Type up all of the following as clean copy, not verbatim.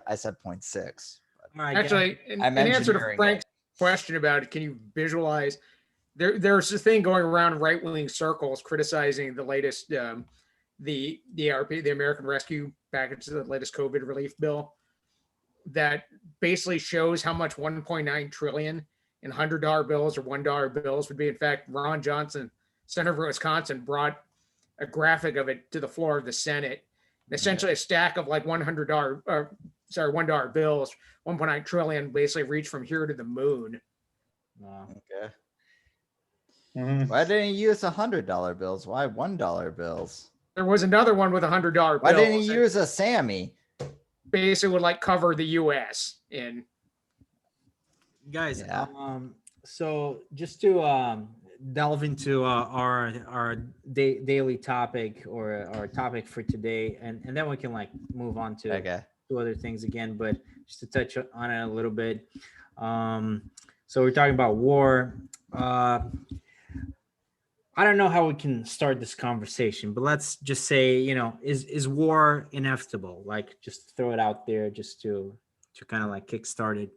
I said 0.6. All right, guys. Actually, I'm in answer to engineering Frank's it. question about it, can you visualize? There's this thing going around right wing circles criticizing the latest the ARP, the American Rescue Package, the latest COVID relief bill, that basically shows how much 1.9 trillion in $100 bills or $1 bills would be. In fact, Ron Johnson, Senator from Wisconsin, brought a graphic of it to the floor of the Senate. Essentially, a stack of like $100 bills, 1.9 trillion, basically reach from here to the moon. Wow. Okay. Mhm. Why didn't you use $100 bills? Why $1 bills? There was another one with $100 Why didn't bills. you use a Sammy? Basically, would like cover the U.S. in. Guys, Yeah. so just to delve into our daily topic or our topic for today, and then we can like move on to Okay. other things again, but just to touch on it a little bit. So we're talking about war. I don't know how we can start this conversation, but let's just say, is war inevitable? Like, just throw it out there just to kind of like kickstart it.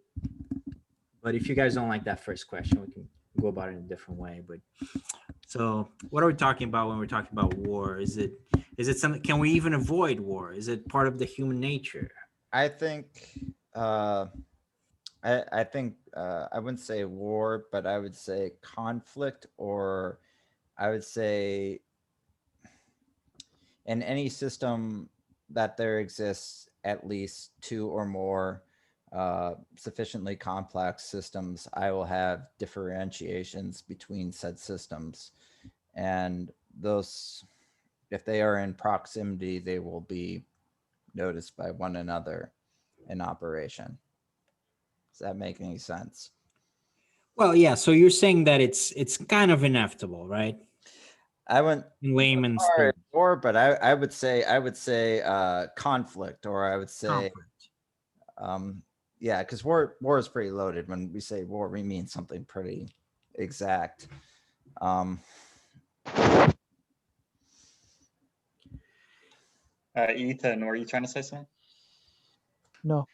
But if you guys don't like that first question, we can go about it in a different way. But so what are we talking about when we're talking about war? Is it something, can we even avoid war? Is it part of the human nature? I think I think I wouldn't say war, but I would say conflict, or I would say in any system that there exists at least two or more sufficiently complex systems, I will have differentiations between said systems. And those, if they are in proximity, they will be noticed by one another in operation. Does that make any sense? Well, yeah. So you're saying that it's kind of inevitable, right? I wouldn't In layman's or, terms. or but I would say conflict, or I would say Conflict. yeah, because war is pretty loaded. When we say war, we mean something pretty exact. Ethan, were you trying to say something? No.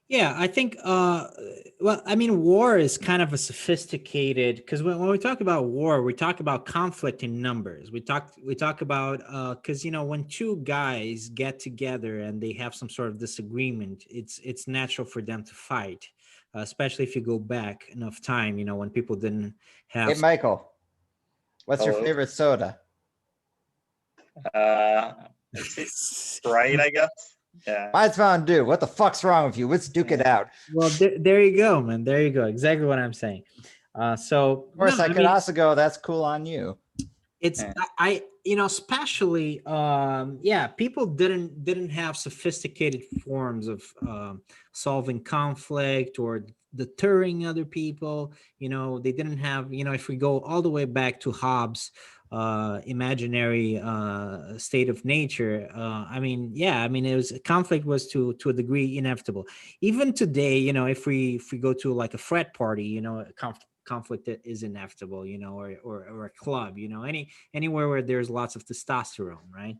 Yeah, I think, well, I mean, war is kind of a sophisticated, because when we talk about war, we talk about conflict in numbers. We talk about, because, when two guys get together and they have some sort of disagreement, it's natural for them to fight, especially if you go back enough time, when people didn't have. Hey, Michael, what's your Hello. favorite soda? Sprite, I guess. Yeah. Mine's Mountain Dew. What the fuck's wrong with you? Let's duke it out. Well, there you go, man. There you go. Exactly what I'm saying. So Of course, no, I could mean, also go, that's cool on you. it's Yeah. Especially yeah, people didn't have sophisticated forms of solving conflict or deterring other people. They didn't have, if we go all the way back to Hobbes' imaginary state of nature, it was, conflict was to a degree inevitable. Even today, if we go to like a frat party, conflict is inevitable, or a club, anywhere where there's lots of testosterone, right?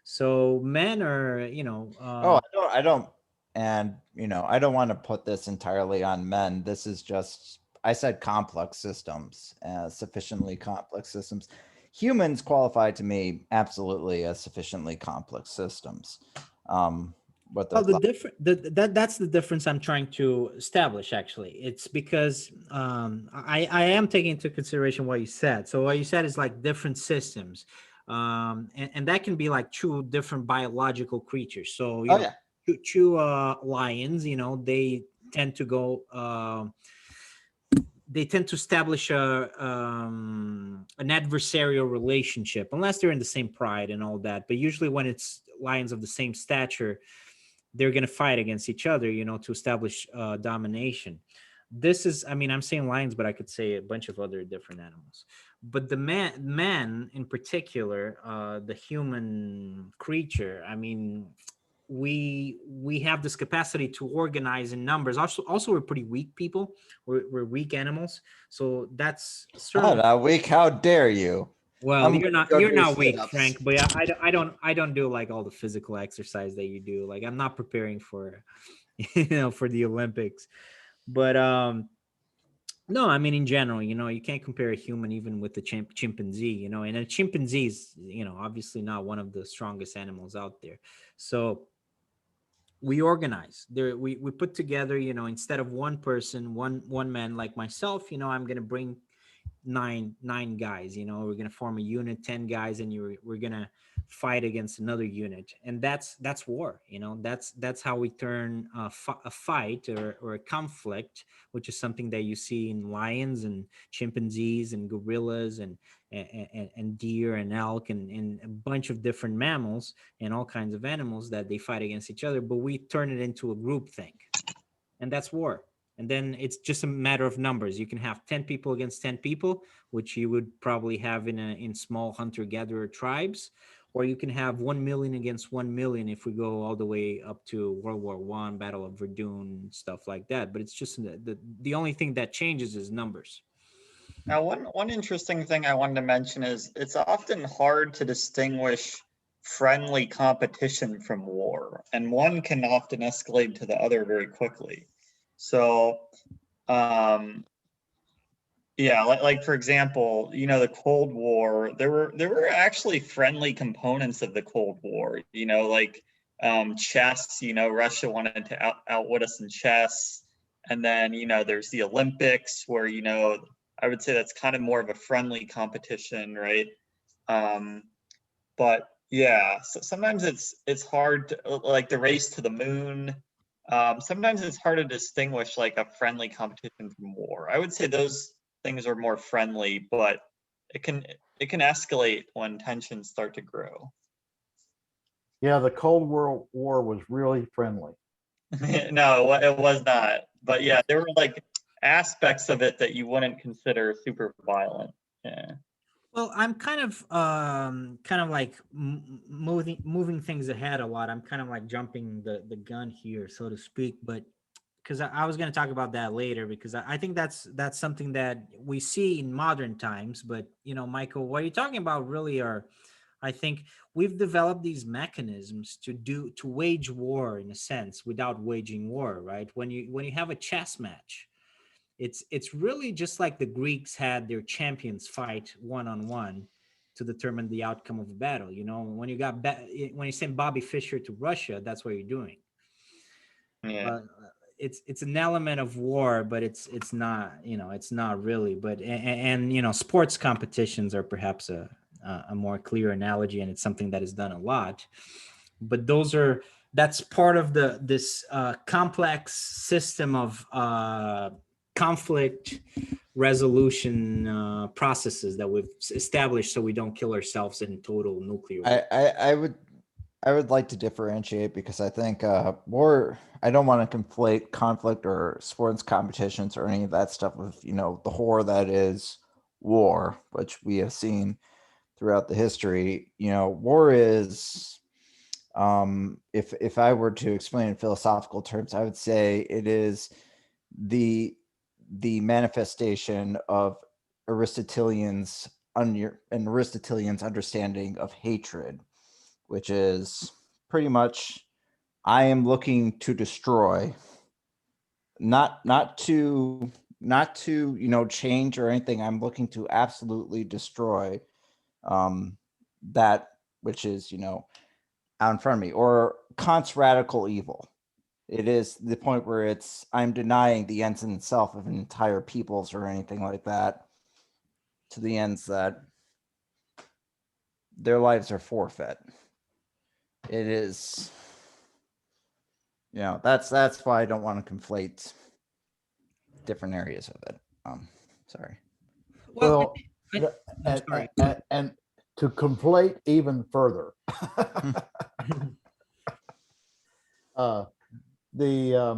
So men are, I don't, and I don't want to put this entirely on men. This is just, I said complex systems, sufficiently complex systems. Humans qualify to me absolutely as sufficiently complex systems. But that's the difference I'm trying to establish. Actually, it's because I am taking into consideration what you said. So what you said is like different systems, and that can be like two different biological creatures. So two lions, they tend to go. They tend to establish an adversarial relationship, unless they're in the same pride and all that. But usually, when it's lions of the same stature, they're going to fight against each other, to establish domination. This is, I'm saying lions, but I could say a bunch of other different animals. But the man in particular, the human creature, we have this capacity to organize in numbers. Also we're pretty weak people. We're weak animals. So that's weak. How dare you? Well, I'm you're not gonna you're do not weak, sit-ups. Frank, but yeah, I don't do like all the physical exercise that you do. Like I'm not preparing for for the Olympics. But no, I mean in general, you can't compare a human even with the chimpanzee, and a chimpanzee is, obviously not one of the strongest animals out there. So we organize there, we put together, instead of one person, one man like myself, I'm gonna bring nine guys. We're gonna form a unit, 10 guys, and we're gonna fight against another unit, and that's war. That's how we turn a fight or a conflict, which is something that you see in lions and chimpanzees and gorillas and deer and elk and a bunch of different mammals and all kinds of animals that they fight against each other, but we turn it into a group thing, and that's war. And then it's just a matter of numbers. You can have 10 people against 10 people, which you would probably have in small hunter-gatherer tribes, or you can have 1 million against 1 million if we go all the way up to World War I, Battle of Verdun, stuff like that. But it's just the only thing that changes is numbers. Now, one interesting thing I wanted to mention is it's often hard to distinguish friendly competition from war, and one can often escalate to the other very quickly. So, yeah, like for example, the Cold War, there were actually friendly components of the Cold War, like chess, Russia wanted to outwit us in chess. And then, there's the Olympics where, I would say that's kind of more of a friendly competition, right? But yeah, so sometimes it's hard to, like the race to the moon. Sometimes it's hard to distinguish like a friendly competition from war. I would say those things are more friendly, but it can escalate when tensions start to grow. Yeah, the Cold War was really friendly. No, it was not. But yeah, there were like aspects of it that you wouldn't consider super violent. Yeah. Well, I'm kind of like moving things ahead a lot. I'm kind of like jumping the gun here, so to speak. But because I was going to talk about that later, because I think that's something that we see in modern times. But Michael, what you're talking about really are, I think we've developed these mechanisms to wage war in a sense without waging war, right? When you have a chess match, it's really just like the Greeks had their champions fight one-on-one to determine the outcome of a battle. When when you send Bobby Fischer to Russia, that's what you're doing. Yeah. It's an element of war, but it's not, it's not really. But and sports competitions are perhaps a more clear analogy, and it's something that is done a lot. But that's part of this complex system of conflict resolution processes that we've established, so we don't kill ourselves in total nuclear war. I would like to differentiate, because I think war, I don't want to conflate conflict or sports competitions or any of that stuff with, the horror that is war, which we have seen throughout the history. War is, if I were to explain in philosophical terms, I would say it is the manifestation of Aristotelian's understanding of hatred, which is pretty much, I am looking to destroy, not to change or anything. I'm looking to absolutely destroy that which is out in front of me. Or Kant's radical evil. It is the point where I'm denying the ends in itself of entire peoples or anything like that, to the ends that their lives are forfeit. It is, that's why I don't want to conflate different areas of it. Sorry. Well, I'm sorry. and to conflate even further, the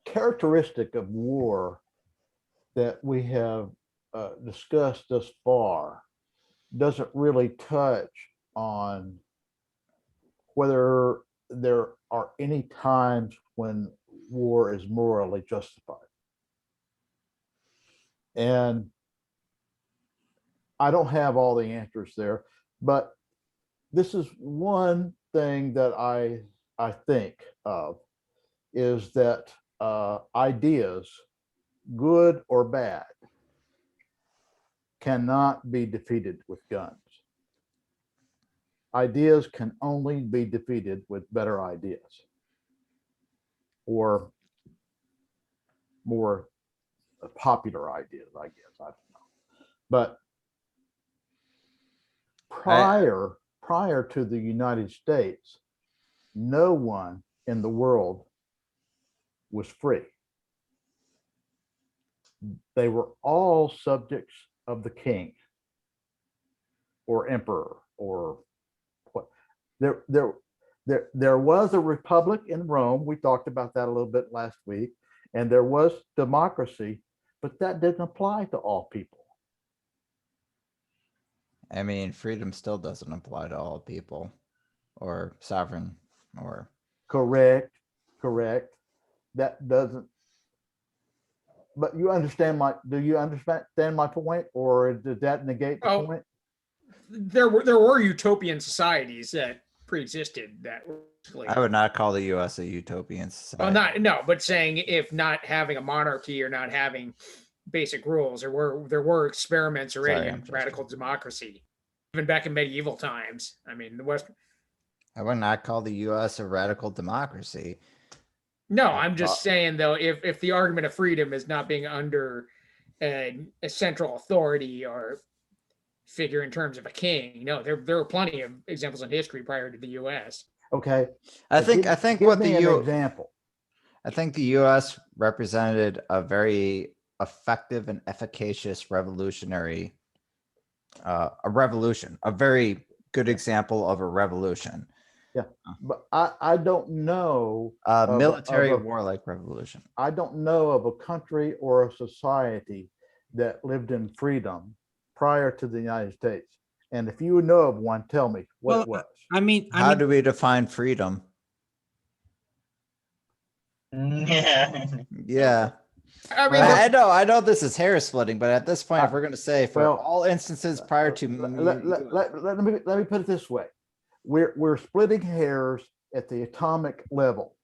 characteristic of war that we have discussed thus far doesn't really touch on whether there are any times when war is morally justified. And I don't have all the answers there, but this is one thing that I think of is that ideas, good or bad, cannot be defeated with guns. Ideas can only be defeated with better ideas or more popular ideas, I guess. I don't know. But prior to the United States, no one in the world was free. They were all subjects of the king or emperor or what. There was a republic in Rome. We talked about that a little bit last week, and there was democracy, but that didn't apply to all people. I mean, freedom still doesn't apply to all people, or sovereign, or Correct. That doesn't. But you understand do you understand my point, or does that negate the Oh. point? There were utopian societies that pre-existed that were basically, I would not call the U.S. a utopian well, society. no, but saying if not having a monarchy or not having basic rules, there were experiments already Sorry, in I'm just- radical democracy, even back in medieval times. I mean, the West. I would not call the U.S. a radical democracy. No, I'm just saying though, if the argument of freedom is not being under a central authority or figure in terms of a king, no, there are plenty of examples in history prior to the U.S. Okay. I but think give what me the an example. I think the U.S. represented a very effective and efficacious revolutionary, a revolution, a very good example of a revolution, But I don't know. a Of a- military of a- warlike revolution. I don't know of a country or a society that lived in freedom prior to the United States. And if you know of one, tell me what Well, it was. I mean, How do we define freedom? Yeah. Yeah, I mean, I know this is hair splitting, but at this point, if we're going to say for well, all instances prior to Let me put it this way. We're splitting hairs at the atomic level.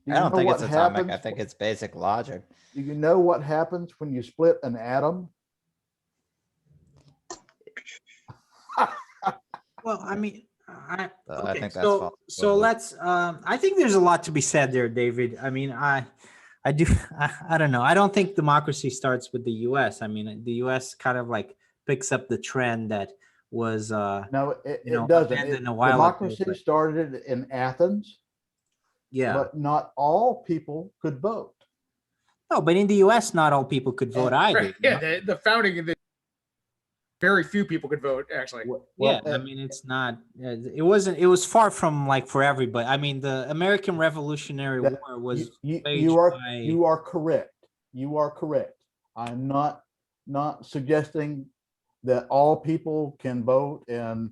Do I you don't know think what it's atomic. I happens- think it's basic logic. Do you know what happens when you split an atom? well, I mean, I okay, think that's so false. so let's. I think there's a lot to be said there, David. I mean, I do. I don't know. I don't think democracy starts with the U.S. I mean, the U.S. kind of like picks up the trend that was. No, it You know, doesn't. abandoned a while ago, Democracy but- started in Athens, Yeah. but not all people could vote. No, but in the U.S., not all people could vote either. you yeah, know? the founding of the very few people could vote actually. Yeah, I mean, it's not. It wasn't. It was far from like for everybody. I mean, the American Revolutionary That- War was you waged are by. you are correct. You are correct. I'm not suggesting that all people can vote and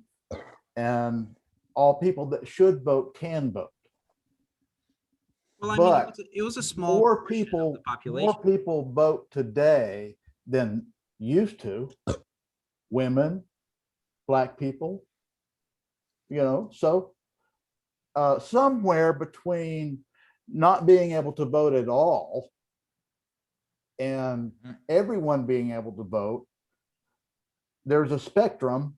all people that should vote can vote. Well, I mean, but it was a small More portion of people, the population. more people vote today than used to. Women, Black people, so somewhere between not being able to vote at all and everyone being able to vote, there's a spectrum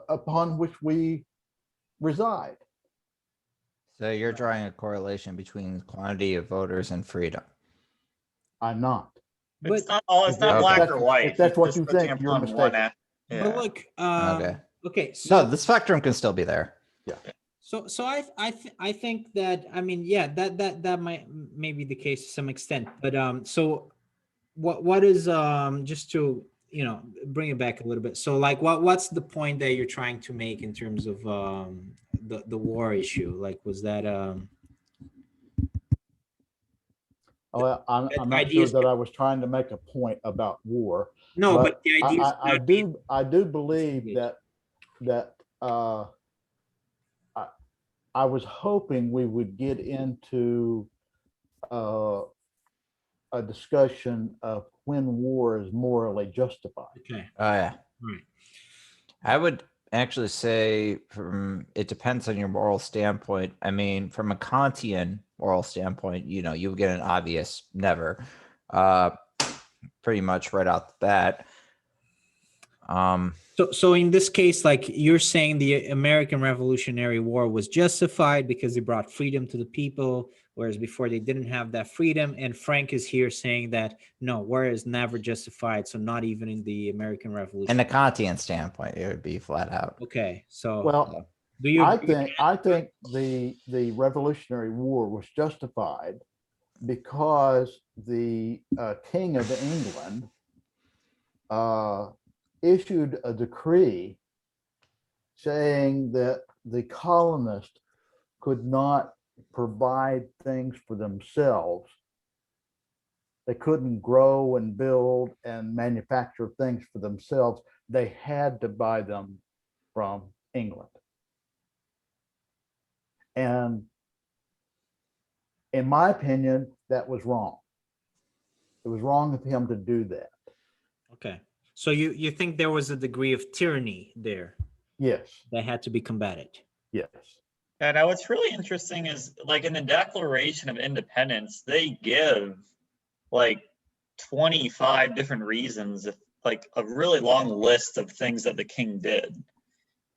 upon which we reside. So you're drawing a correlation between quantity of voters and freedom. I'm not. It's But not, it's not Okay. black If or white. if that's what Just you putting think, it you're on one mistaken. yeah. but look, Okay. okay, so No, the spectrum can still be there. So I think that, I mean, yeah, that may be the case to some extent, but so what is just to bring it back a little bit, so like what's the point that you're trying to make in terms of the war issue? Like, was that I'm The not idea sure is- that I was trying to make a point about war. no, But but the idea is I not being- I do believe that I was hoping we would get into a discussion of when war is morally justified. okay. Oh yeah. Right. I would actually say it depends on your moral standpoint. I mean, from a Kantian moral standpoint, you would get an obvious never, pretty much right out the bat. So in this case, like you're saying, the American Revolutionary War was justified because it brought freedom to the people, whereas before they didn't have that freedom. And Frank is here saying that no, war is never justified. So not even in the American Revolution. In a Kantian standpoint, it would be flat out. Okay, so Well, do you? I think the Revolutionary War was justified because the King of England issued a decree saying that the colonists could not provide things for themselves. They couldn't grow and build and manufacture things for themselves. They had to buy them from England. And in my opinion, that was wrong. It was wrong of him to do that. Okay, so you think there was a degree of tyranny there Yes, that had to be combated? yes. And now what's really interesting is like in the Declaration of Independence, they give like 25 different reasons, like a really long list of things that the king did.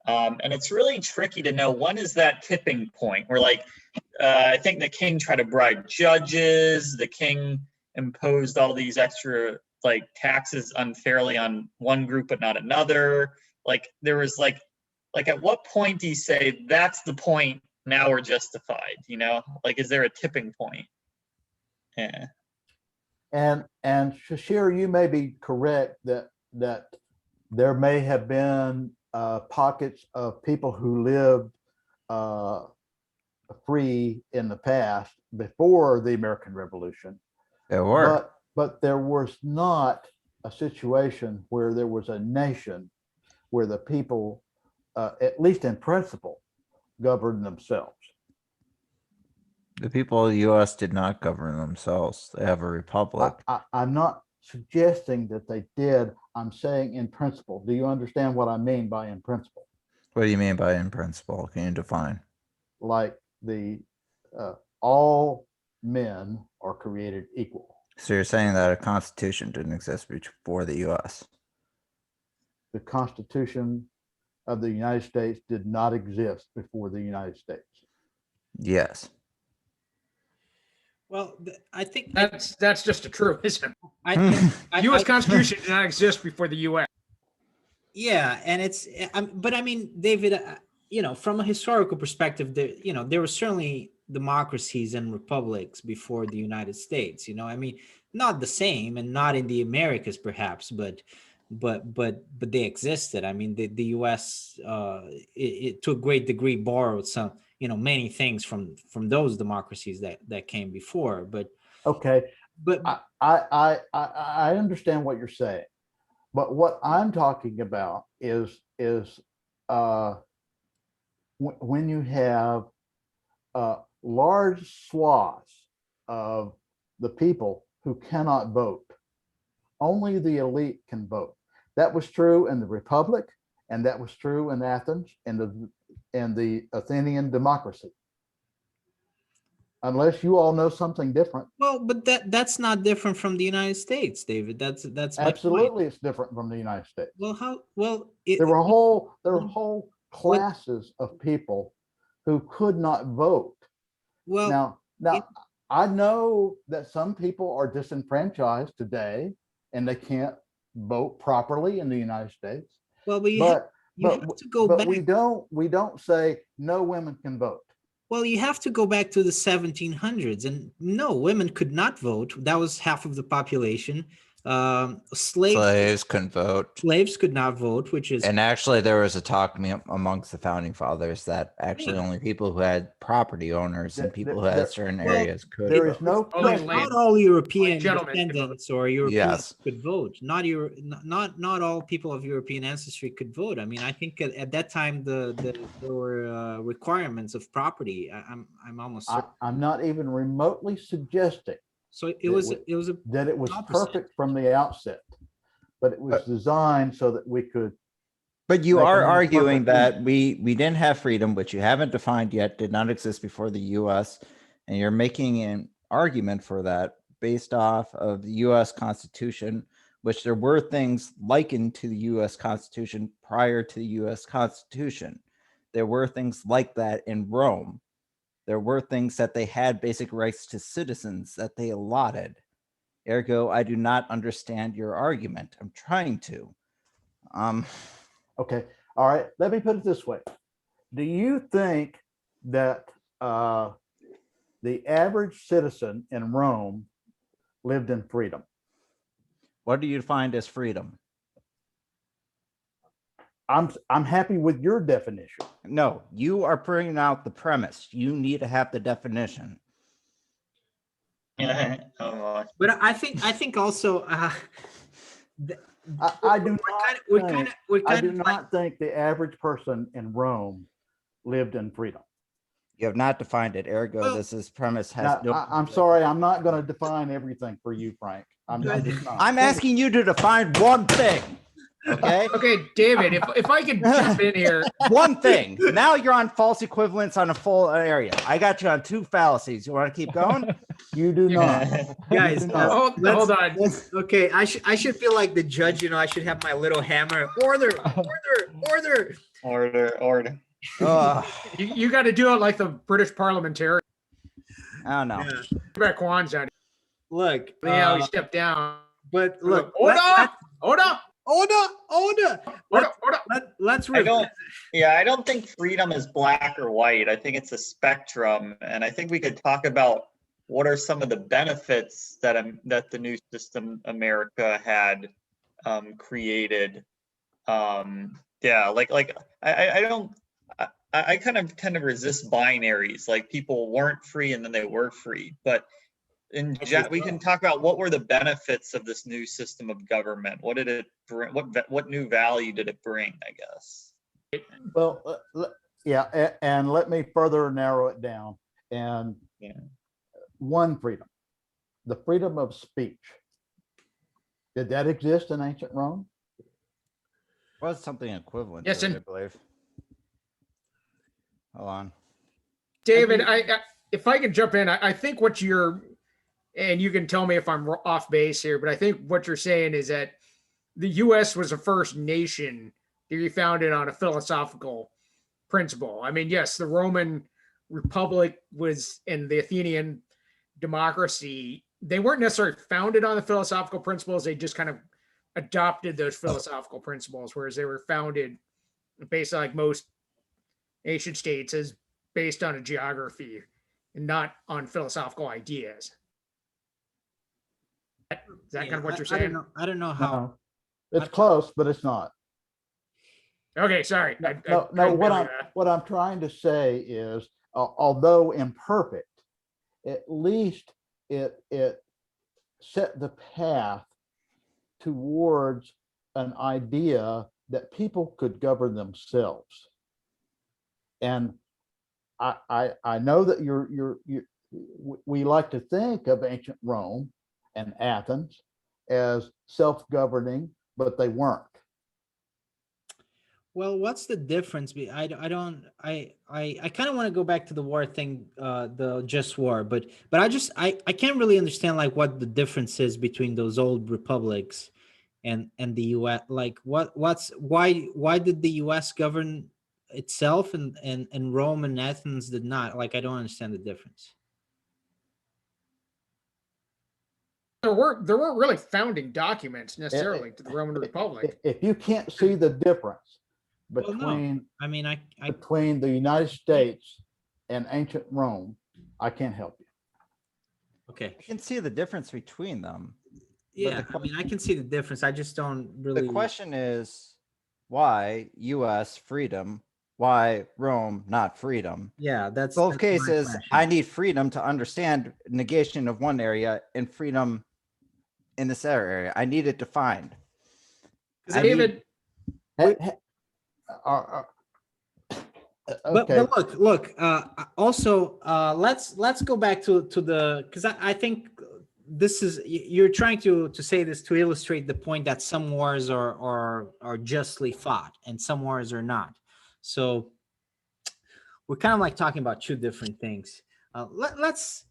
And it's really tricky to know when is that tipping point where like, I think the king tried to bribe judges, the king imposed all these extra like taxes unfairly on one group but not another. Like there was like at what point do you say that's the point, now we're justified, like is there a tipping point? Yeah. And Shashir, you may be correct that there may have been pockets of people who lived free in the past before the American Revolution. There were. But there was not a situation where there was a nation where the people, at least in principle, governed themselves. The people of the U.S. did not govern themselves. They have a republic. I'm not suggesting that they did. I'm saying in principle. Do you understand what I mean by in principle? What do you mean by in principle? Can you define? Like all men are created equal. So you're saying that a constitution didn't exist before the U.S.? The Constitution of the United States did not exist before the United States. Yes. Well, I think That's just a truism. I, U.S. Constitution did not exist before the U.S. Yeah, and but I mean, David, from a historical perspective, there were certainly democracies and republics before the United States. I mean, not the same, and not in the Americas, perhaps, but they existed. I mean, the U.S. It to a great degree borrowed some, many things from those democracies that came before. But okay, but I understand what you're saying, but what I'm talking about is when you have large swaths of the people who cannot vote. Only the elite can vote. That was true in the Republic, and that was true in Athens and the Athenian democracy. Unless you all know something different. well, but that's not different from the United States, David. That's my point. Absolutely, it's different from the United States. Well, There were whole classes of people who could not vote. well, Now, I know that some people are disenfranchised today and they can't vote properly in the United States. well, but you have to go but back. we don't say no women can vote. Well, you have to go back to the 1700s, and no, women could not vote. That was half of the population. Slaves couldn't vote. Slaves could not vote, which is And actually, there was a talk amongst the founding fathers that actually Yeah. only people who had property owners and There- people who there- had certain well, areas could There vote. is no Only question. land- not all European gentlemen could vote. descendants or Europeans Yes. could vote. Not all people of European ancestry could vote. I mean, I think at that time there were requirements of property. I'm almost certain. I'm not even remotely suggesting So it it was would- it was a that it was Opposite. perfect from the outset. but it was designed so that we could, But you Make a are more arguing perfect that we didn't have freedom, which you haven't defined yet, did not exist before the US. And you're making an argument for that based off of the US Constitution, which there were things likened to the US Constitution prior to the US Constitution. There were things like that in Rome. There were things that they had basic rights to citizens that they allotted. Ergo, I do not understand your argument. I'm trying to. okay, all right, let me put it this way. Do you think that the average citizen in Rome lived in freedom? What do you find as freedom? I'm happy with your definition. No, you are bringing out the premise. You need to have the definition. Yeah. Oh, But I think also I do not we're think- kind of we're I kind do of not think the average person in Rome lived in freedom. You have not defined it. Ergo, Well- this is premise has Now, no. I'm sorry, I'm not going to define everything for you, Frank. I'm just not. I'm asking you to define one thing. Okay, Okay, David, if I could jump in here, one thing. Now you're on false equivalence on a full area. I got you on two fallacies. You want to keep going? You do not. guys. You do not. hold on. Okay, I should feel like the judge. You know, I should have my little hammer. Order. order. Ugh, You got to do it like the British parliamentarian. I don't know. Yeah. Back Kwan's on. Look, Yeah, he stepped down. but look, Order! Order! order. Order! Order! Let's I don't. Yeah, I don't think freedom is black or white. I think it's a spectrum, and I think we could talk about what are some of the benefits that that the new system America had created. Yeah, like I don't. I kind of tend to resist binaries. Like people weren't free and then they were free, but we can talk about what were the benefits of this new system of government. What did it bring? What new value did it bring? I guess. Well, yeah, and let me further narrow it down. And Yeah. one freedom, the freedom of speech. Did that exist in ancient Rome? Was something equivalent? Yes, to it, and- I believe. Hold on. David, if I can jump in, I think what you're, and you can tell me if I'm off base here, but I think what you're saying is that the U.S. was the first nation to be founded on a philosophical principle. I mean, yes, the Roman Republic was, and the Athenian democracy, they weren't necessarily founded on the philosophical principles. They just kind of adopted those philosophical principles, whereas they were founded based on, like most nation states, as based on a geography and not on philosophical ideas. Is that kind of what you're saying? I don't know how. No. It's close, but it's not. Okay, sorry. No, what I'm trying to say is, although imperfect, at least it set the path towards an idea that people could govern themselves. And I know that we like to think of ancient Rome and Athens as self-governing, but they weren't. Well, what's the difference? I kind of want to go back to the war thing, the just war, but I can't really understand like what the difference is between those old republics and the US. Like why did the US govern itself and Rome and Athens did not? Like I don't understand the difference. There weren't really founding documents necessarily to the Roman Republic. If you can't see the difference Well, no. between I mean, I between the United States and ancient Rome, I can't help you. okay. I can see the difference between them. Yeah, the I mean, I can see the difference. I just don't really. The question is, why US freedom? Why Rome not freedom? Yeah, that's Both that's my cases, question. I need freedom to understand negation of one area and freedom in this other area. I need it defined. I need- David, But Okay, look. Also, let's go back to the because I think this is you're trying to say this to illustrate the point that some wars are justly fought and some wars are not. So we're kind of like talking about two different things. Let's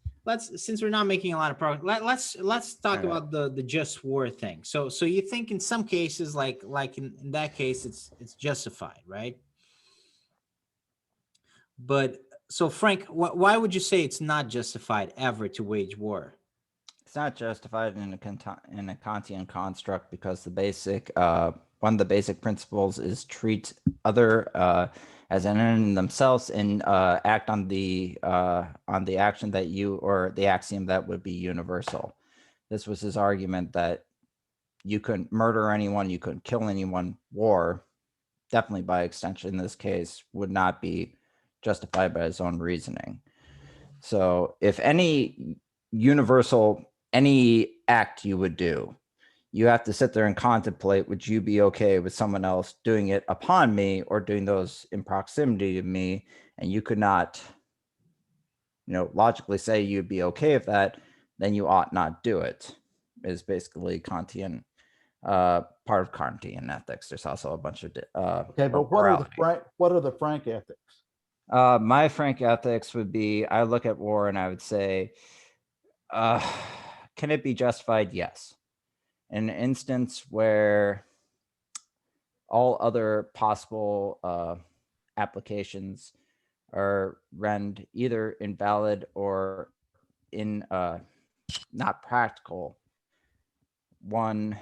since we're not making a lot of progress, let's talk All right. about the just war thing. So you think in some cases, like in that case, it's justified, right? But so Frank, why would you say it's not justified ever to wage war? It's not justified in a Kantian construct because the basic one of the basic principles is treat other as an end in themselves and act on the action that you or the axiom that would be universal. This was his argument that you couldn't murder anyone, you couldn't kill anyone. War, definitely by extension in this case, would not be justified by his own reasoning. So if any act you would do, you have to sit there and contemplate, would you be okay with someone else doing it upon me or doing those in proximity to me? And you could not, logically say you'd be okay with that, then you ought not do it, is basically Kantian, part of Kantian ethics. There's also a bunch of Okay, but what are the Frank ethics? My Frank ethics would be, I look at war and I would say, can it be justified? Yes. In an instance where all other possible applications are rendered either invalid or not practical, one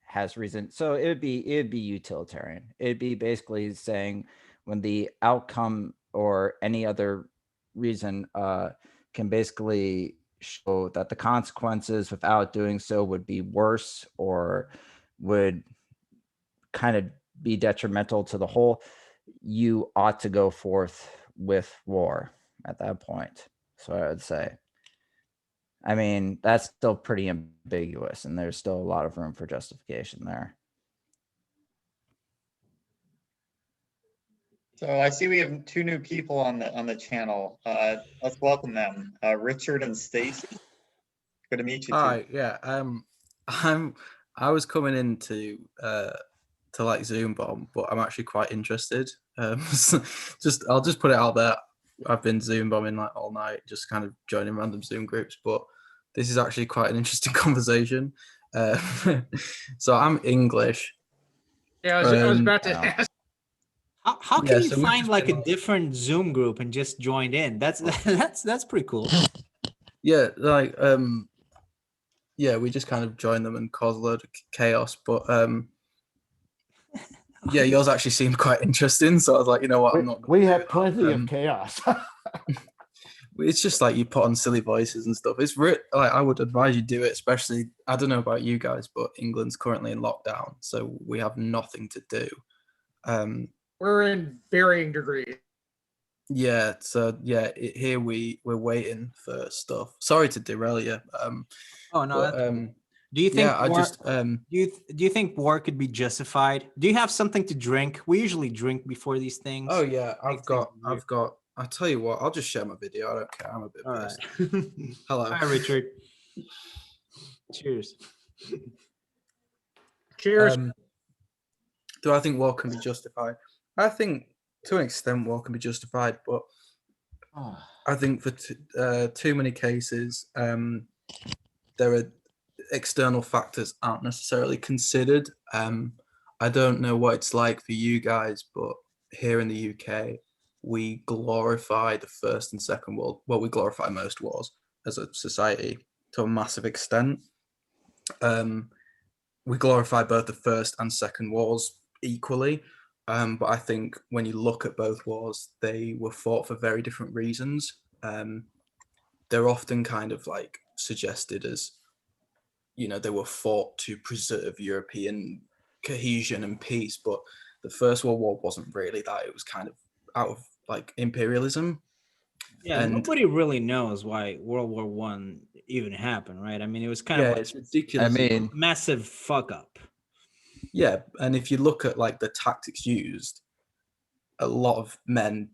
has reason. So it'd be utilitarian. It'd be basically saying when the outcome or any other reason can basically show that the consequences without doing so would be worse or would kind of be detrimental to the whole, you ought to go forth with war at that point. So I would say, I mean, that's still pretty ambiguous and there's still a lot of room for justification there. So I see we have two new people on the channel. Let's welcome them, Richard and Stacy. Good to meet you. Hi, yeah. I was coming into to like Zoom bomb, but I'm actually quite interested. I'll just put it out there. I've been Zoom bombing like all night, just kind of joining random Zoom groups, but this is actually quite an interesting conversation. So I'm English. Yeah, I was about to ask. How can Yeah, you so we've find just like been a on- different Zoom group and just joined in? That's pretty cool. Yeah, like yeah, we just kind of joined them and caused a load of chaos. But yeah, yours actually seemed quite interesting. So I was like, you know what, I'm not. We have plenty of chaos. It's just like you put on silly voices and stuff. It's like I would advise you do it, especially I don't know about you guys, but England's currently in lockdown, so we have nothing to do. We're in varying degrees. Yeah, so yeah, here we're waiting for stuff. Sorry to derail you. Oh no, But, that's cool. Do you think yeah, I war, just do you think war could be justified? Do you have something to drink? We usually drink before these things. oh yeah, Makes things I've got. I'll tell you what. I'll just share my video. I don't care. I'm a bit All right. pissed. Hello. Hi, Richard. Cheers. Cheers. Do I think war can be justified? I think to an extent war can be justified, but I think for too many cases, there are external factors aren't necessarily considered. I don't know what it's like for you guys, but here in the UK, we glorify the First and Second World. Well, we glorify most wars as a society to a massive extent. We glorify both the First and Second Wars equally. But I think when you look at both wars, they were fought for very different reasons. They're often kind of like suggested as, they were fought to preserve European cohesion and peace. But the First World War wasn't really that. It was kind of out of like imperialism. Yeah, And- nobody really knows why World War One even happened, right? I mean, it was kind of like it's ridiculous. I mean, massive fuck up. Yeah, and if you look at like the tactics used, a lot of men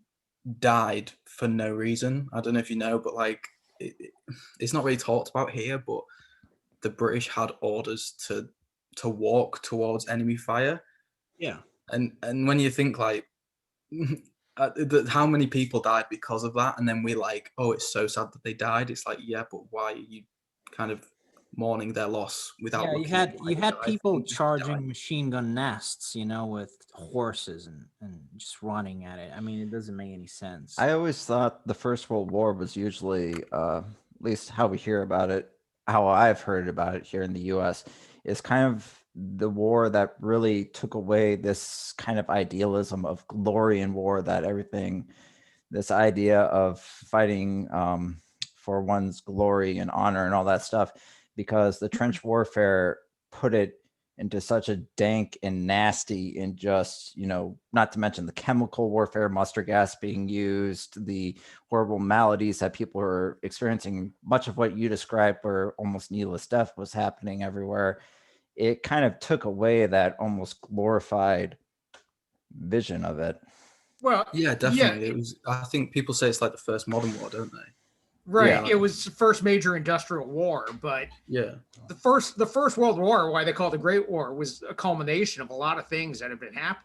died for no reason. I don't know if you know, but like it's not really talked about here, but the British had orders to walk towards enemy fire, Yeah. and when you think like how many people died because of that, and then we're like, oh, it's so sad that they died. It's like, yeah, but why are you kind of mourning their loss without Yeah, you looking had at you why had they died? people They died. charging machine gun nests, with horses and just running at it. I mean, it doesn't make any sense. I always thought the First World War was usually, at least how we hear about it, how I've heard about it here in the US, is kind of the war that really took away this kind of idealism of glory in war, that everything, this idea of fighting for one's glory and honor and all that stuff, because the trench warfare put it into such a dank and nasty and just, not to mention the chemical warfare, mustard gas being used, the horrible maladies that people are experiencing, much of what you described where almost needless death was happening everywhere. It kind of took away that almost glorified vision of it. Well, Yeah, definitely. It was. I think people say it's like the first modern war, don't they? right. Yeah. It was the first major industrial war, but Yeah. the first World War, why they call it the Great War, was a culmination of a lot of things that have been happening.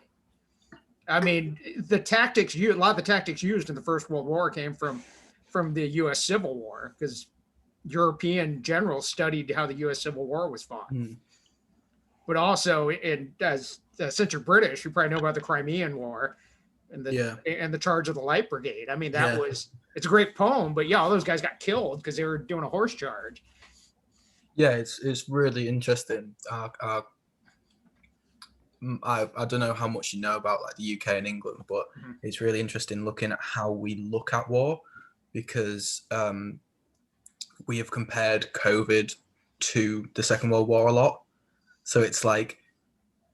I mean, a lot of the tactics used in the First World War came from the U.S. Civil War, because European generals studied how the U.S. Civil War was fought. Mm. But also, since you're British, you probably know about the Crimean War and the Charge of the Light Brigade. I mean, it's a great poem, but yeah, all those guys got killed because they were doing a horse charge. Yeah, it's really interesting. I don't know how much you know about like the UK and England, but it's really interesting looking at how we look at war, because we have compared COVID to the Second World War a lot. So it's like,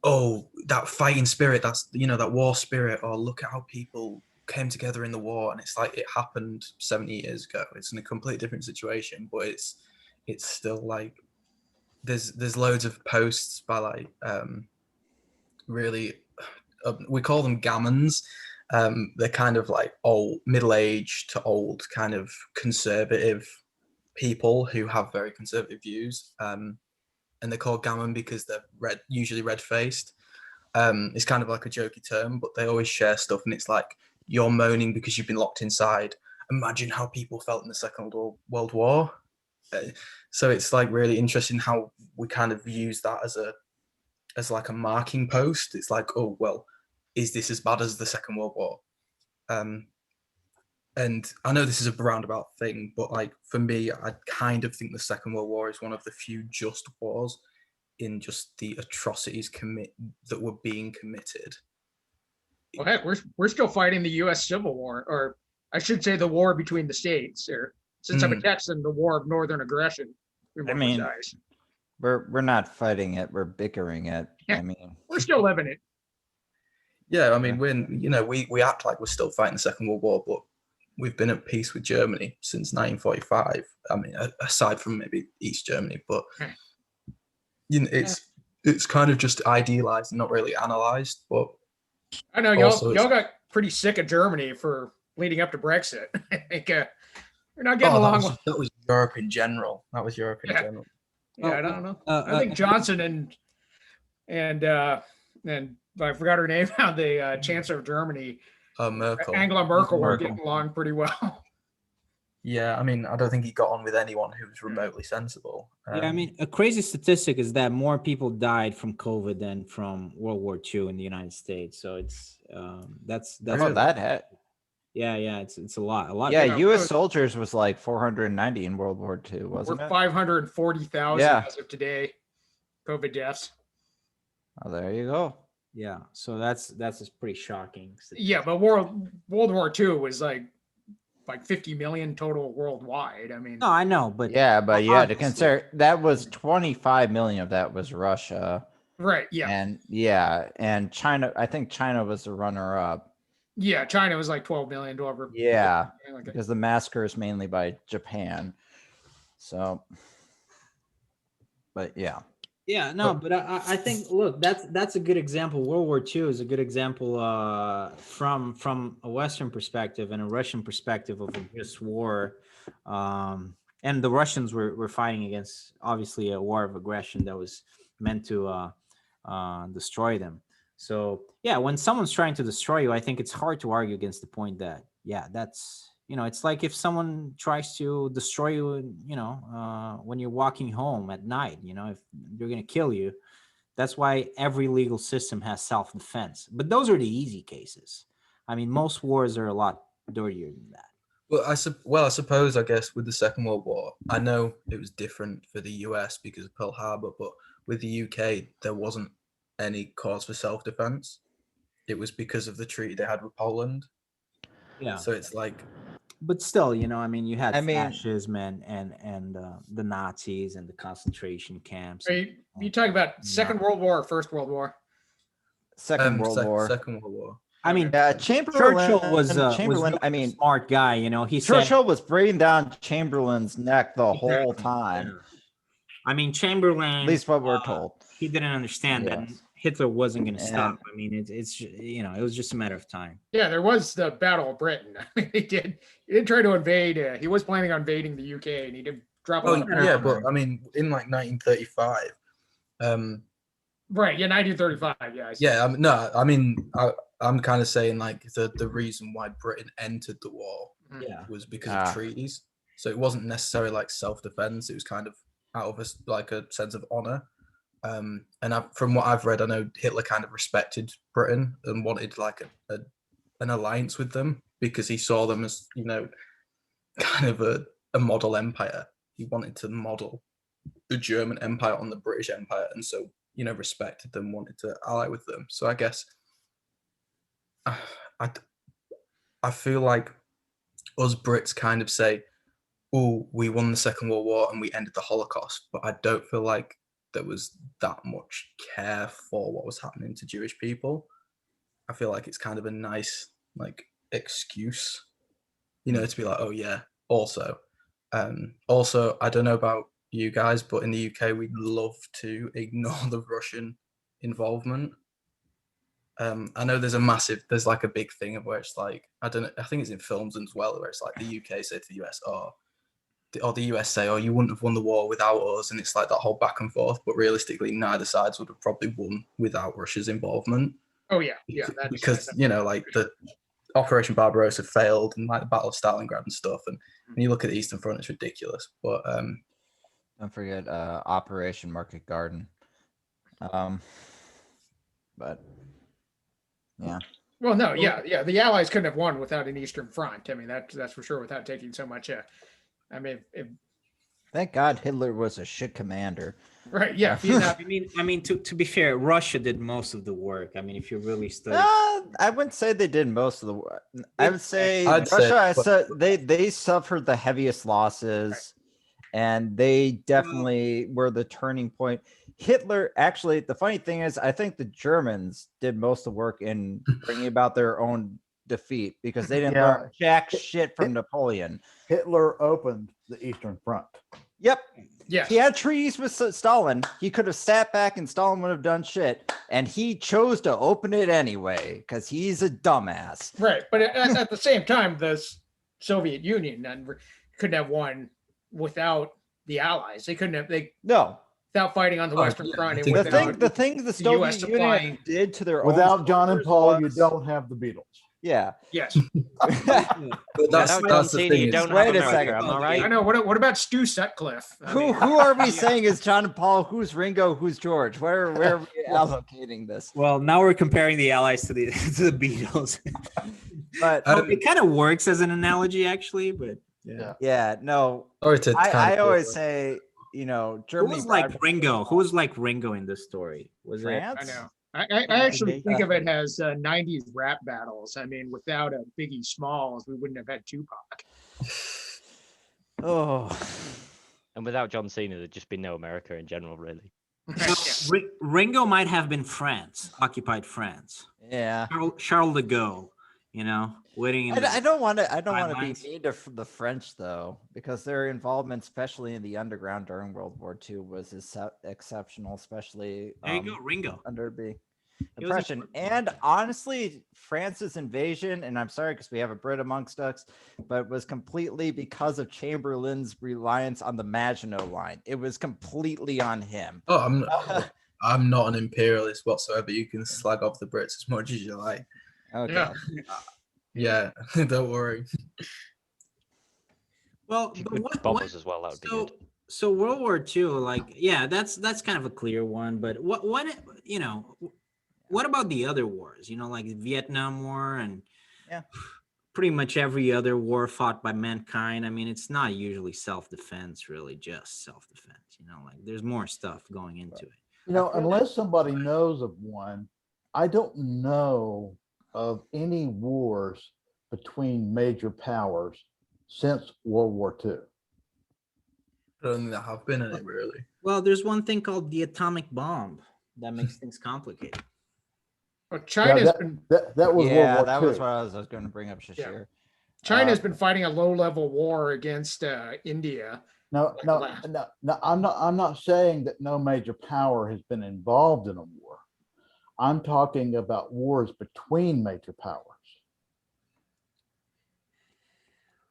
oh, that fighting spirit, that's, that war spirit, or look at how people came together in the war. And it's like, it happened 70 years ago. It's in a completely different situation, but it's still like, there's loads of posts by like, really, we call them gammons. They're kind of like old, middle-aged to old kind of conservative people who have very conservative views. And they're called gammon because they're usually red-faced. It's kind of like a jokey term, but they always share stuff, and it's like, you're moaning because you've been locked inside. Imagine how people felt in the Second World War. So it's like really interesting how we kind of use that as like a marking post. It's like, oh, well, is this as bad as the Second World War? And I know this is a roundabout thing, but like for me, I kind of think the Second World War is one of the few just wars in just the atrocities that were being committed. Well, heck, we're still fighting the U.S. Civil War, or I should say the war between the states. Or since I'm a Texan, the War of Northern Aggression. I mean, we're not fighting it; we're bickering it. Yeah. I mean, we're still living it. Yeah, I mean, we act like we're still fighting the Second World War, but we've been at peace with Germany since 1945. I mean, aside from maybe East Germany, but it's kind of just idealized and not really analyzed. But I know y'all got pretty sick of Germany for leading up to Brexit. I think you're not getting along. That was Europe in general. That was Europe in general. Yeah, I don't know. I think Johnson and I forgot her name now. The Chancellor of Germany. Merkel. Angela Merkel were getting along pretty well. Yeah, I mean, I don't think he got on with anyone who was remotely sensible. Yeah, I mean, a crazy statistic is that more people died from COVID than from World War II in the United States. So it's that's yeah, it's a lot. Yeah, U.S. soldiers was like 490 in World War II, wasn't it? 540,000 as of today. COVID deaths. Oh, there you go. Yeah, so that's just pretty shocking. Yeah, but World War II was like 50 million total worldwide. I mean, no, I know, but you had to consider that was 25 million of that was Russia, right? Yeah, and China. I think China was the runner-up. Yeah, China was like 12 million. Because the massacre is mainly by Japan. So, but yeah. Yeah, no, but I think, look, that's a good example. World War II is a good example from a Western perspective and a Russian perspective of a just war And the Russians were fighting against obviously a war of aggression that was meant to destroy them. So yeah, when someone's trying to destroy you, I think it's hard to argue against the point that that's it's like if someone tries to destroy you, when you're walking home at night, if they're gonna kill you. That's why every legal system has self-defense. But those are the easy cases. I mean, most wars are a lot dirtier than that. Well, I suppose, I guess, with the Second World War, I know it was different for the US because of Pearl Harbor, but with the UK, there wasn't any cause for self-defense. It was because of the treaty they had with Poland. Yeah. So it's like, But still, I mean, you had I mean- fascism and the Nazis and the concentration camps. Are you talking about Second World War or First World War? Second World War. Second World War. I mean, Yeah, Chamberlain Churchill was Chamberlain. really I mean, a smart guy. He Churchill said, was breathing down Chamberlain's neck the whole time. I mean, Chamberlain. At least what we're told. He didn't understand that Yes. Hitler wasn't going to And- stop. I mean, it's it was just a matter of time. Yeah, there was the Battle of Britain. He did try to invade. He was planning on invading the UK, and he did drop a Oh, lot of yeah, bombs. but I mean, in like 1935, Right, yeah, 1935. Yeah, I see. yeah, no, I mean, I'm kind of saying like the reason why Britain entered the war Yeah. was because Ah. of treaties. So it wasn't necessarily like self-defense. It was kind of out of like a sense of honor. And from what I've read, I know Hitler kind of respected Britain and wanted like an alliance with them because he saw them as, kind of a model empire. He wanted to model the German Empire on the British Empire, and so respected them, wanted to ally with them. So I guess I feel like us Brits kind of say, "Oh, we won the Second World War and we ended the Holocaust," but I don't feel like there was that much care for what was happening to Jewish people. I feel like it's kind of a nice excuse, to be like, "Oh yeah." Also, I don't know about you guys, but in the UK, we'd love to ignore the Russian involvement. I know there's like a big thing of where it's like, I don't know, I think it's in films as well, where it's like the UK say to the US, or the US say, "Oh, you wouldn't have won the war without us," and it's like that whole back and forth. But realistically, neither sides would have probably won without Russia's involvement. Oh yeah, yeah. Because like the Operation Barbarossa failed, and like the Battle of Stalingrad and stuff. And when you look at the Eastern Front, it's ridiculous. But Don't forget Operation Market Garden. But yeah. Well, no, yeah. The Allies couldn't have won without an Eastern Front. I mean, that's for sure. Without taking so much. I mean, Thank God Hitler was a shit commander. right? Yeah, Vietnam. I mean, to be fair, Russia did most of the work. I mean, if you really study, I wouldn't say they did most of the work. I would say I'd Russia. say- They suffered the heaviest losses, and they definitely were the turning point. Hitler, actually, the funny thing is, I think the Germans did most of the work in bringing about their own defeat because they didn't Yeah. learn jack shit from Napoleon. Hitler opened the Eastern Front. Yep, Yes. he had treaties with Stalin. He could have sat back and Stalin would have done shit, and he chose to open it anyway because he's a dumbass. Right, but at the same time, the Soviet Union couldn't have won without the Allies. They couldn't have No, without fighting on the Oh, Western yeah, Front. I And think without, the thing the US Soviet Union supplying- did to their Without own John and soldiers Paul, you was- don't have the Beatles. Yeah. yes, but that's Without John that's the Cena, thing. you is- don't Wait have a America, second. am I I right? know. What about Stu Sutcliffe? I mean, Who are we yeah. saying is John and Paul? Who's Ringo? Who's George? Where are we allocating this? well, now we're comparing the Allies to the to the Beatles. But It kind of works as an analogy, actually, but yeah. yeah, no. Sorry to kind I of always say, Who Germany. was like bribed Ringo? Who was like Ringo in this story? Was France? I know. I actually think of it as 90s rap battles. I mean, without a Biggie Smalls, we wouldn't have had Tupac. Oh, And without John Cena, there'd just be no America in general, really. Yeah. Ringo might have been France, occupied France. yeah. Charles de Gaulle, waiting in I don't want to. I don't want to sidelines. be mean to the French though, because their involvement, especially in the underground during World War II, was exceptional. Especially There you go, Ringo. under B. It was a impression. And honestly, France's invasion, and I'm sorry because we have a Brit amongst us, but was completely because of Chamberlain's reliance on the Maginot Line. It was completely on him. Oh, I'm not an imperialist whatsoever. You can slag off the Brits as much as you like. Okay. Yeah. Yeah, don't worry. Well, If you but could what, bombers as well, that would be so good. so World War II, like, yeah, that's kind of a clear one. But what you know, what about the other wars? You know, like the Vietnam War and Yeah. pretty much every other war fought by mankind. I mean, it's not usually self-defense, really, just self-defense. You know, like there's more stuff going into it. You know, unless somebody knows of one, I don't know of any wars between major powers since World War II. I don't think there have been any really. Well, there's one thing called the atomic bomb that makes things complicated. Well, Now, China's been that was Yeah, World that War was II. what I was going to bring up, Shashir. China's been fighting a low-level war against India. No, like no, last. no, I'm not saying that no major power has been involved in a war. I'm talking about wars between major powers.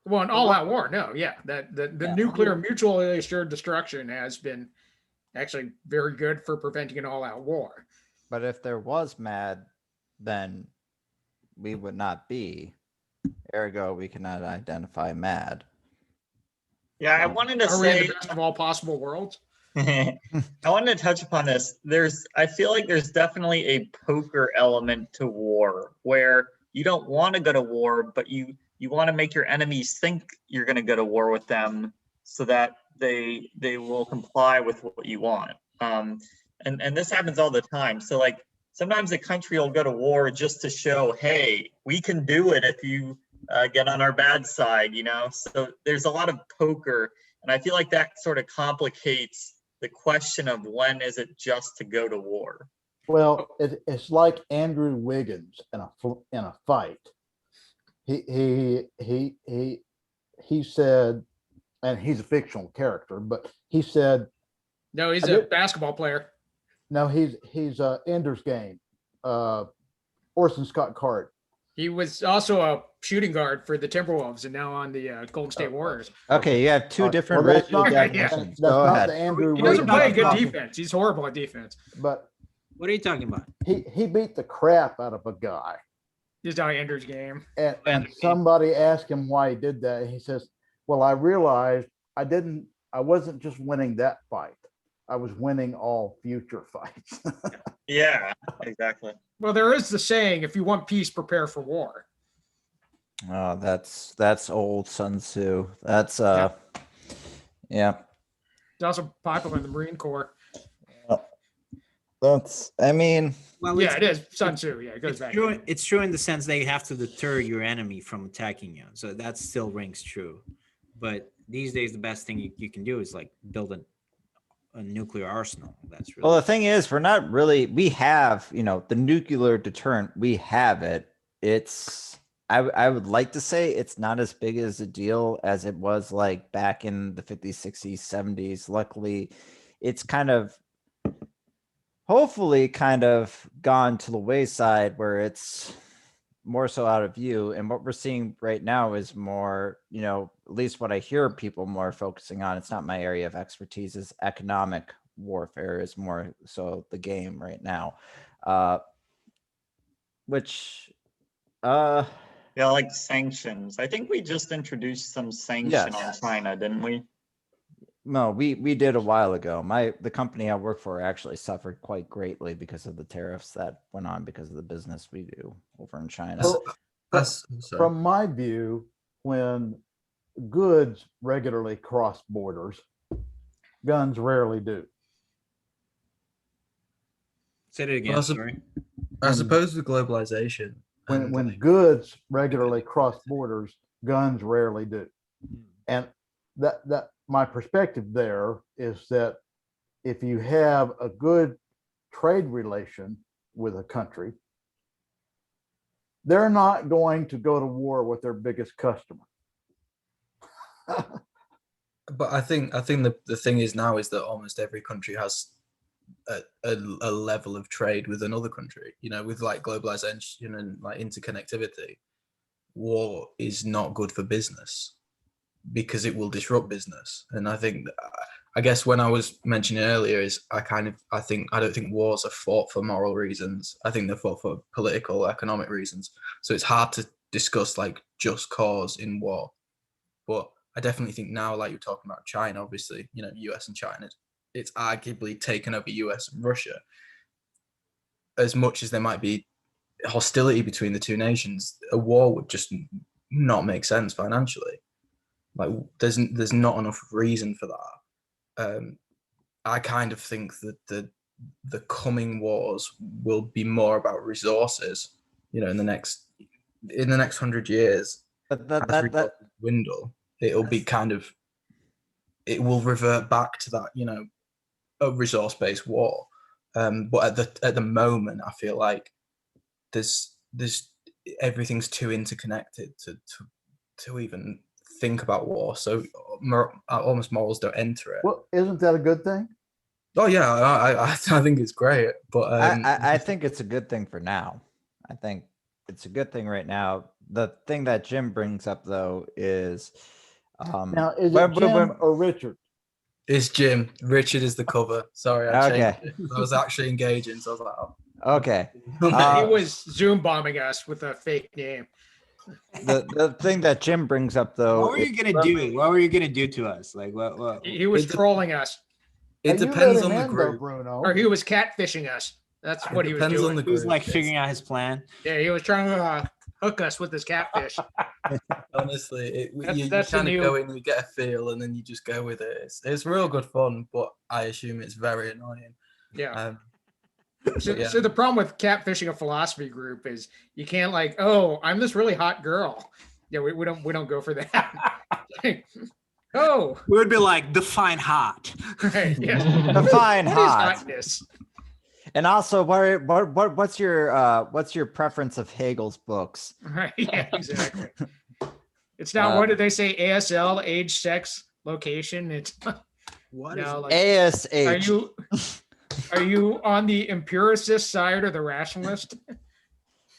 Well, an all-out war. No, yeah, that the Yeah. nuclear mutually assured destruction has been actually very good for preventing an all-out war. But if there was MAD, then we would not be. Ergo, we cannot identify MAD. Yeah, I wanted to Are we in say, the best of all possible worlds? I wanted to touch upon this. I feel like there's definitely a poker element to war where you don't want to go to war, but you want to make your enemies think you're going to go to war with them so that they will comply with what you want. And this happens all the time. So like sometimes a country will go to war just to show, hey, we can do it if you get on our bad side, you know? So there's a lot of poker, and I feel like that sort of complicates the question of when is it just to go to war. Well, it's like Andrew Wiggins in a fight. He said, and he's a fictional character, but he said, No, he's I a did- basketball player. no, he's Ender's Game. Orson Scott Card. He was also a shooting guard for the Timberwolves and now on the Golden State Warriors. Okay, you have two different Well, that's racial not, yeah, definitions. that's Go not ahead. the Andrew He doesn't Wiggins play I'm good talking- defense. He's horrible at defense. But What are you talking about? he beat the crap out of a guy. He's not Ender's Game. And somebody asked him why he did that. And he says, well, I realized I wasn't just winning that fight. I was winning all future fights. Yeah, exactly. Well, there is the saying, if you want peace, prepare for war. Oh, that's old Sun Tzu. That's yeah. It's also popular in the Marine Corps. That's I mean, Well, Yeah, it is. Sun Tzu. Yeah, it goes It's back. true. It's true in the sense they have to deter your enemy from attacking you. So that still rings true. But these days, the best thing you can do is like build a nuclear arsenal. That's really well, the thing is, we have, the nuclear deterrent, we have it. I would like to say it's not as big as a deal as it was like back in the 50s, 60s, 70s. Luckily, it's hopefully kind of gone to the wayside where it's more so out of view. And what we're seeing right now is more, at least what I hear people more focusing on, it's not my area of expertise, is economic warfare is more so the game right now. Yeah, like sanctions. I think we just introduced some sanction on China, didn't we? No, we did a while ago. The company I work for actually suffered quite greatly because of the tariffs that went on because of the business we do over in China. Well, That's sorry. From my view, when goods regularly cross borders, guns rarely do. say it again. Well, Sorry. I suppose with globalization, and, When goods regularly cross borders, guns rarely do. And that my perspective there is that if you have a good trade relation with a country, they're not going to go to war with their biggest customer. but I think the thing is now is that almost every country has a level of trade with another country. You know, with like globalization and like interconnectivity, war is not good for business because it will disrupt business. And I think, I guess when I was mentioning earlier is I don't think wars are fought for moral reasons. I think they're fought for political, economic reasons. So it's hard to discuss like just cause in war. But I definitely think now, like you're talking about China, obviously, you know, US and China, it's arguably taken over US and Russia. As much as there might be hostility between the two nations, a war would just not make sense financially. Like there's not enough reason for that. I kind of think that the coming wars will be more about resources. You know, in the next 100 years, But as resources dwindle, it'll be kind of, it will revert back to that, you know, a resource-based war. But at the moment, I feel like there's everything's too interconnected to even think about war. So almost morals don't enter it. Well, isn't that a good thing? Oh yeah, I think it's great, but I think it's a good thing for now. I think it's a good thing right now. The thing that Jim brings up though is Now, is when- it when- Jim when- or Richard? it's Jim. Richard is the cover. Sorry, I changed Okay. it. I was actually engaging, so I was like, oh. okay. He was Zoom bombing us with a fake name. The thing that Jim brings up though, What were you gonna do? What were you gonna do to us? Like what? He was It- trolling us, It Hey, you depends let on him the in, though, group. Bruno. or he was catfishing us. That's what he was Depends doing. on the He was group. like yes. figuring out his plan. Yeah, he was trying to hook us with his catfish. Honestly, you That's the kind of new- go in, you get a feel, and then you just go with it. It's real good fun, but I assume it's very annoying. Yeah. So, yeah. So the problem with catfishing a philosophy group is you can't like, oh, I'm this really hot girl. Yeah, we don't go for that. Oh, We would be like define hot. right, yeah. Define What is hot. hotness? And also, what's your preference of Hegel's books? Right, yeah, exactly. It's not what did they say? ASL, age, sex, location. It's What is no, like, ASH. are you on the empiricist side or the rationalist?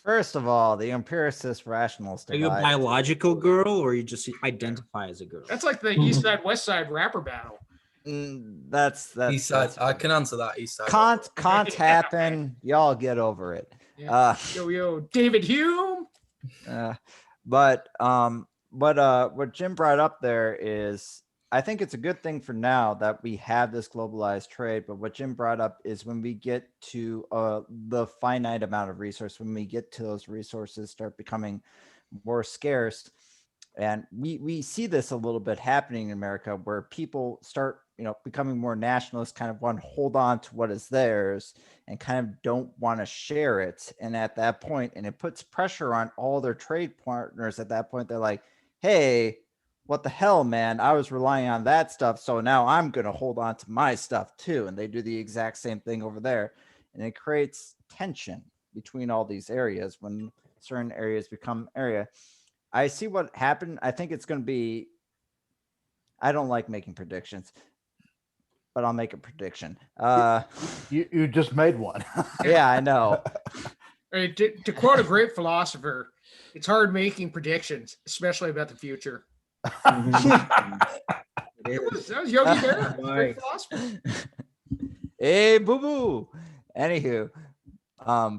First of all, the empiricist rationalist Are you a divide. biological girl or you just identify as a girl? That's like the East Side West Side rapper battle. That's East side. that's I can answer that. East side. Can't happen. Y'all get over it. Yeah. Yo, David Hume. But what Jim brought up there is, I think it's a good thing for now that we have this globalized trade. But what Jim brought up is when we get to the finite amount of resource, when we get to those resources start becoming more scarce, and we see this a little bit happening in America, where people start, becoming more nationalist, kind of want to hold on to what is theirs and kind of don't want to share it. And at that point, and it puts pressure on all their trade partners at that point, they're like, hey, what the hell, man? I was relying on that stuff, so now I'm going to hold on to my stuff too. And they do the exact same thing over there. And it creates tension between all these areas when certain areas become area. I see what happened. I think it's going to be, I don't like making predictions, but I'll make a prediction. You just made one. Yeah, I know. To quote a great philosopher, it's hard making predictions, especially about the future. That was Yogi Berra, great philosopher. Hey, boo boo. Anywho,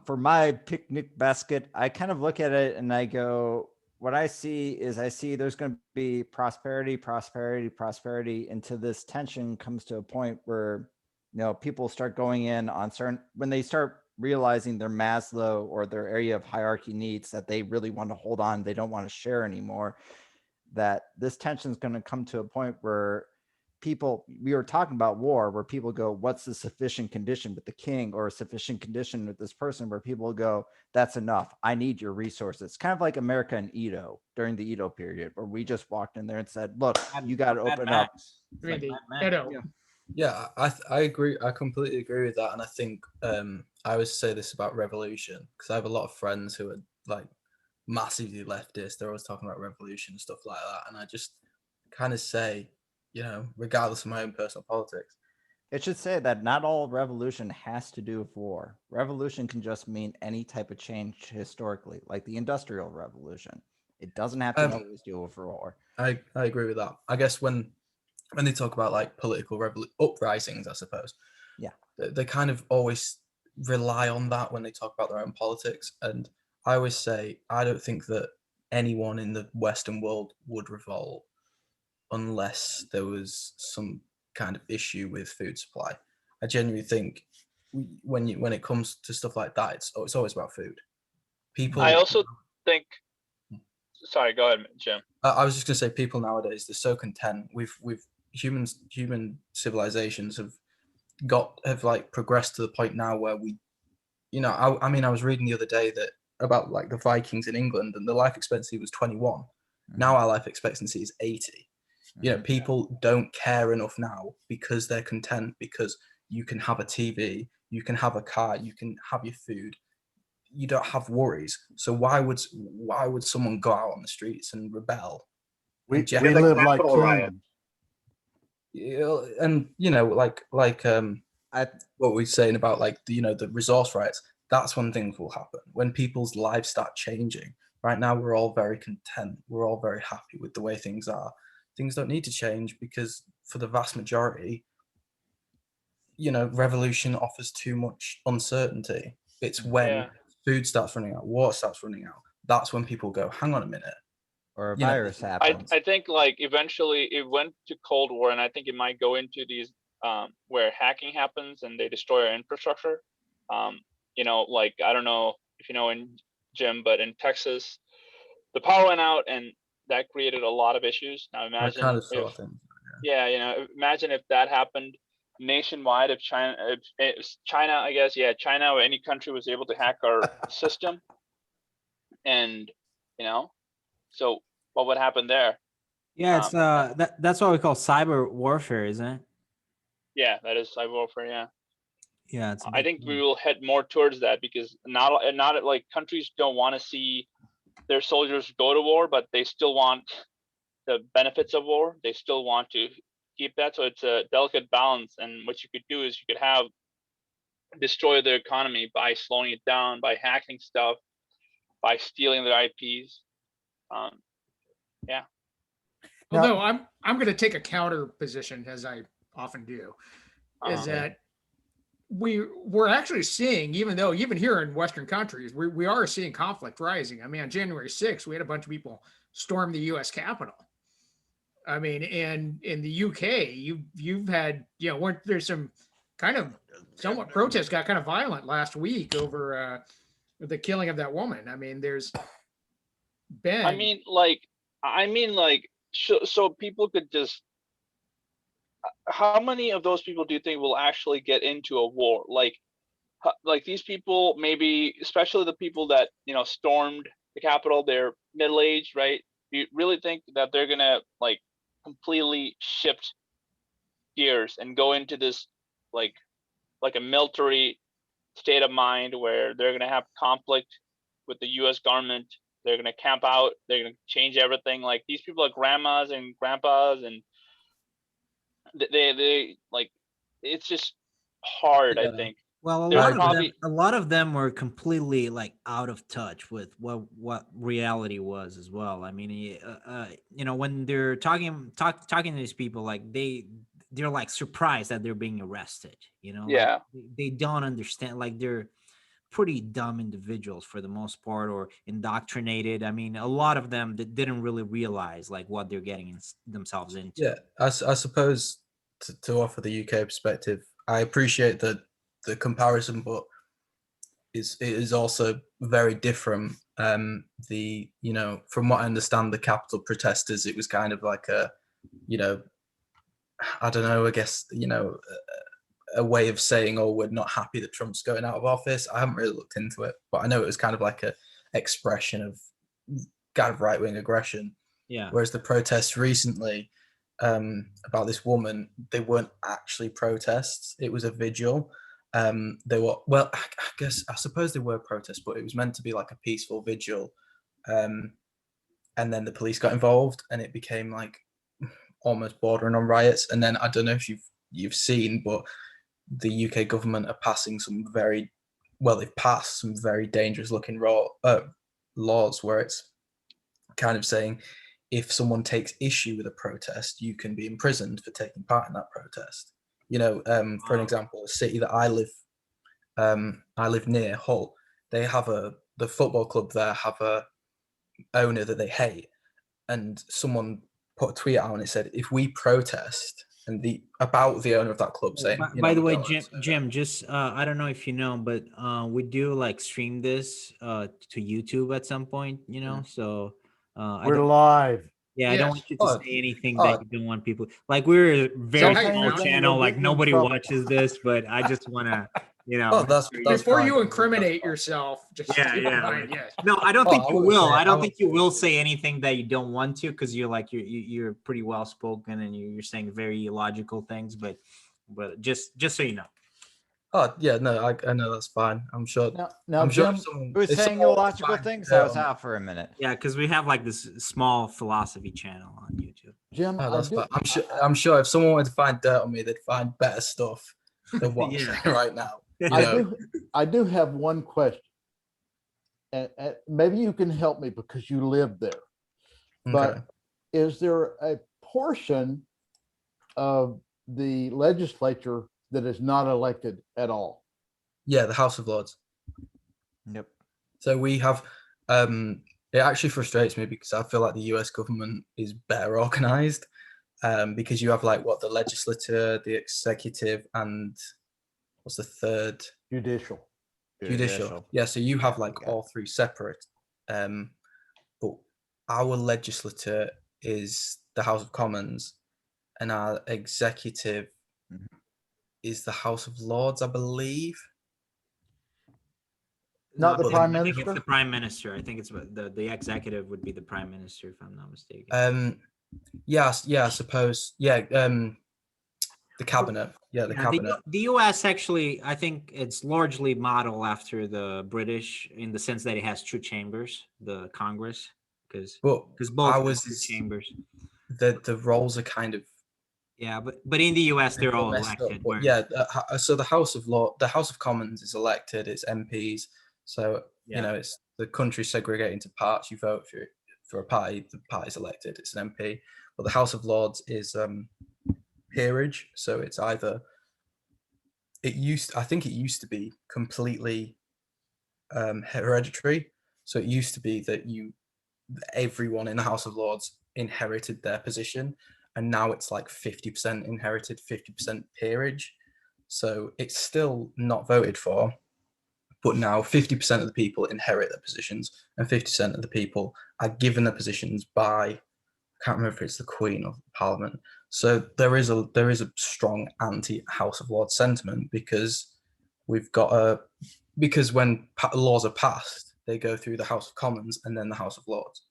for my picnic basket, I kind of look at it and I go, what I see there's going to be prosperity until this tension comes to a point where, people start going in on when they start realizing their Maslow or their area of hierarchy needs that they really want to hold on, they don't want to share anymore, that this tension is going to come to a point where we were talking about war, where people go, what's the sufficient condition with the king, or a sufficient condition with this person, where people go, that's enough. I need your resources. Kind of like America and Edo during the Edo period, where we just walked in there and said, look, you got to open up. Really, Edo. Yeah, I agree. I completely agree with that. And I think I always say this about revolution, because I have a lot of friends who are like massively leftist. They're always talking about revolution and stuff like that. And I just kind of say, regardless of my own personal politics, It should say that not all revolution has to do with war. Revolution can just mean any type of change historically, like the Industrial Revolution. It doesn't have to always deal with war. I agree with that. I guess when they talk about like political uprisings, I suppose. Yeah. They kind of always rely on that when they talk about their own politics. And I always say, I don't think that anyone in the Western world would revolt unless there was some kind of issue with food supply. I genuinely think when it comes to stuff like that, it's always about food. People. I also think. Sorry, go ahead, Jim. I was just gonna say, people nowadays, they're so content. Human civilizations have like progressed to the point now where we, you know, I mean, I was reading the other day that about like the Vikings in England, and the life expectancy was 21. Now our life expectancy is 80. You know, people don't care enough now because they're content, because you can have a TV, you can have a car, you can have your food, you don't have worries. So why would someone go out on the streets and rebel? We And Jeff- live like Capitol riot. kings. and you know, like I what we're saying about like the resource rights. That's when things will happen, when people's lives start changing. Right now, we're all very content. We're all very happy with the way things are. Things don't need to change because for the vast majority, revolution offers too much uncertainty. It's when Yeah. food starts running out, water starts running out. That's when people go, hang on a minute. or a You know, virus happens. I think like eventually it went to Cold War, and I think it might go into these where hacking happens and they destroy our infrastructure. Like I don't know if you know in Jim, but in Texas, the power went out and that created a lot of issues. Now I imagine kind of saw if, things. imagine if that happened nationwide, if China, I guess, China or any country was able to hack our system, and so what would happen there? Yeah, it's that's what we call cyber warfare, isn't it? Yeah, that is cyber warfare. Yeah, Yeah, it's a I big think thing. we will head more towards that because not like countries don't want to see their soldiers go to war, but they still want the benefits of war. They still want to keep that. So it's a delicate balance. And what you could do is you could have destroy their economy by slowing it down, by hacking stuff, by stealing their IPs. Although I'm going to take a counter position, as I often do, is that we're actually seeing, even here in Western countries, we are seeing conflict rising. I mean, on January 6th, we had a bunch of people storm the U.S. Capitol. I mean, and in the UK, you've had, weren't there's some kind of somewhat protests got kind of violent last week over the killing of that woman. I mean, there's been. So people could just. How many of those people do you think will actually get into a war? Like these people, maybe especially the people that stormed the Capitol, they're middle-aged, right? Do you really think that they're gonna completely shift gears and go into this like a military state of mind where they're gonna have conflict with the U.S. government? They're gonna camp out. They're gonna change everything. Like these people are grandmas and grandpas, and they it's just hard. Yeah. I think. Well, a lot of them were completely out of touch with what reality was as well. I mean, when they're talking to these people, they're surprised that they're being arrested. Yeah. They don't understand. They're pretty dumb individuals for the most part, or indoctrinated. I mean, a lot of them that didn't really realize what they're getting themselves into. Yeah, I suppose to offer the UK perspective, I appreciate the comparison, but it is also very different. From what I understand, the Capitol protesters, it was kind of like I don't know, I guess, a way of saying, oh, we're not happy that Trump's going out of office. I haven't really looked into it, but I know it was kind of like a expression of kind of right-wing aggression. Yeah. Whereas the protests recently about this woman, they weren't actually protests. It was a vigil. They were, well, I suppose they were protests, but it was meant to be like a peaceful vigil. And then the police got involved and it became almost bordering on riots. And then I don't know if you've you've seen, but the UK government are passing some very well. They've passed some very dangerous looking laws where it's kind of saying if someone takes issue with a protest, you can be imprisoned for taking part in that protest. You know, for an example, a city that I live near, Hull. They have the football club there have a owner that they hate, and someone put a tweet out and it said, if we protest and about the owner of that club saying, By the way, "We don't Jim, just I don't know if you know, but we do like stream this to YouTube at some point, you know. So I We're don't, live. yeah, I don't Yes. want you to Oh, say anything oh. that you don't want people. Like we're a very how you small found it, channel, you'll like get me in nobody trouble. watches this, but I just want to, you know. Oh, that's Before fine. you incriminate yourself, just Yeah, keep in yeah. mind, yes. No, I don't Oh, think I you wouldn't will. say- I don't I think you will say anything that you don't want to, because you're like you're pretty well spoken and you're saying very logical things. But just so you know. Oh yeah, no, I know that's fine. I'm sure. Now, I'm sure Jim, if someone, Who was if saying someone wants to illogical find things? dirt I was on me- out for a minute. Yeah, because we have like this small philosophy channel on YouTube. Jim, Oh, I that's do, fine. I'm sure if someone wanted to find dirt on me, they'd find better stuff than what I'm Yeah. saying right now. You I know? I do have one question. And maybe you can help me because you live there. But Okay. is there a portion of the legislature that is not elected at all? Yeah, the House of Lords. Yep. So we have it actually frustrates me because I feel like the US government is better organized because you have like what the legislature, the executive, and what's the third? Judicial. Judicial. Yeah, so you have Yeah, like got all three separate. But our legislature is the House of Commons and our executive Mhm. is the House of Lords, I believe. Not the I prime think it's minister? the prime minister. I think it's the executive would be the prime minister, if I'm not mistaken. Yeah, I suppose. Yeah, the cabinet. Yeah, the Yeah, cabinet. the US actually, I think it's largely modeled after the British in the sense that it has two chambers, the Congress, because But both have ours two is chambers. the roles are kind of Yeah, but in the US they're all messed up. elected. But whereas- yeah, so the House of Commons is elected. It's MPs. So Yeah. you know, it's the country segregated into parts. You vote for a party. The party's elected. It's an MP. But the House of Lords is peerage. So it's either I think it used to be completely hereditary. So it used to be that everyone in the House of Lords inherited their position, and now it's like 50% inherited, 50% peerage. So it's still not voted for, but now 50% of the people inherit their positions, and 50% of the people are given their positions by, I can't remember if it's the Queen or the Parliament. So there is a strong anti-House of Lords sentiment because because when laws are passed, they go through the House of Commons and then the House of Lords.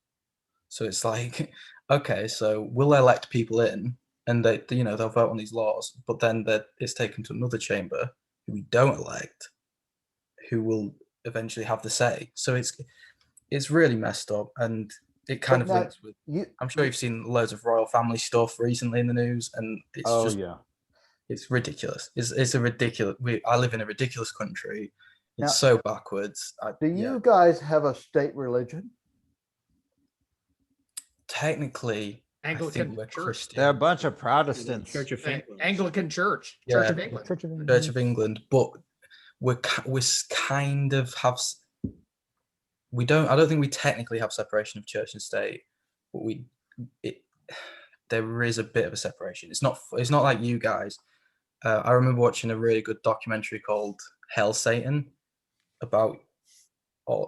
So it's like, okay, so we'll elect people in, and they'll vote on these laws, but then it's taken to another chamber who we don't elect, who will eventually have the say. So it's really messed up, and it kind But of now, links with. You, I'm sure you've seen loads of royal family stuff recently in the news, and it's oh just yeah. it's ridiculous. It's a ridiculous. I live in a ridiculous country. It's Now, so backwards. Do you guys have a state religion? Technically, I Anglican think we're Church. Christian. They're a bunch of Protestants. Church of England. Anglican Church, Church of Yeah. England. Church of England. Church of England, but we're kind of we don't. I don't think we technically have separation of church and state, but there is a bit of a separation. It's not like you guys. I remember watching a really good documentary called Hell Satan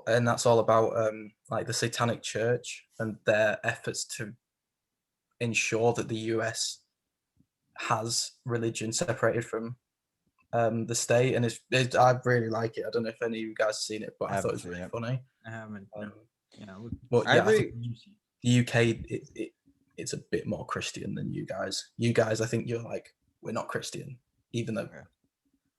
and that's all about like the Satanic Church and their efforts to ensure that the US has religion separated from the state, and I really like it. I don't know if any of you guys have seen it, but I thought it was really funny. I haven't. No. Yeah, But I yeah, I agree. think the UK it's a bit more Christian than you guys. You guys, I think you're like, we're not Christian, even though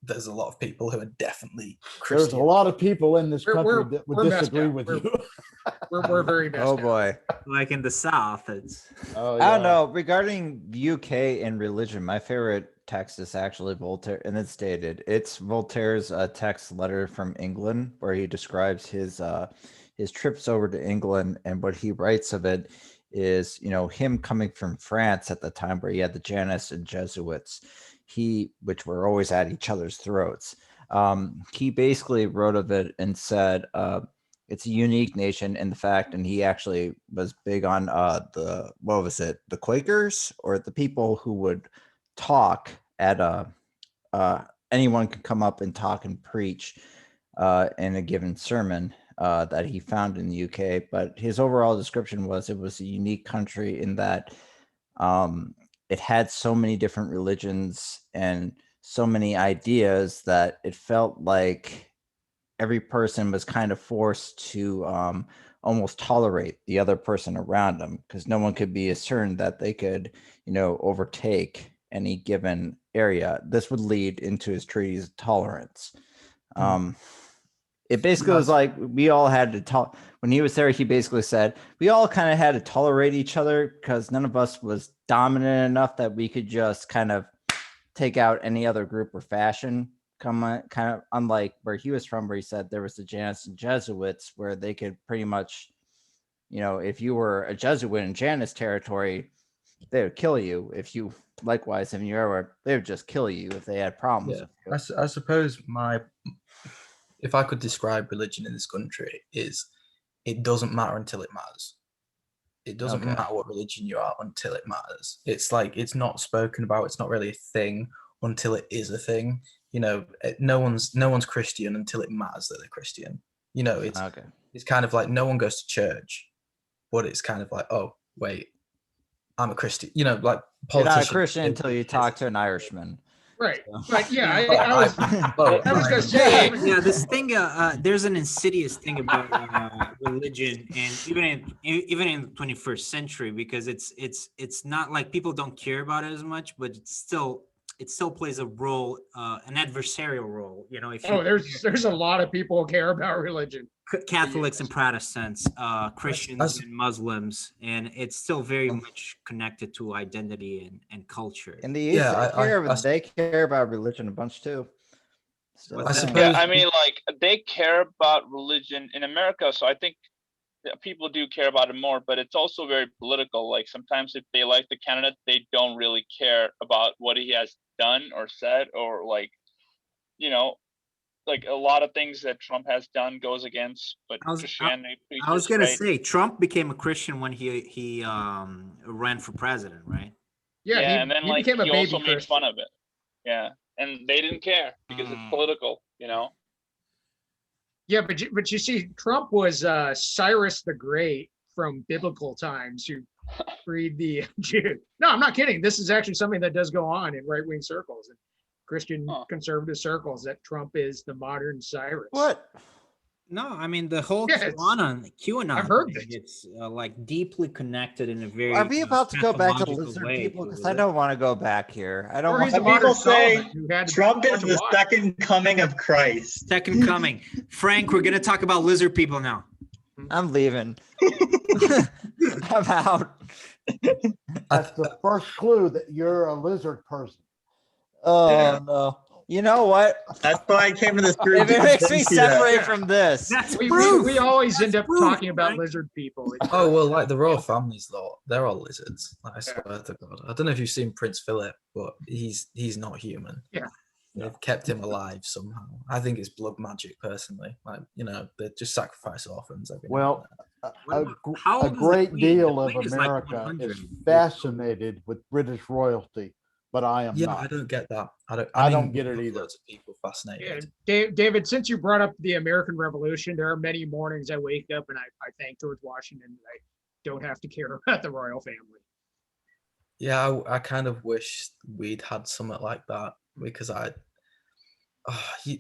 there's a lot of people who are definitely There's Christian. a lot of people in this We're- country we're- that would we're messed disagree up. with We're- you. We're very messed Oh up. boy. Like in the South, it's Oh, I don't yeah. know. Regarding UK and religion, my favorite text is actually Voltaire, and it's dated. It's Voltaire's text letter from England, where he describes his trips over to England, and what he writes of it is, him coming from France at the time where he had the Janus and Jesuits, which were always at each other's throats. He basically wrote of it and said, it's a unique nation in the fact, and he actually was big on the Quakers, or the people who would talk at anyone could come up and talk and preach in a given sermon that he found in the UK. But his overall description was it was a unique country in that it had so many different religions and so many ideas that it felt like every person was kind of forced to almost tolerate the other person around them, because no one could be as certain that they could, overtake any given area. This would lead into his treaties of tolerance. It basically was like we all had to talk. When he was there, he basically said we all kind of had to tolerate each other because none of us was dominant enough that we could just kind of take out any other group or fashion. Kind of unlike where he was from, where he said there was the Janus and Jesuits, where they could pretty much, if you were a Jesuit in Janus territory, they would kill you. If you likewise, if you ever, they would just kill you if they had problems. Yeah, with you. I suppose if I could describe religion in this country, is it doesn't matter until it matters. It doesn't Okay. matter what religion you are until it matters. It's like it's not spoken about. It's not really a thing until it is a thing. No one's Christian until it matters that they're Christian. Okay. It's kind of like no one goes to church, but it's kind of like, oh wait, I'm a Christian. Like You're not a politicians. Christian until you talk to an Irishman. Right. So- But yeah, Oh, I was gonna say, yeah. This thing, there's an insidious thing about religion, and even in the 21st century, because it's not like people don't care about it as much, but it still plays a role, an adversarial role. If you there's a lot of people who care about religion. Catholics and Protestants, Christians and Muslims, and it's still very much connected to identity and culture. In the East, Yeah, they care about religion a bunch too. So, I suppose- Yeah, I mean, like they care about religion in America, so I think that people do care about it more. But it's also very political. Like sometimes if they like the candidate, they don't really care about what he has done or said, or like a lot of things that Trump has done goes against, but Christianity. I was preaches, gonna right? say Trump became a Christian when he ran for president, right? Yeah, and then he became a he baby also made Christian. fun of it. Yeah, and they didn't care because it's political. Yeah, but you see, Trump was Cyrus the Great from biblical times who freed the Jews. No, I'm not kidding. This is actually something that does go on in right-wing circles and Christian conservative circles, that Trump is the modern Cyrus. what? No, I mean the whole Yes. QAnon. I've heard thing, this. it's like deeply connected in a very. Are we about to go back to pathological lizard way people? to Because I religion. don't want to go back here. I don't Or want he's to. a Some people modern say Solomon who had Trump a is bunch of the wives. second coming of Christ. Second coming, Frank. We're gonna talk about lizard people now. I'm leaving. I'm out. That's the first clue that you're a lizard person. Oh Yeah. no. You know what? That's why I came to this group. If it to makes me convince you that. separate from this, That's We proof. always end up proof, talking about Frank. lizard people. Oh well, like the royal families, though, they're all lizards. Like, I swear to God, I don't know if you've seen Prince Philip, but he's not human. Yeah. They've kept him alive somehow. I think it's blood magic, personally. Like they just sacrifice orphans. every now Well, and How a old is the great Queen? deal The of Queen is like America 100. is fascinated with British royalty, but I am then. Yeah, not. I don't get that. I don't mean, get it we have either. Loads of people fascinated. David, since you brought up the American Revolution, there are many mornings I wake up and I thank George Washington that I don't have to care about the royal family. Yeah, I kind of wish we'd had something like that because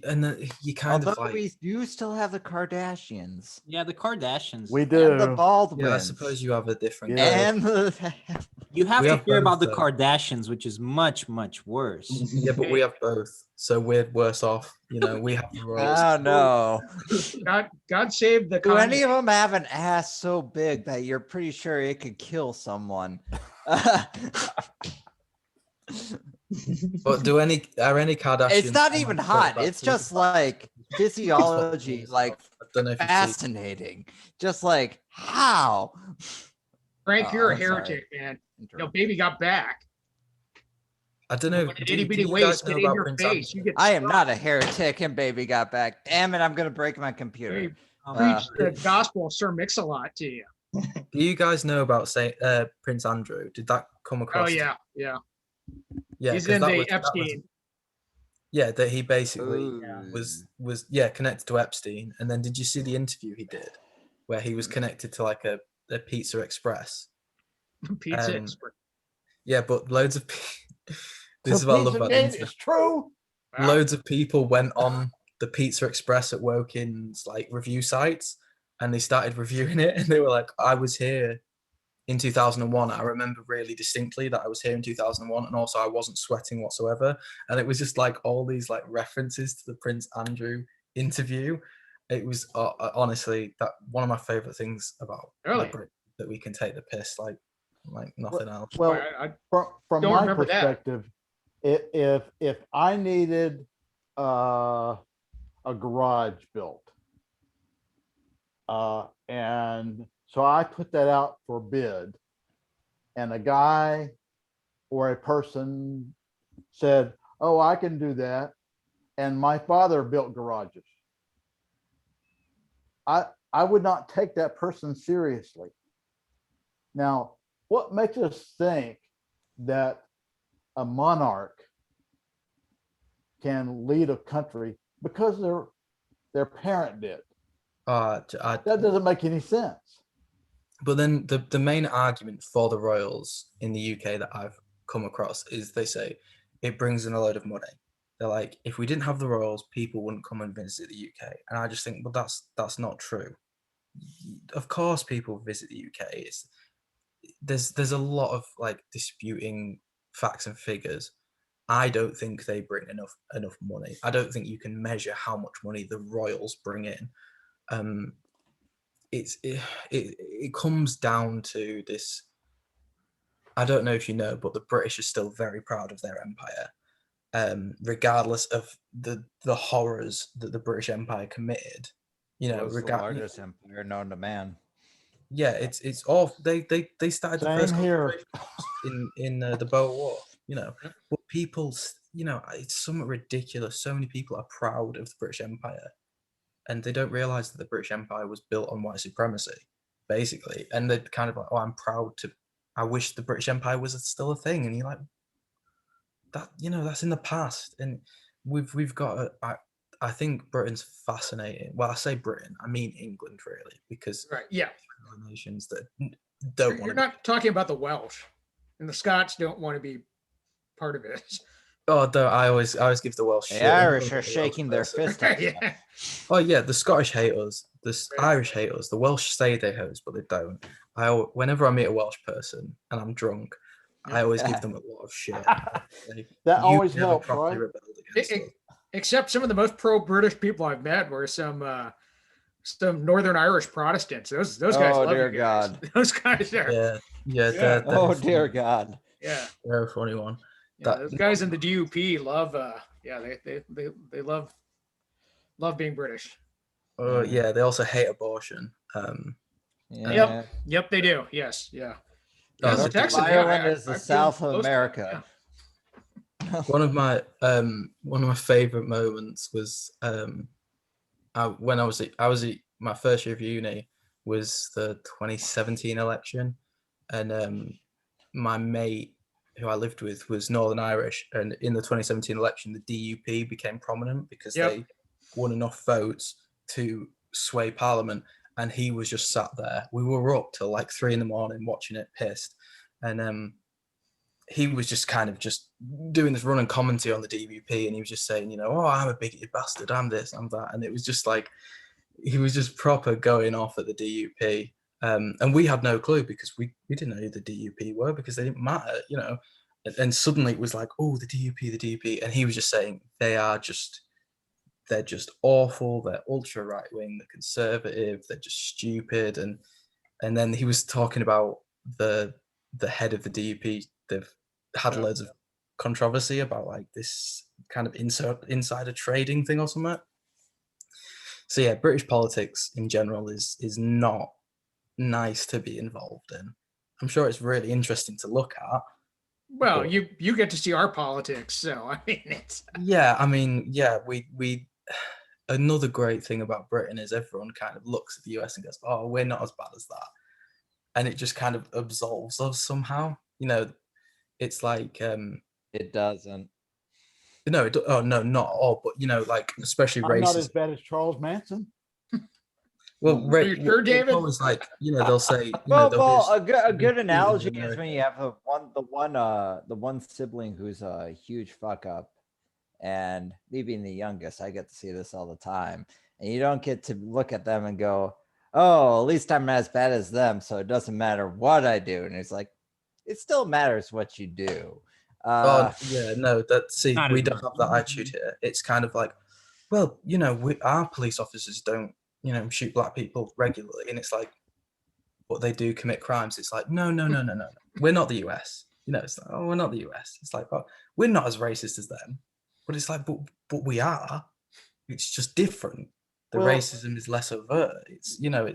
And then you kind Although of like, we do still have the Kardashians Yeah, the Kardashians. We and the do. Baldwins. yeah, I suppose you have a different. Yeah. and the, You have We to have hear about both, the though. Kardashians, which is much, much worse. Yeah, but we have both, so we're worse off. You know, we have the royals. oh no. God save the. Do any Kanye. of them have an ass so big that you're pretty sure it could kill someone? But are any Kardashians? It's not even hot. It's just like physiology, like I don't know if you've seen. fascinating. Just like how? Frank, Oh, you're a I'm sorry. heretic, man. No, baby got back. I don't know. When an Do itty bitty you waist guys get know in about your Prince face, you Andrew? get. I am not a heretic, and baby got back. Damn it! I'm gonna break my computer. Hey, Uh, preach the gospel of Sir Mix-a-Lot to you. Do you guys know about Prince Andrew? Did that come across? Oh yeah, yeah. yeah. He's 'cause in that the was- that was- Epstein. yeah, that he basically ooh. was connected to Epstein. And then did you see the interview he did, where he was connected to like a Pizza Express? Pizza Um, Express. Yeah, but loads of this is what I love about the Pizzagate internet. is true. Wow. Loads of people went on the Pizza Express at Wokin's like review sites, and they started reviewing it, and they were like, "I was here in 2001. I remember really distinctly that I was here in 2001, and also I wasn't sweating whatsoever." And it was just like all these like references to the Prince Andrew interview. It was honestly that one of my favorite things about Really? Britain, that we can take the piss like nothing else. Well, I from don't my remember that. perspective, if I needed a garage built, and so I put that out for bid, and a guy or a person said, "Oh, I can do that," and my father built garages, I would not take that person seriously. Now, what makes us think that a monarch can lead a country? Because their parent did. That doesn't make any sense. But then the main argument for the royals in the UK that I've come across is they say it brings in a load of money. They're like, if we didn't have the royals, people wouldn't come and visit the UK. And I just think, well, that's not true. Of course, people visit the UK. There's a lot of like disputing facts and figures. I don't think they bring enough money. I don't think you can measure how much money the royals bring in. It comes down to this. I don't know if you know, but the British are still very proud of their empire, regardless of the horrors that the British Empire committed. You know, Was the largest empire known to man. yeah, it's all they started the Same first here. in the Boer War. You know, but people, you know, it's somewhat ridiculous. So many people are proud of the British Empire, and they don't realize that the British Empire was built on white supremacy, basically. And they're kind of like, "Oh, I'm proud to. I wish the British Empire was still a thing." And you're like, "That, you know, that's in the past." And we've got. I think Britain's fascinating. Well, I say Britain, I mean England, really, because Right. Yeah. nations that don't You're want to. not talking about the Welsh, and the Scots don't want to be part of it. Oh, I always give the Welsh. The shit. I'm Irish not a are Welsh shaking their person. fist at you. Yeah. Oh yeah, the Scottish hate us. The Right. Irish hate us. The Welsh say they hate us, but they don't. Whenever I meet a Welsh person and I'm drunk, I always give them a lot of shit. Like, That "You always never helps, properly right? rebelled against us." Except some of the most pro-British people I've met were some Northern Irish Protestants. Those guys. Oh, love dear you guys. God. Those guys are. Yeah, Yeah. they're Oh a dear funny- God. Yeah. they're a funny one. Yeah, That- those guys in the DUP love. They love being British. Oh yeah, they also hate abortion. Yeah. Yep, they do. Yes. Yeah. Oh, Yes, so Texas, yeah, Ireland is the I feel South close of to it, America. one of my favorite moments was when I was at my first year of uni was the 2017 election, and my mate who I lived with was Northern Irish, and in the 2017 election, the DUP became prominent because Yep. they won enough votes to sway Parliament, and he was just sat there. We were up till like 3 a.m. watching it, pissed, and he was just kind of just doing this running commentary on the DUP, and he was just saying, you know, oh, I'm a bigoted bastard, I'm this, I'm that, and it was just like he was just proper going off at the DUP, and we had no clue because we didn't know who the DUP were because they didn't matter, you know, and suddenly it was like, oh, the DUP, and he was just saying they're just awful, they're ultra right wing, they're conservative, they're just stupid, and then he was talking about the head of the DUP. They've had loads of controversy about like this kind of insider trading thing or something. So yeah, British politics in general is not nice to be involved in. I'm sure it's really interesting to look at. Well, but- you get to see our politics, so I mean it's Yeah, I mean, yeah, we another great thing about Britain is everyone kind of looks at the US and goes, oh, we're not as bad as that. And it just kind of absolves us somehow. You know, it's like It doesn't. no, not all, but you know, like especially I'm not as racism. bad as Charles Manson. Well, Are you sure, David? Always like, you know, they'll say, you know, Well, they'll well, be a good in analogy is America. when you have the one sibling who's a huge fuck up, and me being the youngest, I get to see this all the time, and you don't get to look at them and go, "Oh, at least I'm not as bad as them, so it doesn't matter what I do." And it's like, it still matters what you do. Oh yeah, no, see, Not we as don't have that attitude here. It's kind of like, well, you know, our police officers don't, you know, shoot black people regularly, and it's like, but they do commit crimes. It's like, no, we're not the US. You know, it's like, oh, we're not the US. It's like, oh, we're not as racist as them, but it's like, but we are. It's just different. The Well- racism is less overt. It's, you know,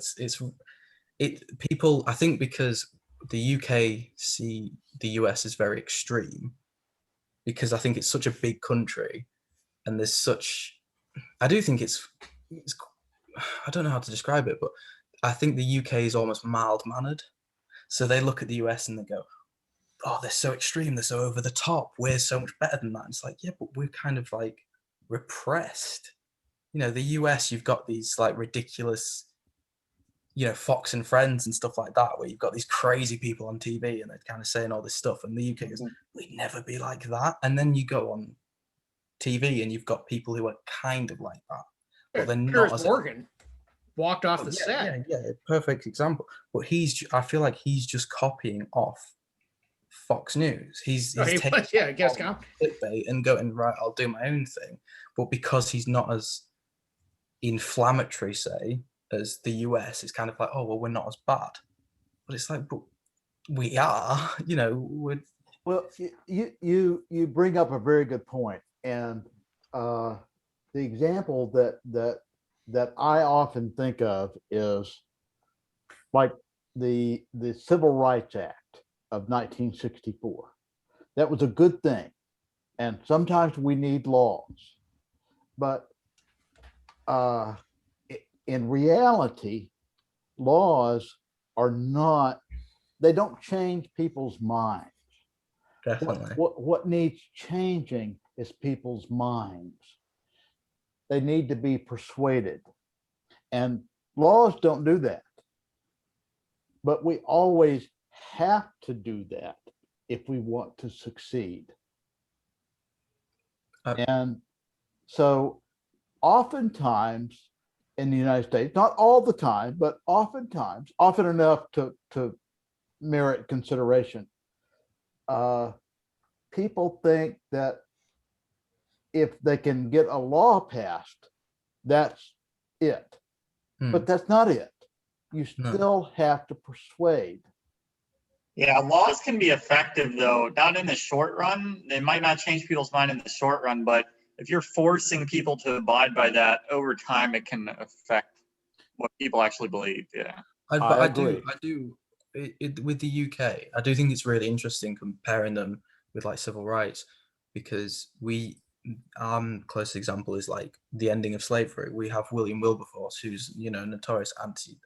people. I think because the UK see the US as very extreme, because I think it's such a big country, and there's such. I do think it's. I don't know how to describe it, but I think the UK is almost mild-mannered. So they look at the US and they go, "Oh, they're so extreme. They're so over the top. We're so much better than that." And it's like, yeah, but we're kind of like repressed. You know, the US, you've got these like ridiculous, you know, Fox and Friends and stuff like that, where you've got these crazy people on TV and they're kind of saying all this stuff. And the UK goes, we'd never be like that. And then you go on TV and you've got people who are kind of like that. But they're not Piers as Morgan walked off Oh, the yeah, set. yeah, perfect example. But I feel like he's just copying off Fox News. He's Oh, he taking was, yeah, I guess. all the clickbait and going, right, I'll do my own thing. But because he's not as inflammatory, say, as the US, it's kind of like, oh, well, we're not as bad. But it's like, but we are, you know, we're Well, you bring up a very good point, and the example that I often think of is like the Civil Rights Act of 1964. That was a good thing, and sometimes we need laws, but in reality, laws are not. They don't change people's minds. definitely. What needs changing is people's minds. They need to be persuaded. And laws don't do that. But we always have to do that if we want to succeed. And so oftentimes in the United States, not all the time, but oftentimes, often enough to merit consideration, people think that if they can get a law passed, that's it. But that's not it. You No. still have to persuade. Yeah, laws can be effective though, not in the short run. They might not change people's mind in the short run, but if you're forcing people to abide by that over time, it can affect what people actually believe. Yeah. But I I do, agree. with the UK, I do think it's really interesting comparing them with like civil rights, because close example is like the ending of slavery. We have William Wilberforce, who's, you know, notorious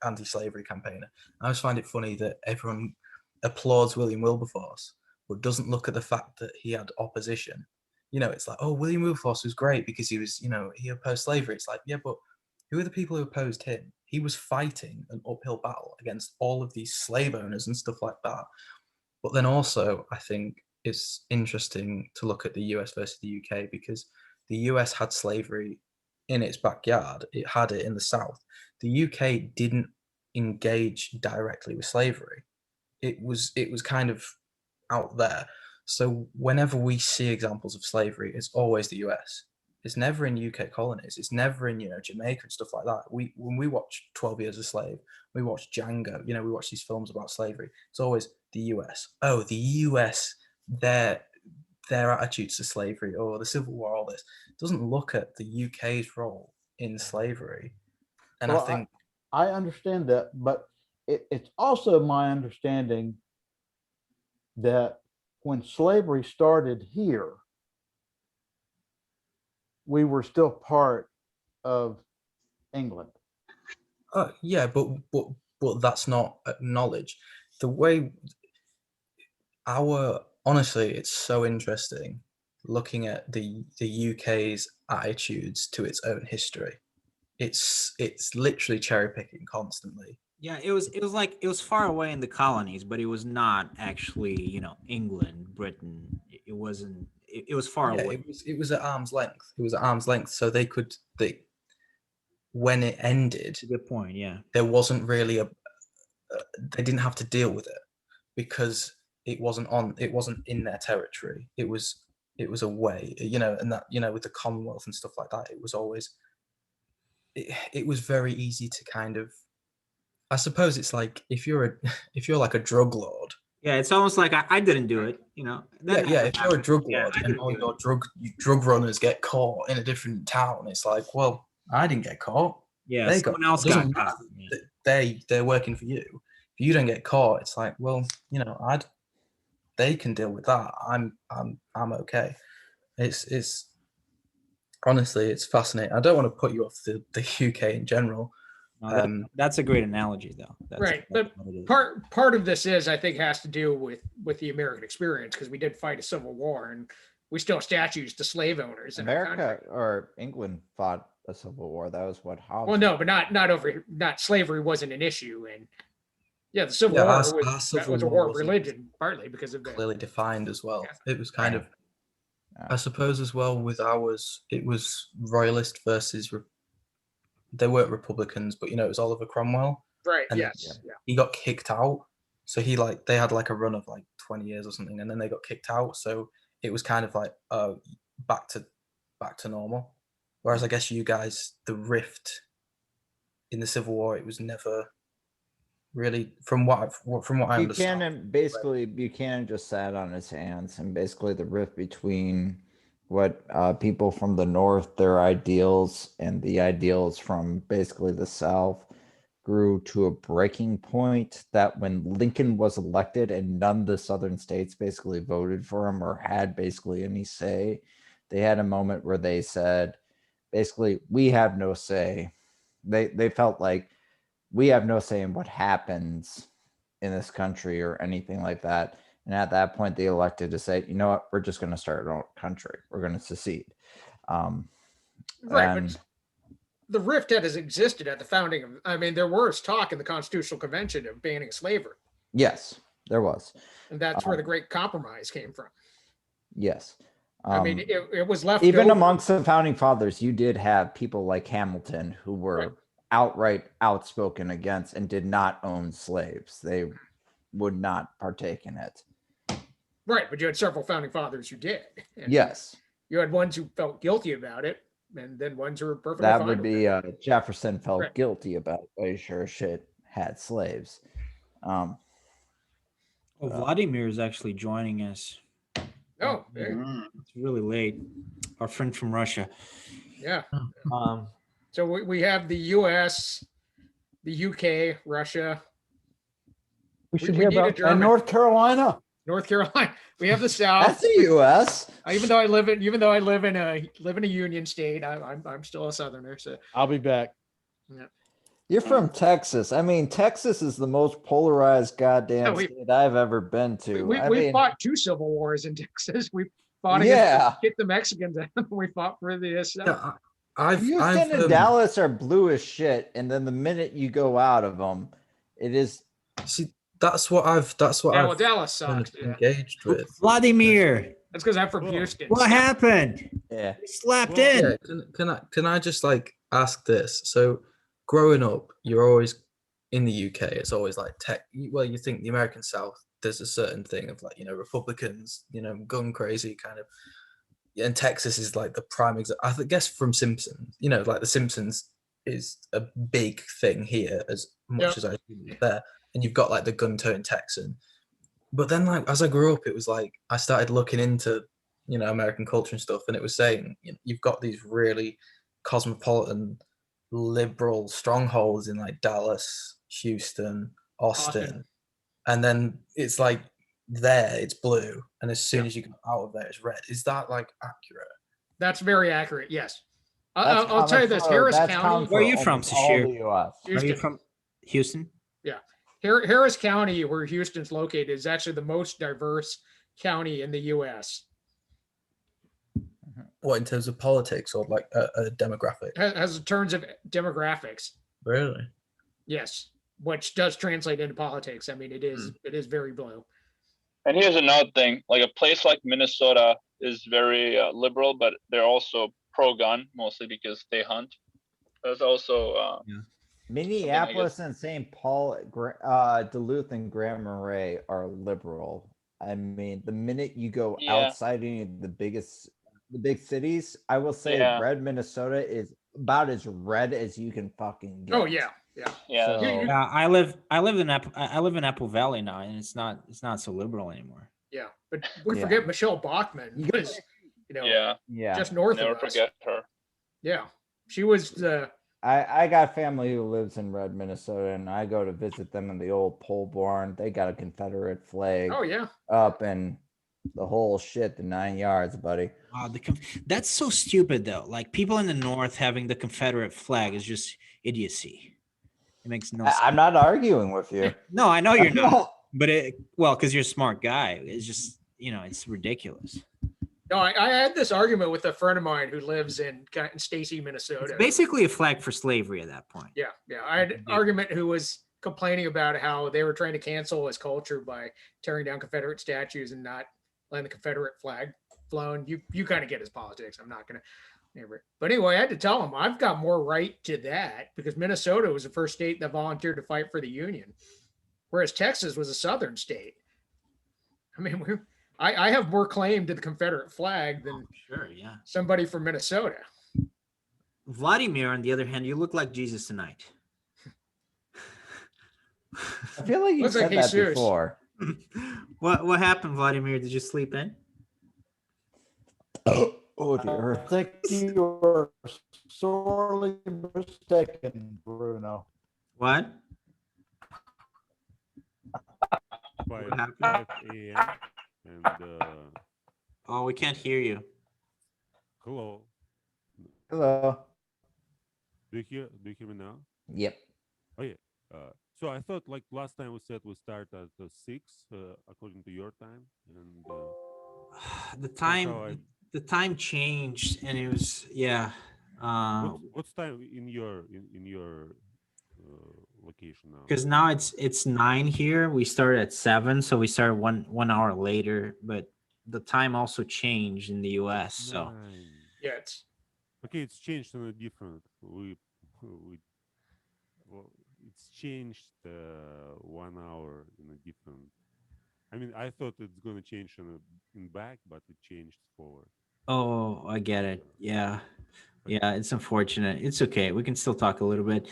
anti-slavery campaigner. I always find it funny that everyone applauds William Wilberforce, but doesn't look at the fact that he had opposition. You know, it's like, oh, William Wilberforce was great because he was, you know, he opposed slavery. It's like, yeah, but who are the people who opposed him? He was fighting an uphill battle against all of these slave owners and stuff like that. But then also, I think it's interesting to look at the US versus the UK, because the US had slavery in its backyard. It had it in the South. The UK didn't engage directly with slavery. It was kind of out there. So whenever we see examples of slavery, it's always the US. It's never in UK colonies. It's never in, Jamaica and stuff like that. When we watch 12 Years a Slave, we watch Django, we watch these films about slavery. It's always the US. Oh, the US, their attitudes to slavery or the Civil War, all this doesn't look at the UK's role in slavery. And Well, I think I understand that, but it's also my understanding that when slavery started here, we were still part of England. yeah, but that's not acknowledged. The way honestly, it's so interesting looking at the UK's attitudes to its own history. It's literally cherry picking constantly. Yeah, it was far away in the colonies, but it was not actually, England, Britain. It wasn't. It was far Yeah, away. it was at arm's length. It was at arm's length, so when it ended, Good point. Yeah. there wasn't really they didn't have to deal with it because it wasn't in their territory. It was away, and that, with the Commonwealth and stuff like that, it was always, it was very easy to kind of, I suppose it's like if you're like a drug lord. Yeah, it's almost like I didn't do it, That Yeah, never if you're a drug Yeah, lord I and didn't all do your it. drug runners get caught in a different town, it's like, well, I didn't get caught. Yeah, They someone got else it doesn't got caught. matter. Yeah. They're working for you. If you don't get caught, it's like, well, they can deal with that. I'm okay. It's honestly, it's fascinating. I don't want to put you off the UK in general. No, that's a great analogy, though. Right, but what it is. part of this I think has to do with the American experience, because we did fight a civil war and we still have statues to slave owners in our country. America or England fought a civil war. That was what Hobbes. Well, no, but not slavery wasn't an issue, and yeah, the Civil Yeah, War our was, Civil that was a War war of wasn't religion, partly because of the clearly defined as well. Yeah. It was kind of, Yeah. I suppose as well with ours, it was royalist versus they weren't Republicans, but it was Oliver Cromwell. right. And Yes, yeah. he got kicked out. So they had like a run of like 20 years or something, and then they got kicked out. So it was kind of like back to normal. Whereas I guess you guys, the rift in the Civil War, it was never really, from what I understand. Buchanan just sat on his hands, and basically the rift between what people from the North, their ideals, and the ideals from basically the South grew to a breaking point that when Lincoln was elected and none of the Southern states basically voted for him or had basically any say, they had a moment where they said, basically, we have no say. They felt like we have no say in what happens in this country or anything like that. And at that point, they elected to say, you know what, we're just going to start our own country. We're going to secede. Right, and- but the rift that has existed at the founding of, I mean, there was talk in the Constitutional Convention of banning slavery, Yes, there was. and that's where the Great Compromise came from. Yes. I mean, it was left even over- amongst the founding fathers, you did have people like Hamilton who were Right. outright outspoken against and did not own slaves. They would not partake in it. Right, but you had several founding fathers who did. And Yes, you had ones who felt guilty about it, and then ones who were perfectly that fine would with be it. Jefferson felt Right. guilty about, but he sure as shit had slaves. Oh, Vladimir is actually joining us. Oh, there- It's really late. Our friend from Russia. yeah. Um, So we have the US, the UK, Russia, We should we hear need a about German. North Carolina. North Carolina. We have the South. That's the U.S. Even though I live in a Union state, I'm still a Southerner. So I'll be back. You're from Texas. I mean, Texas is the most polarized goddamn No, we- state I've ever been to. we I we mean, fought 2 civil wars in Texas. We fought Yeah. against the Mexicans, and we fought for the South. Yeah, I've Houston and Dallas are blue as shit, and then the minute you go out of them, it is see That's what I've Yeah, well, Dallas kind sucks. of Yeah. engaged with. Vladimir, That's because I'm from Whoa. Houston. what happened? Yeah. You slapped Well, in. Yeah, can I just like ask this? So, growing up, you're always in the UK. It's always like tech. Well, you think the American South, there's a certain thing of like Republicans, gun crazy kind of. And Texas is like the prime example. I guess from Simpsons, like the Simpsons is a big thing here as much Yep. as I assume it's there. And you've got like the gun-toting Texan. But then, like as I grew up, it was like I started looking into American culture and stuff, and it was saying you've got these really cosmopolitan, liberal strongholds in like Dallas, Houston, Austin, and then it's like it's blue, and as soon as you come out of there, it's red. Is that like accurate? That's very accurate. Yes. That's I'll tell you this. common for- Harris that's County. common Where are for you from, almost all Sashir? the US. Are you Houston. from Houston? Harris County, where Houston's located, is actually the most diverse county in the U.S. What in terms of politics or like a demographic? Has in terms of demographics. Really? Yes, which does translate into politics. I mean, it is very blue. And here's another thing: like a place like Minnesota is very liberal, but they're also pro-gun, mostly because they hunt. There's also Minneapolis and St. Paul, Duluth and Grand Marais are liberal. I mean, the minute you go Yeah. outside any of the big cities, I will say Yeah. red Minnesota is about as red as you can fucking get. Oh yeah. yeah. So- Yeah, I live in Apple Valley now, and it's not so liberal anymore. Yeah, but we Yeah. forget Michelle Bachmann You was, Yeah, Yeah. just north never of us. forget her. Yeah, she was the. I got family who lives in red Minnesota, and I go to visit them in the old pole barn. They got a Confederate flag Oh yeah. up and the whole shit, the 9 yards, buddy. Wow, that's so stupid though. Like people in the North having the Confederate flag is just idiocy. It makes no sense. I'm not arguing with you. No, I know you're not. But because you're a smart guy. It's just it's ridiculous. No, I had this argument with a friend of mine who lives in Stacy, Minnesota. It's basically a flag for slavery at that point. Yeah. I had an argument who was complaining about how they were trying to cancel his culture by tearing down Confederate statues and not letting the Confederate flag flown. You kind of get his politics. I'm not gonna. But anyway, I had to tell him I've got more right to that because Minnesota was the first state that volunteered to fight for the Union, whereas Texas was a Southern state. I mean, I have more claim to the Confederate flag than Sure, yeah. somebody from Minnesota. Vladimir, on the other hand, you look like Jesus tonight. I feel like you Looks like said that Jesus. before. What happened, Vladimir? Did you sleep in? Oh dear. I think you are sorely mistaken, Bruno. What? by What happened? 5 a.m. And Oh, we can't hear you. hello, Hello. do you hear me now? Yep. So I thought like last time we said we start at 6 according to your time, and somehow The time changed, and it was what's time in your location now? because now it's 9 here. We started at 7, so we started one hour later. But the time also changed in the U.S. So 9. Yeah, it's Okay, it's changed in a different. Well, it's changed 1 hour in a different. I mean, I thought it's gonna change in back, but it changed forward. oh, I get it. Yeah, it's unfortunate. It's okay. We can still talk a little bit.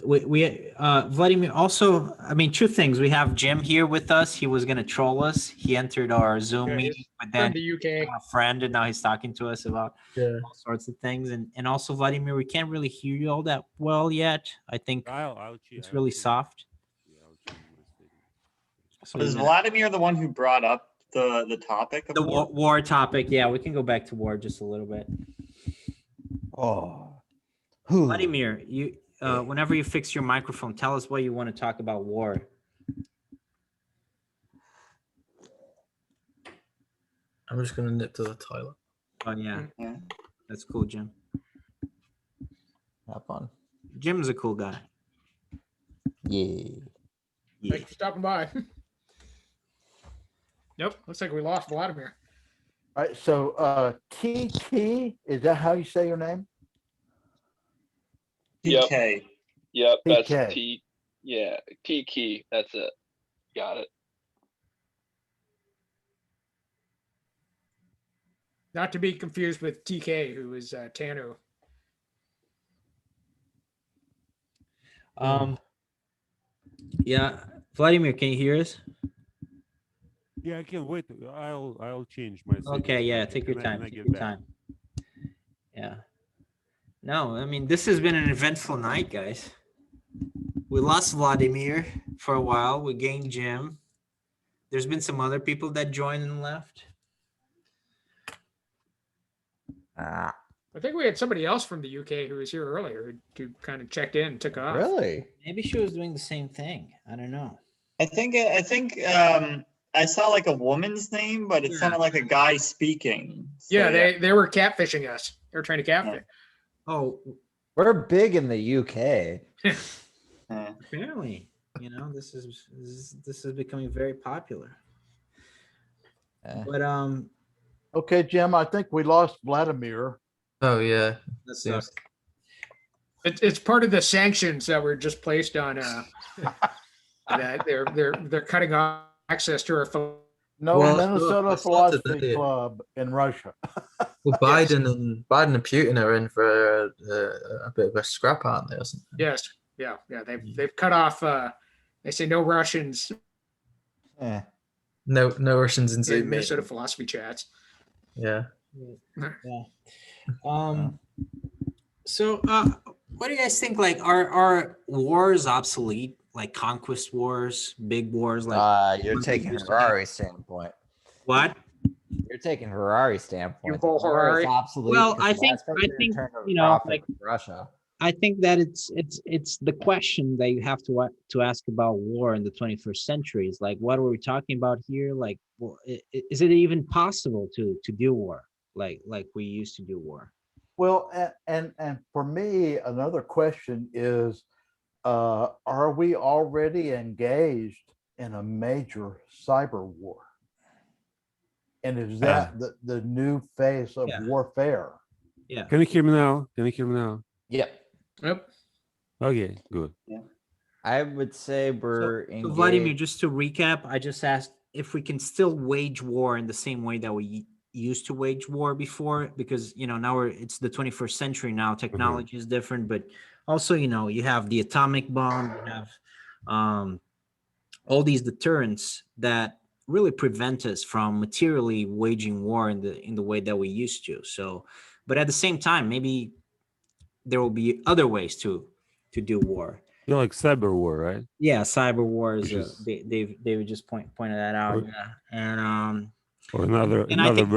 We Vladimir. Also, I mean, two things. We have Jim here with us. He was gonna troll us. He entered our Zoom Yeah, he's meeting, but from then the UK. a friend, and now he's talking to us about Yeah. all sorts of things. And also, Vladimir, we can't really hear you all that well yet. I think I'll change. it's really soft. Yeah, I'll change my settings. So Was yeah. Vladimir the one who brought up the topic? Of The war? war topic. Yeah, we can go back to war just a little bit. Oh. Who? Vladimir, you whenever you fix your microphone, tell us what you want to talk about war. I'm just gonna nip to the toilet. Oh yeah, Yeah. that's cool, Jim. Have fun. Jim's a cool guy. Yeah. Thanks for stopping by. Nope, looks like we lost Vladimir. All right, so TT, is that how you say your name? Yep. PK. Yep, that's PK. T. Yeah, T key. That's it. Got it. Not to be confused with TK, who is Tanu. Yeah, Vladimir, can you hear us? Yeah, I can wait. I'll change my settings. Okay, yeah, and take your I- time. and I Take get your back. time. Yeah. No, I mean, this has been an eventful night, guys. We lost Vladimir for a while. We gained Jim. There's been some other people that joined and left. Ah, I think we had somebody else from the UK who was here earlier who kind of checked in and took off. really? Maybe she was doing the same thing. I don't know. I think I saw like a woman's name, but it Yeah. sounded like a guy speaking. So, Yeah, they were catfishing us. They were trying to catfish. Oh, We're big in the UK. apparently, this is becoming very popular. Eh. But Okay, Jim, I think we lost Vladimir. Oh yeah. that Seems- sucks. It's part of the sanctions that were just placed on that they're cutting off access to our phone. No Well, Minnesota I started Philosophy the- Club in Russia. Well, Biden and Putin are in for a bit of a scrap, aren't they? Or something? Yes, yeah. They've cut off. They say no Russians Eh. No Russians in in Zoom. Minnesota meetings. philosophy chats. Yeah. Yeah. So, what do you guys think? Like, are wars obsolete? Like conquest wars, big wars? Like You're ones we taking used to have? Harari's standpoint. What? You're taking Harari's standpoint. Yuval The war is Harari? obsolete Well, 'cause I the think- last country I think, turned over you know, profit like- was Russia. I think that it's the question that you have to ask about war in the 21st century is like, what are we talking about here? Like, well, is it even possible to do war like we used to do war? Well, and for me, another question is, are we already engaged in a major cyber war? And is that the new phase of Yeah. warfare? Yeah. Can you hear me now? Can you hear me now? Yep. Yep. Okay, good. I would say So, we're so Vladimir, engaged. just to recap, I just asked if we can still wage war in the same way that we used to wage war before, because now it's the 21st century now. Technology is different, but also you have the atomic bomb, you have all these deterrents that really prevent us from materially waging war in the way that we used to. So, but at the same time, maybe there will be other ways to do war. You're like cyber war, right? Yeah, cyber war is, Which is- David just pointed that out. Or- Yeah. And Or another And I think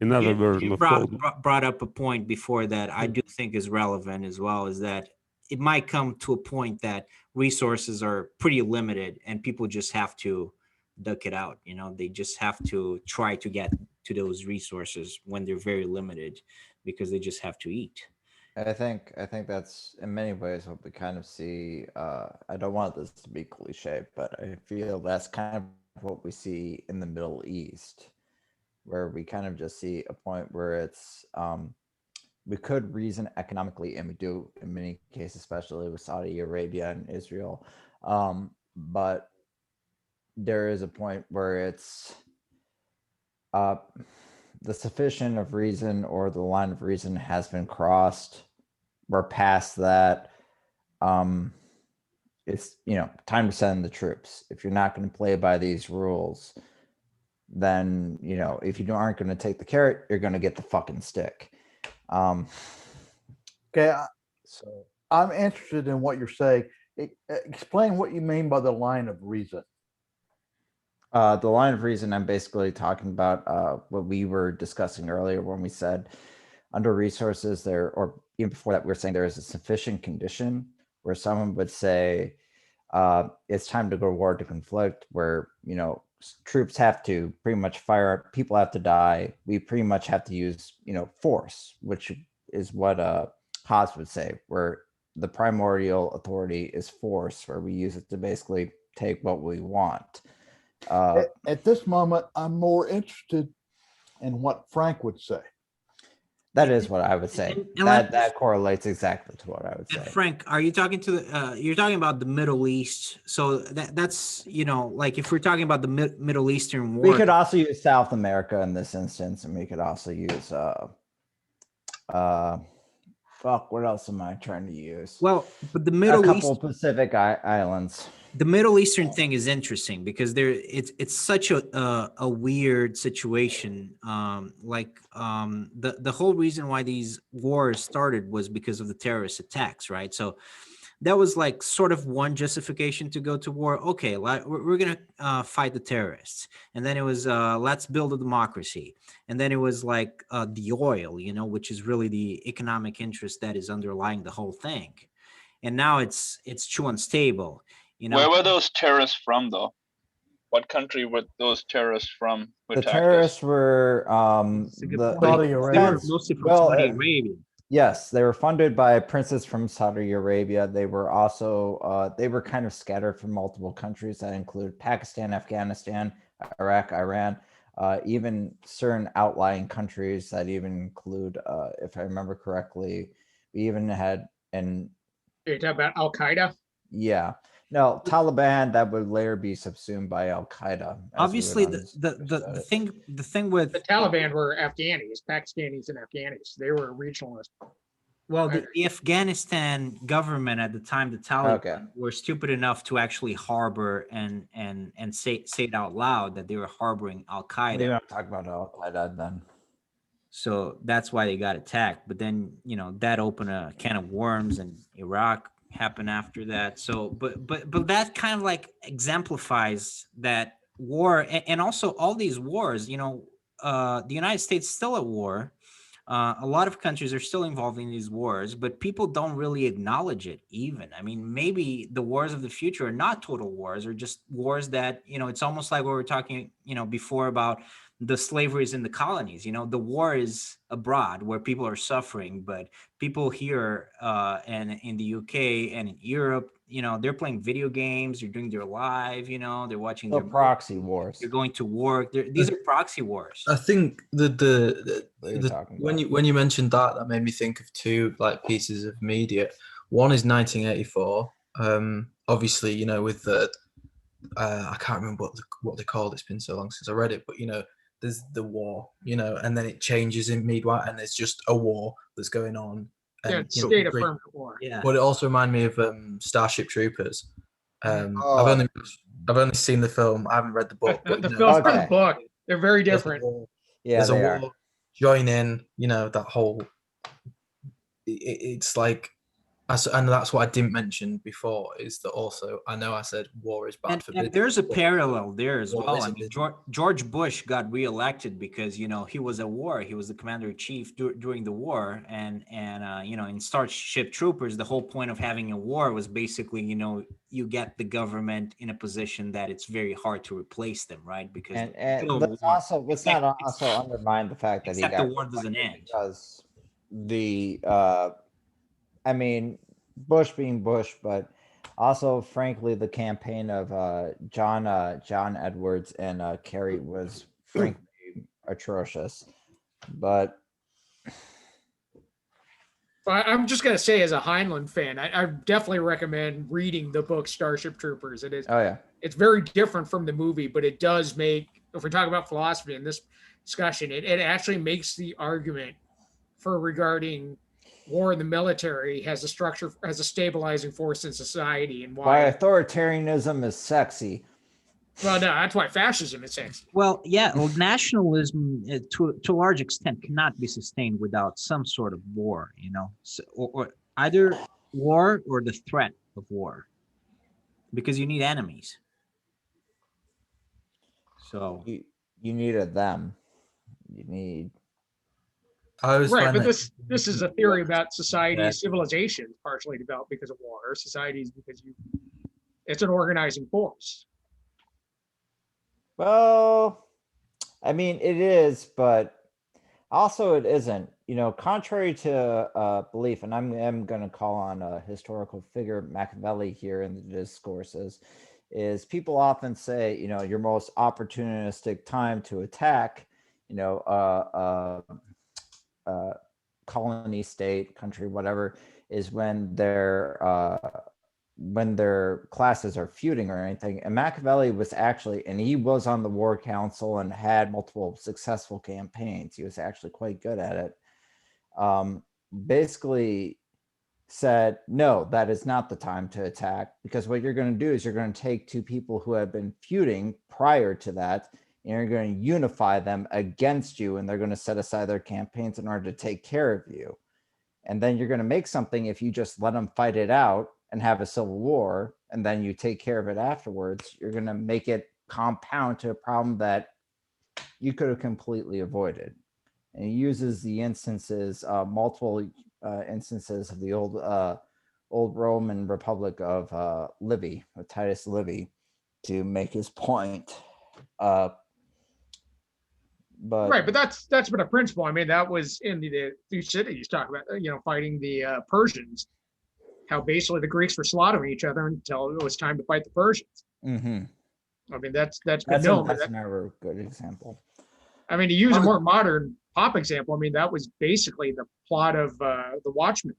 another version you of brought, cold. brought up a point before that I do think is relevant as well, is that it might come to a point that resources are pretty limited and people just have to duck it out. They just have to try to get to those resources when they're very limited because they just have to eat. I think that's in many ways what we kind of see. I don't want this to be cliche, but I feel that's kind of what we see in the Middle East, where we kind of just see a point where it's we could reason economically, and we do in many cases, especially with Saudi Arabia and Israel. But there is a point where it's the sufficient of reason or the line of reason has been crossed. We're past that. It's time to send the troops. If you're not going to play by these rules, then if you aren't going to take the carrot, you're going to get the fucking stick. Okay, So I'm interested in what you're saying. Explain what you mean by the line of reason. the line of reason, I'm basically talking about what we were discussing earlier when we said under resources there, or even before that, we were saying there is a sufficient condition where someone would say it's time to go to war to conflict, where troops have to pretty much fire, people have to die, we pretty much have to use force, which is what Haas would say, where the primordial authority is force, where we use it to basically take what we want. Uh, At this moment, I'm more interested in what Frank would say. that is what I would say. and let- That correlates exactly to what I would And say. Frank, are you talking to you're talking about the Middle East? So that's like if we're talking about the Middle Eastern war. We could also use South America in this instance, and we could also use fuck, what else am I trying to use? Well, but the A Middle couple East, Pacific islands. the Middle Eastern thing is interesting because it's such a weird situation. The whole reason why these wars started was because of the terrorist attacks, right? So that was like sort of one justification to go to war. Okay, we're gonna fight the terrorists, and then it was let's build a democracy, and then it was like the oil, which is really the economic interest that is underlying the whole thing, and now it's too unstable. Where were those terrorists from, though? What country were those terrorists from? Who The attacked us? terrorists were It's a good the point. Saudi They were Arabia. mostly from Well, Saudi Arabia. yes, they were funded by princes from Saudi Arabia. They were also they were kind of scattered from multiple countries that include Pakistan, Afghanistan, Iraq, Iran, even certain outlying countries that even include, if I remember correctly, we even had You're talking about Al Qaeda. no, Taliban that would later be subsumed by Al Qaeda. Obviously, the thing with The Taliban were Afghanis, Pakistanis, and Afghanis. They were regionalist. Well, the Afghanistan government at the time, the Taliban, were stupid enough to actually harbor and say it out loud that they were harboring Al They Qaeda. don't talk about Al Qaeda then. So that's why they got attacked. But then that opened a can of worms, and Iraq happened after that. So, but that kind of like exemplifies that war, and also all these wars. The United States still at war. A lot of countries are still involved in these wars, but people don't really acknowledge it even. I mean, maybe the wars of the future are not total wars, or just wars that, it's almost like what we were talking, before about the slaveries in the colonies. The war is abroad where people are suffering, but people here and in the UK and in Europe, they're playing video games, they're doing their live, they're watching The their proxy wars. they're going to work. These are proxy wars. I think the What are you talking when about? you mentioned that made me think of two pieces of media. One is 1984. Obviously, with the I can't remember what they called. It's been so long since I read it, but there's the war, and then it changes in meanwhile, and there's just a war that's going on. Yeah, And, state of permanent war. Yeah. But it also reminded me of Starship Troopers. Oh. I've only seen the film. I haven't read the book. But, The film and Okay. the book, they're very there's a different. war. Yeah, There's they a are. war. Join in. That whole. It's like, and that's what I didn't mention before is that also I know I said war is bad for And business. there's a but parallel there as war well. is I a mean, business. George Bush got reelected because he was at war. He was the commander in chief during the war, and in Starship Troopers, the whole point of having a war was basically you get the government in a position that it's very hard to replace them, right? Because And still let's war. not Except- also undermine the fact that he except got the war doesn't reelected end. because I mean, Bush being Bush, but also frankly the campaign of John Edwards and Kerry was frankly atrocious. But Well, I'm just gonna say, as a Heinlein fan, I definitely recommend reading the book Starship Troopers. It's very different from the movie, but it does make, if we're talking about philosophy in this discussion, it actually makes the argument for regarding war in the military has a structure, has a stabilizing force in society, and why why. authoritarianism is sexy. Well, no, that's why fascism is sexy. Well, yeah, nationalism to a large extent cannot be sustained without some sort of war, so, or either war or the threat of war, because you need enemies. So You needed them. You need I always Right, find but that this is a theory about society, Yeah. civilization partially developed because of war. Societies because it's an organizing force. Well, I mean, it is, but also it isn't. Contrary to belief, and I'm going to call on a historical figure, Machiavelli, here in the discourses, is people often say, your most opportunistic time to attack, colony, state, country, whatever, is when their classes are feuding or anything. And Machiavelli was actually, and he was on the war council and had multiple successful campaigns. He was actually quite good at it. Basically said, no, that is not the time to attack, because what you're going to do is you're going to take two people who have been feuding prior to that, and you're going to unify them against you, and they're going to set aside their campaigns in order to take care of you. And then you're going to make something if you just let them fight it out and have a civil war, and then you take care of it afterwards. You're going to make it compound to a problem that you could have completely avoided. And he uses the instances, multiple instances of the old Roman Republic of Livy, of Titus Livy, to make his point. But Right, but that's been a principle. I mean, that was in the Thucydides talk about, fighting the Persians, how basically the Greeks were slaughtering each other until it was time to fight the Persians. mhm. I mean, that's been known. That's never a good example. I mean, to use a more modern pop example, I mean, that was basically the plot of The Watchmen.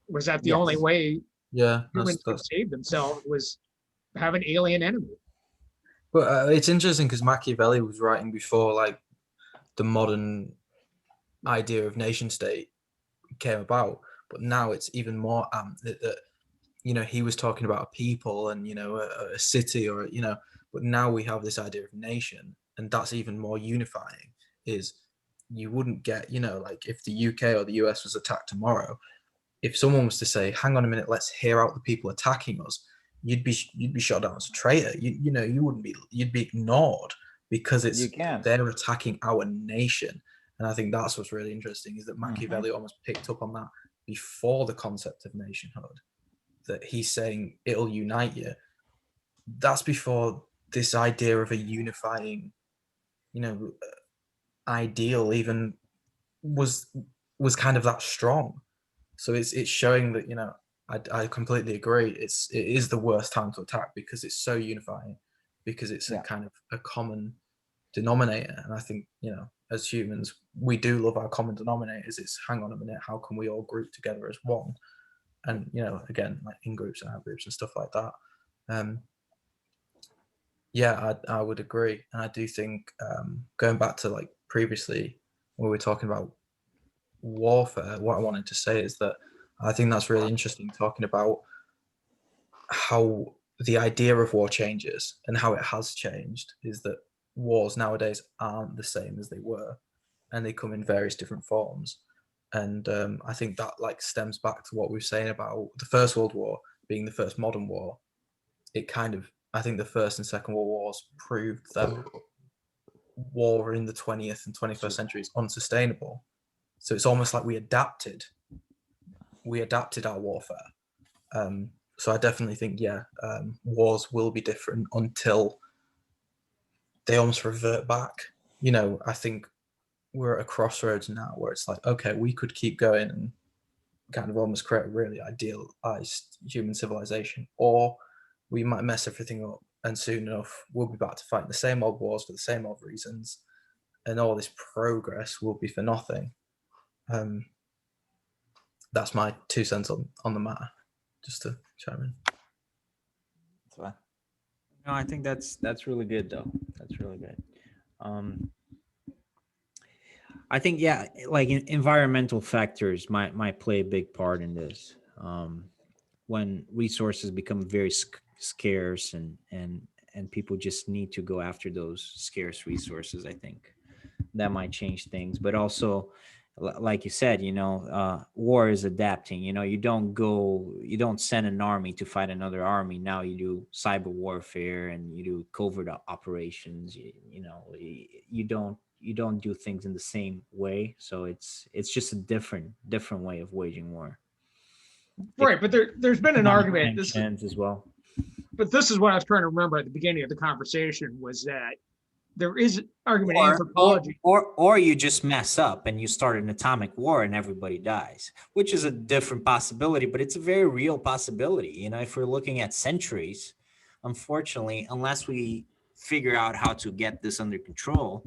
Was that the only way Yeah, humans could save themselves was have an alien enemy? But it's interesting because Machiavelli was writing before like the modern idea of nation state came about, but now it's even more that he was talking about a people and a city or but now we have this idea of nation, and that's even more unifying. Is you wouldn't get like if the UK or the US was attacked tomorrow, if someone was to say, hang on a minute, let's hear out the people attacking us, you'd be shot down as a traitor. You'd be ignored because they're attacking our nation. And I think that's what's really interesting, is that Machiavelli almost picked up on that before the concept of nationhood, that he's saying it'll unite you. That's before this idea of a unifying, ideal even was kind of that strong. So it's showing that, I completely agree. It is the worst time to attack because it's so unifying, because it's a kind of a common denominator. And I think, as humans, we do love our common denominators. It's hang on a minute, how can we all group together as one? And, again, like in groups and out groups and stuff like that. I would agree. And I do think going back to like previously when we were talking about warfare, what I wanted to say is that I think that's really interesting, talking about how the idea of war changes and how it has changed, is that wars nowadays aren't the same as they were, and they come in various different forms. And I think that like stems back to what we were saying about the First World War being the first modern war. It kind of, I think the First and Second World Wars proved that war in the 20th and 21st century is unsustainable. So it's almost like we adapted our warfare. So I definitely think, wars will be different until they almost revert back. I think we're at a crossroads now where it's like, okay, we could keep going and kind of almost create a really idealized human civilization, or we might mess everything up and soon enough we'll be back to fighting the same old wars for the same old reasons, and all this progress will be for nothing. That's my 2 cents on the matter, just to chime in. That's fine. No, I think that's really good though. That's really good. I think like environmental factors might play a big part in this. When resources become very scarce and people just need to go after those scarce resources, I think that might change things. But also, like you said, war is adapting. You don't send an army to fight another army. Now you do cyber warfare and you do covert operations. You don't do things in the same way. So it's just a different way of waging war. Right, but there's been an argument as well. But this is what I was trying to remember at the beginning of the conversation, was that there is argument in anthropology. Or you just mess up and you start an atomic war and everybody dies, which is a different possibility, but it's a very real possibility. If we're looking at centuries, unfortunately, unless we figure out how to get this under control,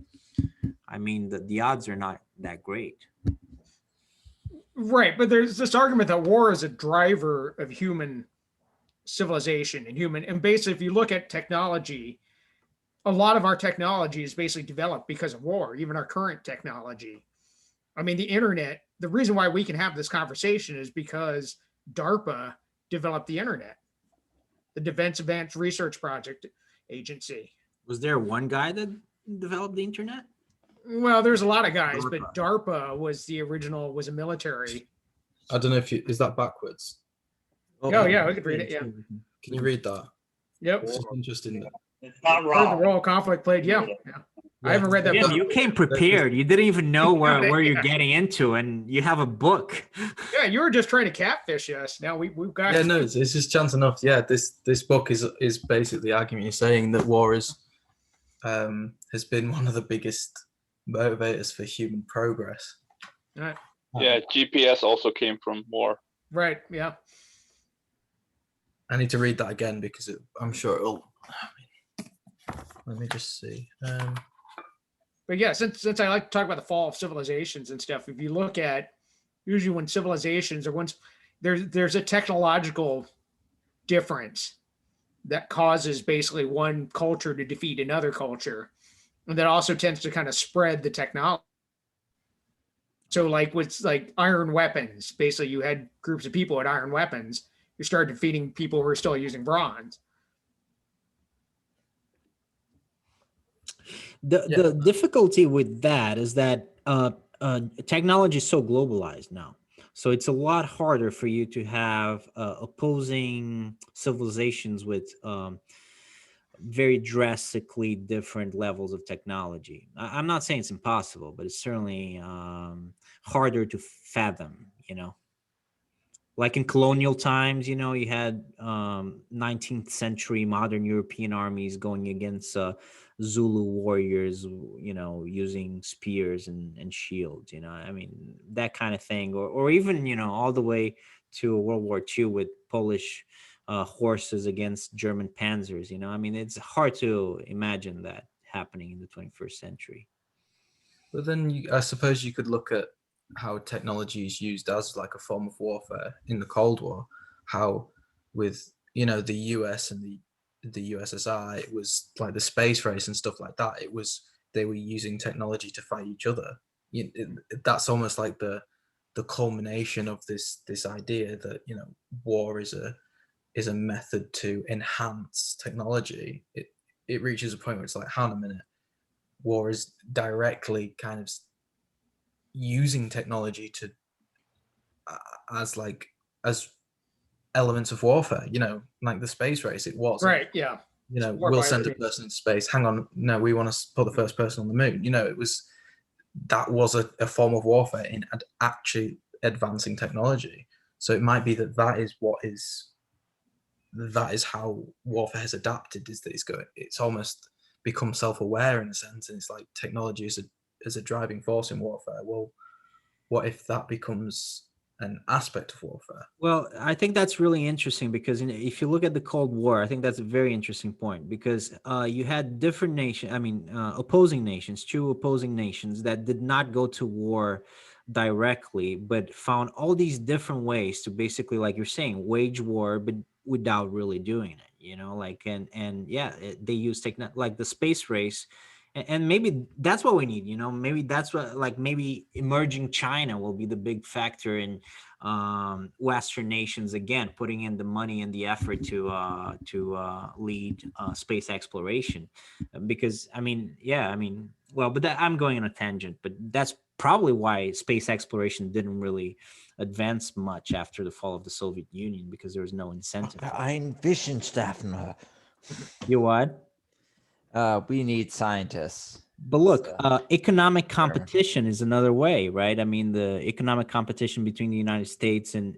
I mean, the odds are not that great. Right, but there's this argument that war is a driver of human civilization and basically, if you look at technology, a lot of our technology is basically developed because of war, even our current technology. I mean, the internet, the reason why we can have this conversation is because DARPA developed the internet, the Defense Advanced Research Project Agency. Was there one guy that developed the internet? Well, there's a lot of guys, but DARPA was the original, was a military. I don't know if is that backwards. Oh, yeah, we could read it. Yeah. Can you read that? Yep. It's just interesting. It's not Part of the wrong. role of conflict played. Yeah. I haven't read that Jim, book. you came prepared. You didn't even know where you're Yeah. getting into, and you have a book. Yeah, you were just trying to catfish us. Now we've got. Yeah, no, it's just chance enough. Yeah, this book is basically arguing, saying that war is has been one of the biggest motivators for human progress. Right. Yeah, GPS also came from war. Right. Yeah. I need to read that again because I'm sure it'll. Let me just see. But yeah, since I like to talk about the fall of civilizations and stuff, if you look at usually when civilizations or once there's a technological difference that causes basically one culture to defeat another culture, and that also tends to kind of spread the technology. So like with like iron weapons, basically you had groups of people with iron weapons. You started defeating people who are still using bronze. The difficulty with that is that technology is so globalized now. So it's a lot harder for you to have opposing civilizations with very drastically different levels of technology. I'm not saying it's impossible, but it's certainly harder to fathom, you know. Like in colonial times, you know, you had 19th century modern European armies going against Zulu warriors, you know, using spears and shields, you know, I mean, that kind of thing. Or even, you know, all the way to World War II with Polish horses against German panzers, you know, I mean, it's hard to imagine that happening in the 21st century. But then I suppose you could look at how technology is used as like a form of warfare in the Cold War, how with, you know, the US and the USSR, it was like the space race and stuff like that. It was, they were using technology to fight each other. That's almost like the culmination of this idea that, you know, war is a method to enhance technology. It reaches a point where it's like, hang on a minute, war is directly kind of using technology to as elements of warfare, you know, like the space race. It was Right. Yeah. you know, War we'll by send a everything. person into space. Hang on, no, we want to put the first person on the moon. You know, that was a form of warfare in actually advancing technology. So it might be that is how warfare has adapted, is that it's almost become self-aware in a sense, and it's like technology is a driving force in warfare. Well, what if that becomes an aspect of warfare? Well, I think that's really interesting because if you look at the Cold War, I think that's a very interesting point because you had different nations, opposing nations, two opposing nations that did not go to war directly, but found all these different ways to basically, like you're saying, wage war, but without really doing it, you know, like, they use like the space race. And maybe that's what we need, you know, maybe that's what, like, maybe emerging China will be the big factor in Western nations, again, putting in the money and the effort to lead space exploration. Because, but I'm going on a tangent, but that's probably why space exploration didn't really advance much after the fall of the Soviet Union, because there was no incentive. Ein Wissenschaftler. You what? We need scientists. But look, So, economic sure. competition is another way, right? I mean, the economic competition between the United States and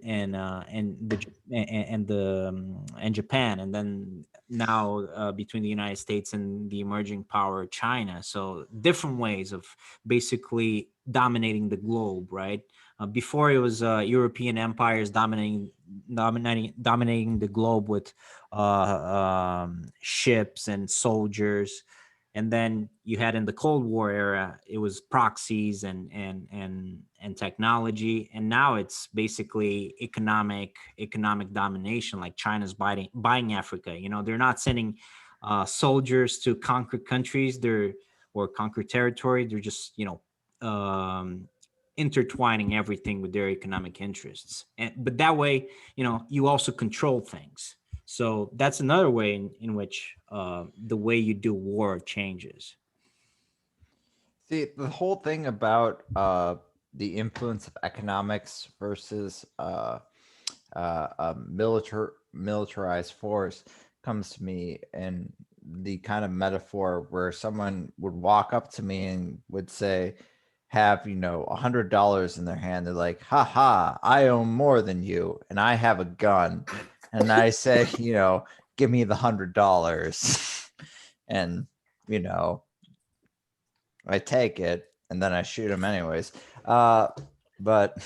Japan, and then now between the United States and the emerging power China. So different ways of basically dominating the globe, right? Before it was European empires dominating the globe with ships and soldiers. And then you had in the Cold War era, it was proxies and technology, and now it's basically economic domination. Like China's buying Africa. You know, they're not sending soldiers to conquer countries, or conquer territory. They're just intertwining everything with their economic interests. But that way, you also control things. So that's another way in which the way you do war changes. See, the whole thing about the influence of economics versus militarized force comes to me in the kind of metaphor where someone would walk up to me and would say, have $100 in their hand. They're like, "Ha ha! I own more than you, and I have a gun." And I say, "Give me the $100," and I take it, and then I shoot him anyways. But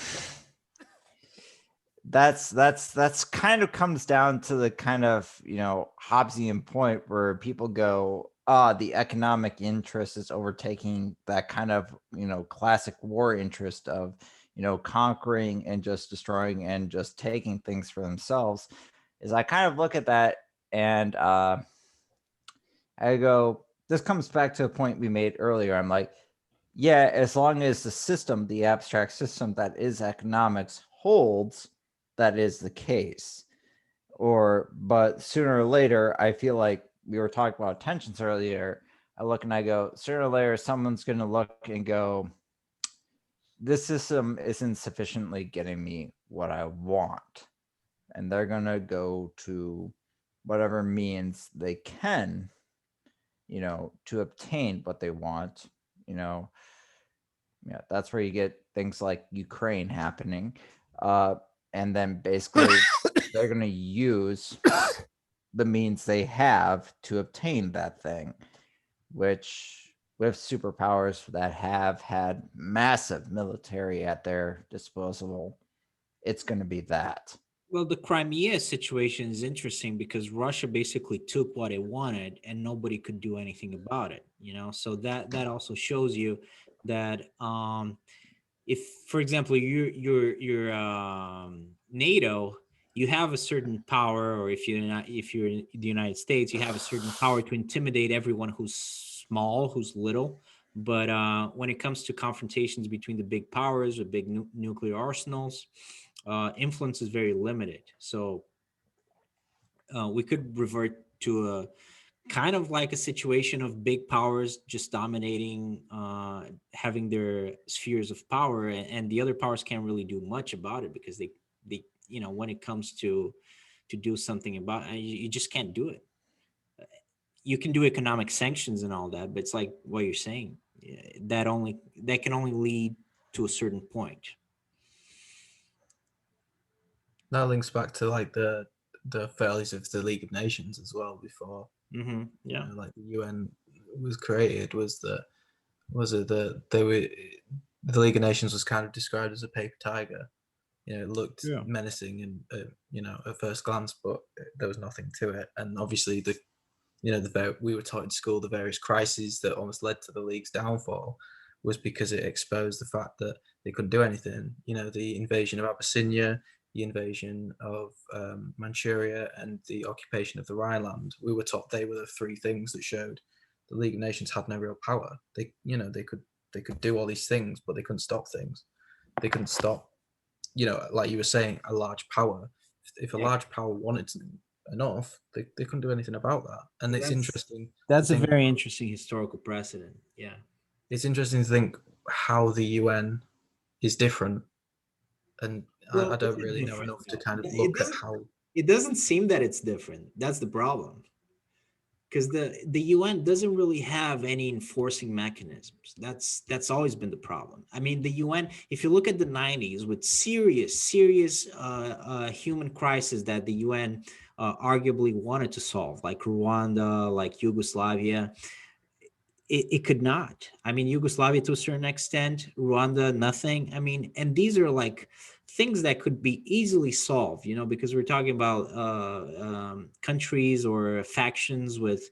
that's kind of comes down to the kind of Hobbesian point where people go, the economic interest is overtaking that kind of classic war interest of conquering and just destroying and just taking things for themselves. Is I kind of look at that and I go, this comes back to a point we made earlier. I'm like, yeah, as long as the system, the abstract system that is economics holds, that is the case. But sooner or later, I feel like we were talking about tensions earlier. I look and I go, sooner or later, someone's going to look and go, this system isn't sufficiently getting me what I want. And they're going to go to whatever means they can, to obtain what they want. Yeah, that's where you get things like Ukraine happening. And then basically they're going to use the means they have to obtain that thing, which with superpowers that have had massive military at their disposal, it's going to be that. Well, the Crimea situation is interesting because Russia basically took what it wanted and nobody could do anything about it, so that also shows you that if, for example, you're NATO, you have a certain power, or if you're in the United States, you have a certain power to intimidate everyone who's small, who's little. But when it comes to confrontations between the big powers with big nuclear arsenals, influence is very limited. So we could revert to a kind of like a situation of big powers just dominating, having their spheres of power, and the other powers can't really do much about it because they when it comes to do something about it, you just can't do it. You can do economic sanctions and all that, but it's like what you're saying, that can only lead to a certain point. That links back to like the failures of the League of Nations as well before. Mm-hmm. Yeah. Like the UN was created, the League of Nations was kind of described as a paper tiger. It looked menacing and at first glance, but there was nothing to it. And obviously we were taught in school the various crises that almost led to the League's downfall was because it exposed the fact that they couldn't do anything. The invasion of Abyssinia, the invasion of Manchuria, and the occupation of the Rhineland. We were taught they were the three things that showed the League of Nations had no real power. They could do all these things, but they couldn't stop things. They couldn't stop, like you were saying, a large power. If a large power wanted enough, they couldn't do anything about that. And it's interesting. That's a very interesting historical precedent. Yeah. It's interesting to think how the UN is different. And I don't really know enough to kind of look at how. It doesn't seem that it's different. That's the problem. because the UN doesn't really have any enforcing mechanisms. That's always been the problem. I mean, the UN, if you look at the 90s with serious human crisis that the UN arguably wanted to solve, like Rwanda, like Yugoslavia, it could not. I mean, Yugoslavia to a certain extent, Rwanda, nothing. I mean, and these are like things that could be easily solved, you know, because we're talking about countries or factions with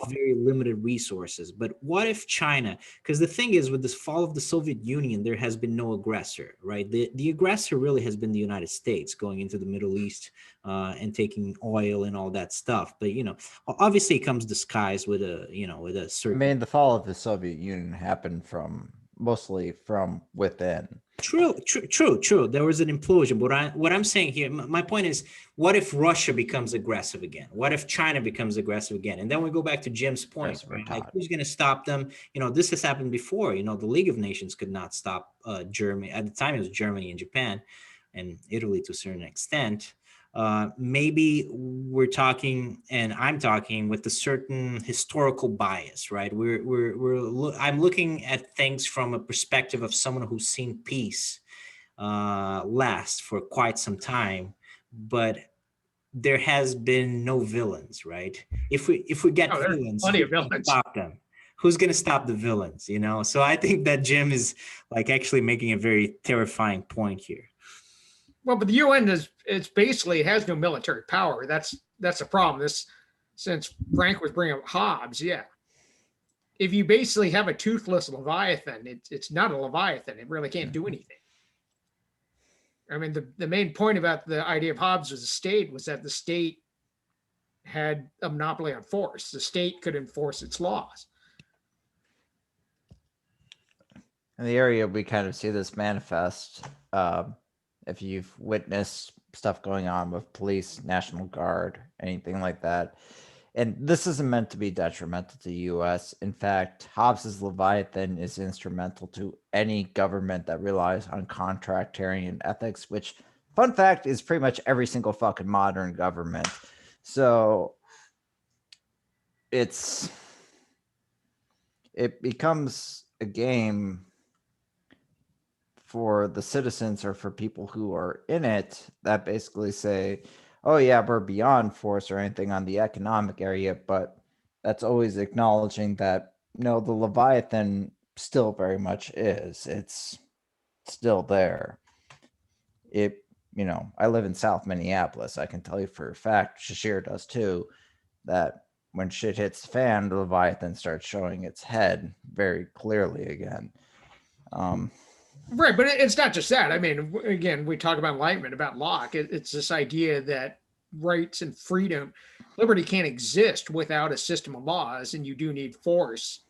very limited resources. But what if China? Because the thing is, with this fall of the Soviet Union, there has been no aggressor, right? The aggressor really has been the United States going into the Middle East and taking oil and all that stuff. But you know, obviously, it comes disguised with a I certain. mean, the fall of the Soviet Union happened mostly from within. True. There was an implosion. But what I'm saying here, my point is, what if Russia becomes aggressive again? What if China becomes aggressive again? And then we go back to Jim's point, Yes, we're right? Like, taught. who's going to stop them? You know, this has happened before. You know, the League of Nations could not stop Germany. At the time, it was Germany and Japan and Italy to a certain extent. Maybe we're talking, and I'm talking with a certain historical bias, right? I'm looking at things from a perspective of someone who's seen peace last for quite some time, but there has been no villains, right? If we get Oh, there's villains, plenty of who's gonna villains. stop them? Who's going to stop the villains? You know, so I think that Jim is like actually making a very terrifying point here. Well, but the UN it's basically has no military power. That's the problem. Since Frank was bringing up Hobbes, yeah. If you basically have a toothless Leviathan, it's not a Leviathan. It really can't do anything. I mean, the main point about the idea of Hobbes as a state was that the state had a monopoly on force. The state could enforce its laws. In the area, we kind of see this manifest. If you've witnessed stuff going on with police, National Guard, anything like that. And this isn't meant to be detrimental to the US. In fact, Hobbes's Leviathan is instrumental to any government that relies on contractarian ethics, which, fun fact, is pretty much every single fucking modern government. So it becomes a game for the citizens or for people who are in it that basically say, oh yeah, we're beyond force or anything on the economic area, but that's always acknowledging that no, the Leviathan still very much is. It's still there. I live in South Minneapolis. I can tell you for a fact, Shashir does too, that when shit hits the fan, the Leviathan starts showing its head very clearly again. Right, but it's not just that. I mean, again, we talk about enlightenment, about Locke. It's this idea that rights and freedom, liberty can't exist without a system of laws, and you do need force.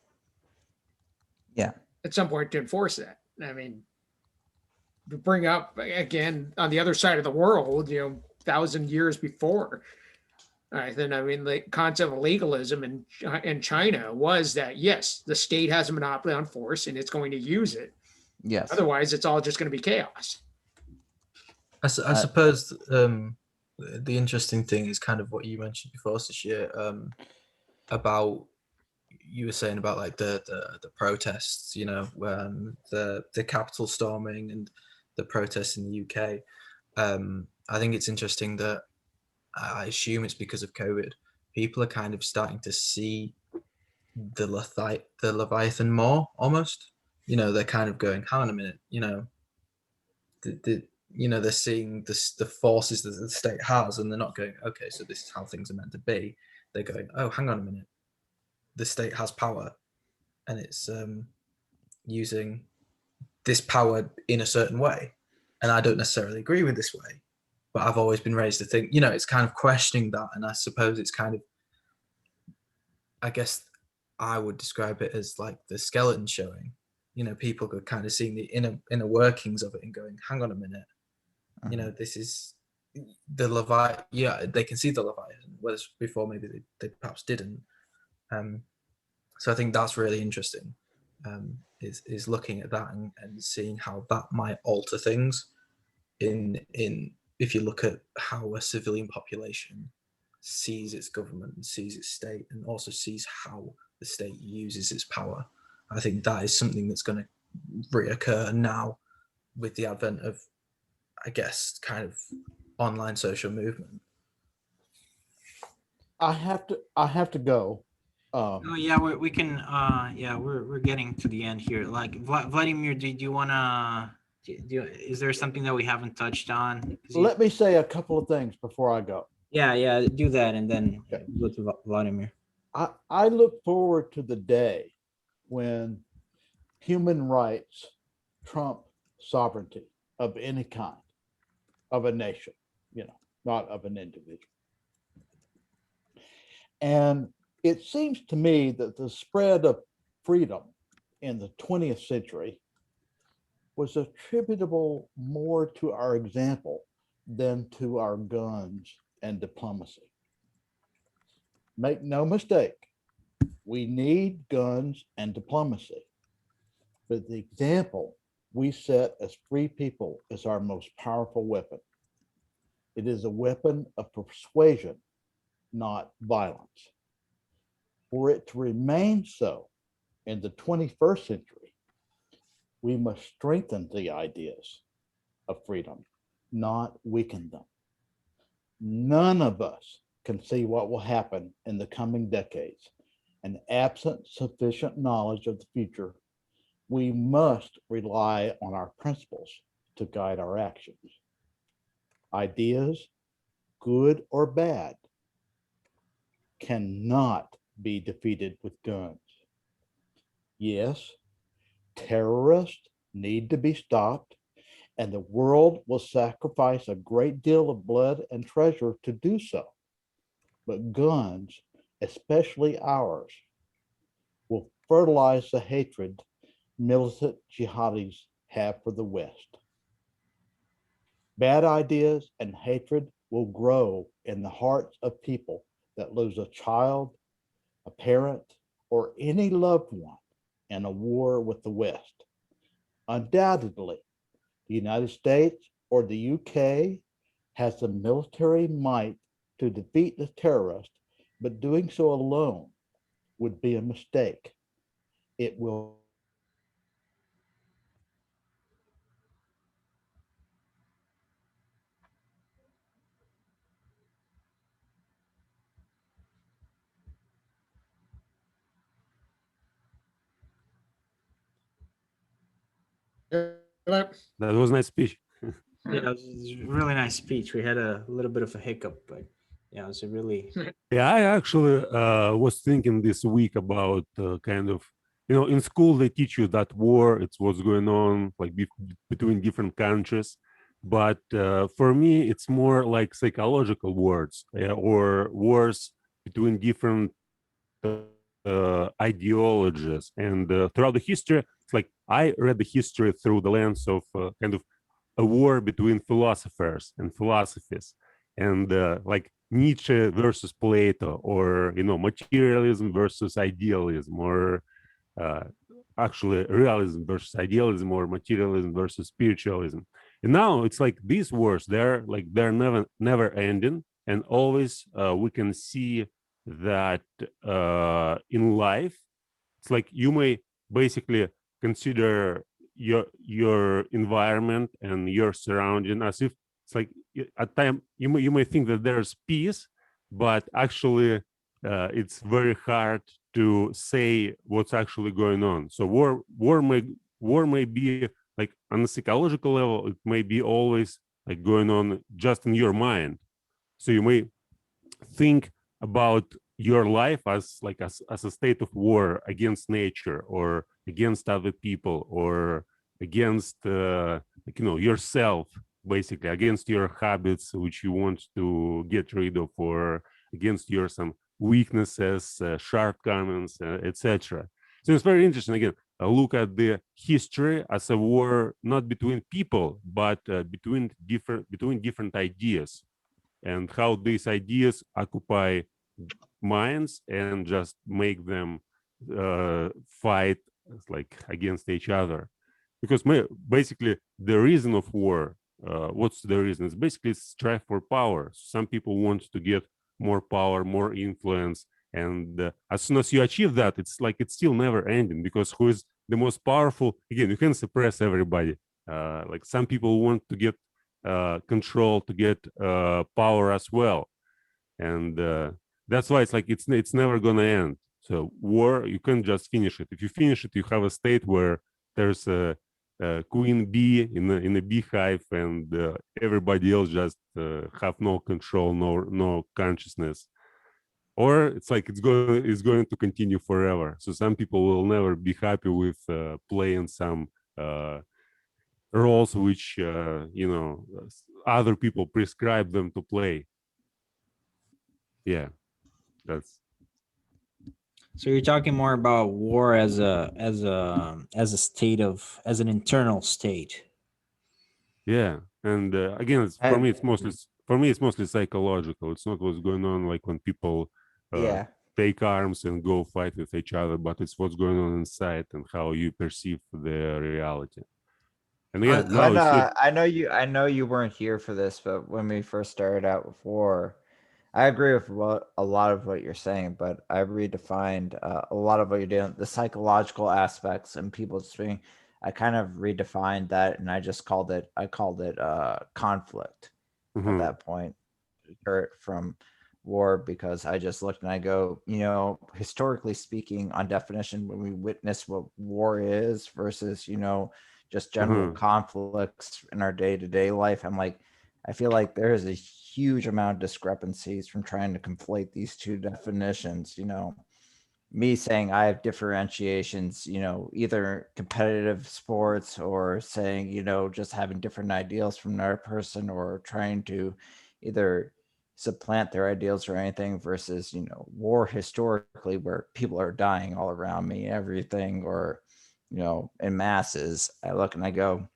Yeah. At some point to enforce that. I mean, to bring up again on the other side of the world, 1,000 years before. Then I mean, the concept of legalism in China was that yes, the state has a monopoly on force, and it's going to use it. Yes. Otherwise, it's all just going to be chaos. I suppose the interesting thing is kind of what you mentioned before, Sashir, about you were saying about like the protests, the Capitol storming and the protests in the UK. I think it's interesting that I assume it's because of COVID. People are kind of starting to see the Leviathan more almost. They're kind of going, hang on a minute, they're seeing the forces that the state has, and they're not going, okay, so this is how things are meant to be. They're going, oh, hang on a minute, the state has power, and it's using this power in a certain way, and I don't necessarily agree with this way, but I've always been raised to think, it's kind of questioning that, and I suppose it's kind of, I guess I would describe it as like the skeleton showing. People could kind of see the inner workings of it and going, hang on a minute, this is the Leviathan. Yeah, they can see the Leviathan, whereas before maybe they perhaps didn't. So I think that's really interesting, is looking at that and seeing how that might alter things in if you look at how a civilian population sees its government and sees its state and also sees how the state uses its power. I think that is something that's going to reoccur now with the advent of, I guess, kind of online social movement. I have to go. Oh yeah, we can. Yeah, we're getting to the end here. Like Vladimir, do you wanna? Is there something that we haven't touched on? 'Cause Let me say a couple of things before I go. yeah, do that, and then Okay. go to Vladimir. I look forward to the day when human rights trump sovereignty of any kind, of a nation, not of an individual. And it seems to me that the spread of freedom in the 20th century was attributable more to our example than to our guns and diplomacy. Make no mistake, we need guns and diplomacy, but the example we set as free people is our most powerful weapon. It is a weapon of persuasion, not violence. For it to remain so in the 21st century, we must strengthen the ideas of freedom, not weaken them. None of us can see what will happen in the coming decades, and absent sufficient knowledge of the future, we must rely on our principles to guide our actions. Ideas, good or bad, cannot be defeated with guns. Yes, terrorists need to be stopped, and the world will sacrifice a great deal of blood and treasure to do so. But guns, especially ours, will fertilize the hatred militant jihadis have for the West. Bad ideas and hatred will grow in the hearts of people that lose a child, a parent, or any loved one in a war with the West. Undoubtedly, the United States or the UK has the military might to defeat the terrorists, but doing so alone would be a mistake. It will That was a nice speech. Yeah, it was a really nice speech. We had a little bit of a hiccup, but yeah, it was a really. Yeah, I actually was thinking this week about kind of, in school they teach you that war, it's what's going on like between different countries. But for me, it's more like psychological wars or wars between different ideologies. And throughout the history, it's like I read the history through the lens of kind of a war between philosophers and philosophies, and like Nietzsche versus Plato, or materialism versus idealism, or actually realism versus idealism, or materialism versus spiritualism. And now it's like these wars, they're never ending, and always we can see that in life, it's like you may basically consider your environment and your surrounding as if it's like at time you may think that there's peace, but actually it's very hard to say what's actually going on. So war may be like on a psychological level, it may be always like going on just in your mind. So you may think about your life as a state of war against nature, or against other people, or against yourself, basically against your habits which you want to get rid of, or against your some weaknesses, shortcomings, etc. So it's very interesting. Again, look at the history as a war not between people, but between different ideas, and how these ideas occupy minds and just make them fight like against each other. Because basically the reason of war, what's the reason? It's basically strive for power. Some people want to get more power, more influence. And as soon as you achieve that, it's like it's still never ending, because who is the most powerful? Again, you can suppress everybody. Like some people want to get control, to get power as well, and that's why it's like it's never gonna end. So war, you can't just finish it. If you finish it, you have a state where there's a queen bee in a beehive, and everybody else just have no control, no consciousness. Or it's like it's going to continue forever. So some people will never be happy with playing some roles which other people prescribe them to play. Yeah, that's. So you're talking more about war as a state of, as an internal state. Yeah, and again, for me, it's mostly psychological. It's not what's going on like when people Yeah. take arms and go fight with each other, but it's what's going on inside and how you perceive the reality. And yeah, I know you weren't here for this, but when we first started out with war, I agree with a lot of what you're saying, but I redefined a lot of what you're doing, the psychological aspects and people's being. I kind of redefined that, and I called it conflict at that point, from war, because I just looked and I go, historically speaking, on definition, when we witness what war is versus, just general conflicts in our day-to-day life, I'm like, I feel like there is a huge amount of discrepancies from trying to conflate these two definitions. Me saying I have differentiations, either competitive sports, or saying, just having different ideals from another person, or trying to either supplant their ideals or anything, versus, war historically, where people are dying all around me, everything, or, in masses. I look and I go,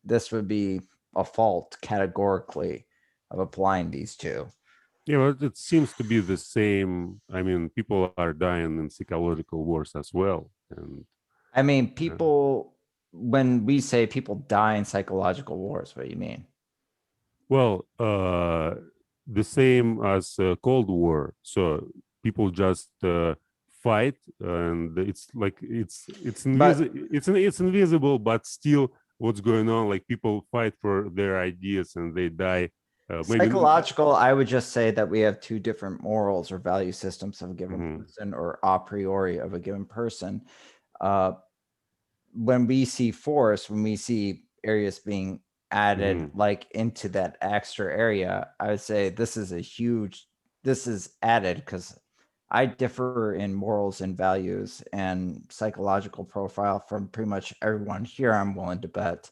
this would be a fault categorically of applying these two. Yeah, well, it seems to be the same. I mean, people are dying in psychological wars as well. And I mean, people, when we say people die in psychological wars, what do you mean? Well, the same as Cold War. So people just fight, and it's like it's invisible, but still, what's going on? Like people fight for their ideas and they die. Psychological, I would just say that we have two different morals or value systems of a given person, or a priori of a given person. When we see forests, when we see areas being added like into that extra area, I would say this is added because I differ in morals and values and psychological profile from pretty much everyone here, I'm willing to bet.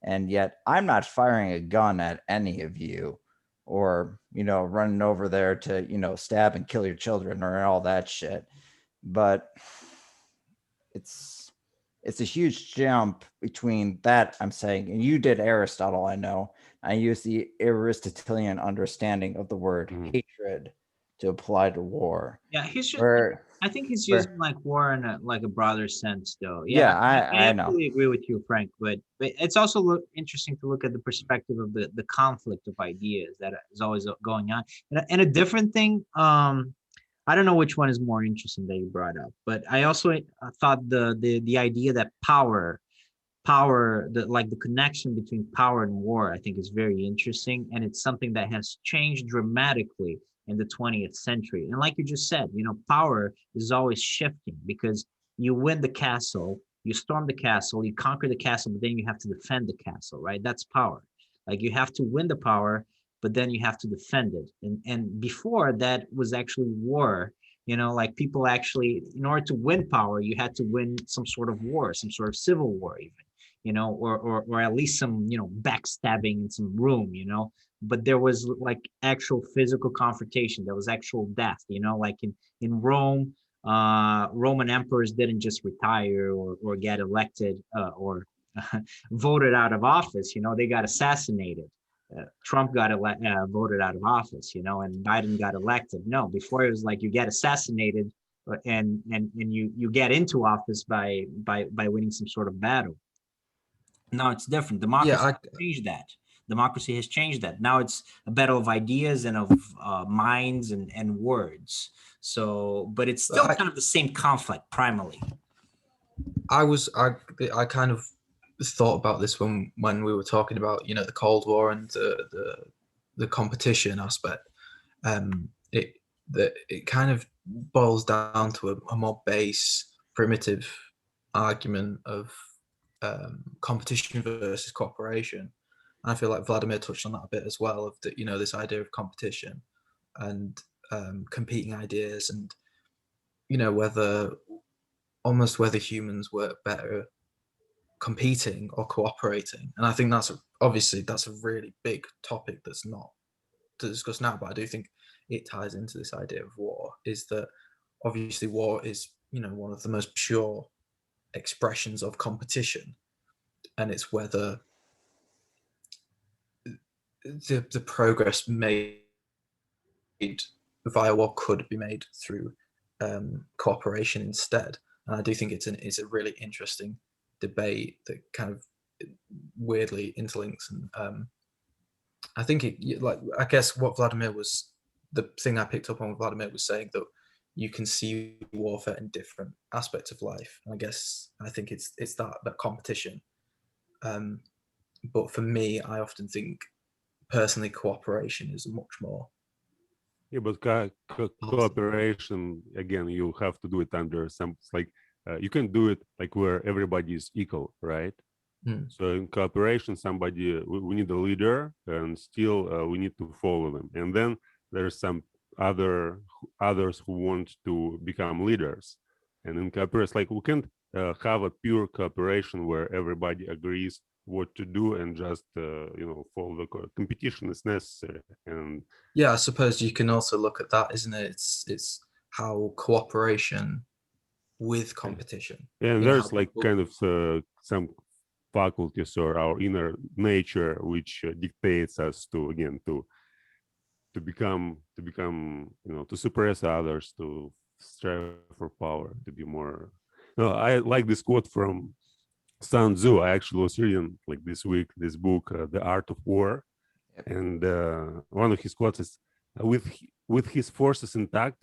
And yet I'm not firing a gun at any of you, or, running over there to, stab and kill your children or all that shit. But it's a huge jump between that, I'm saying, and you did Aristotle, I know. I use the Aristotelian understanding of the word hatred to apply to war. Yeah, I think he's using like war in a broader sense, though. Yeah, I know. absolutely agree with you, Frank. But it's also interesting to look at the perspective of the conflict of ideas that is always going on. And a different thing, I don't know which one is more interesting that you brought up, but I also thought the idea that power, the connection between power and war, I think is very interesting, and it's something that has changed dramatically in the 20th century. And like you just said, power is always shifting, because you win the castle, you storm the castle, you conquer the castle, but then you have to defend the castle, right? That's power. Like you have to win the power, but then you have to defend it. And before that was actually war. Like people actually, in order to win power, you had to win some sort of war, some sort of civil war even, or at least some, backstabbing in some room, but there was like actual physical confrontation. There was actual death, like in Rome, Roman emperors didn't just retire or get elected or voted out of office. They got assassinated. Trump got voted out of office, and Biden got elected. No, before it was like you get assassinated and you get into office by winning some sort of battle. No, it's different. Democracy changed that. Democracy has changed that. Now it's a battle of ideas and of minds and words. So, but it's still kind of the same conflict primarily. I kind of thought about this when we were talking about, you know, the Cold War and the competition aspect. It kind of boils down to a more base, primitive argument of competition versus cooperation. And I feel like Vladimir touched on that a bit as well, of the, you know, this idea of competition and competing ideas, and you know, whether humans work better competing or cooperating. And I think that's a really big topic that's not to discuss now, but I do think it ties into this idea of war, is that obviously war is, you know, one of the most pure expressions of competition, and it's whether the progress made via war could be made through cooperation instead. And I do think it's a really interesting debate that kind of weirdly interlinks. And I think I guess what Vladimir was, the thing I picked up on Vladimir was saying that you can see warfare in different aspects of life. And I think it's that competition. But for me, I often think personally cooperation is much more. Yeah, but cooperation, again, you have to do it under some, like, you can do it like where everybody is equal, right? So in cooperation, we need a leader, and still we need to follow them. And then there's some others who want to become leaders. And in cooperation, like, we can't have a pure cooperation where everybody agrees what to do and just follow the competition is necessary. And yeah, I suppose you can also look at that, isn't it? It's how cooperation with competition. And there's like kind of some faculties or our inner nature which dictates us to become to suppress others, to strive for power, to be more. No, I like this quote from Sun Tzu. I actually was reading like this week this book, The Art of War, and one of his quotes is, "With his forces intact,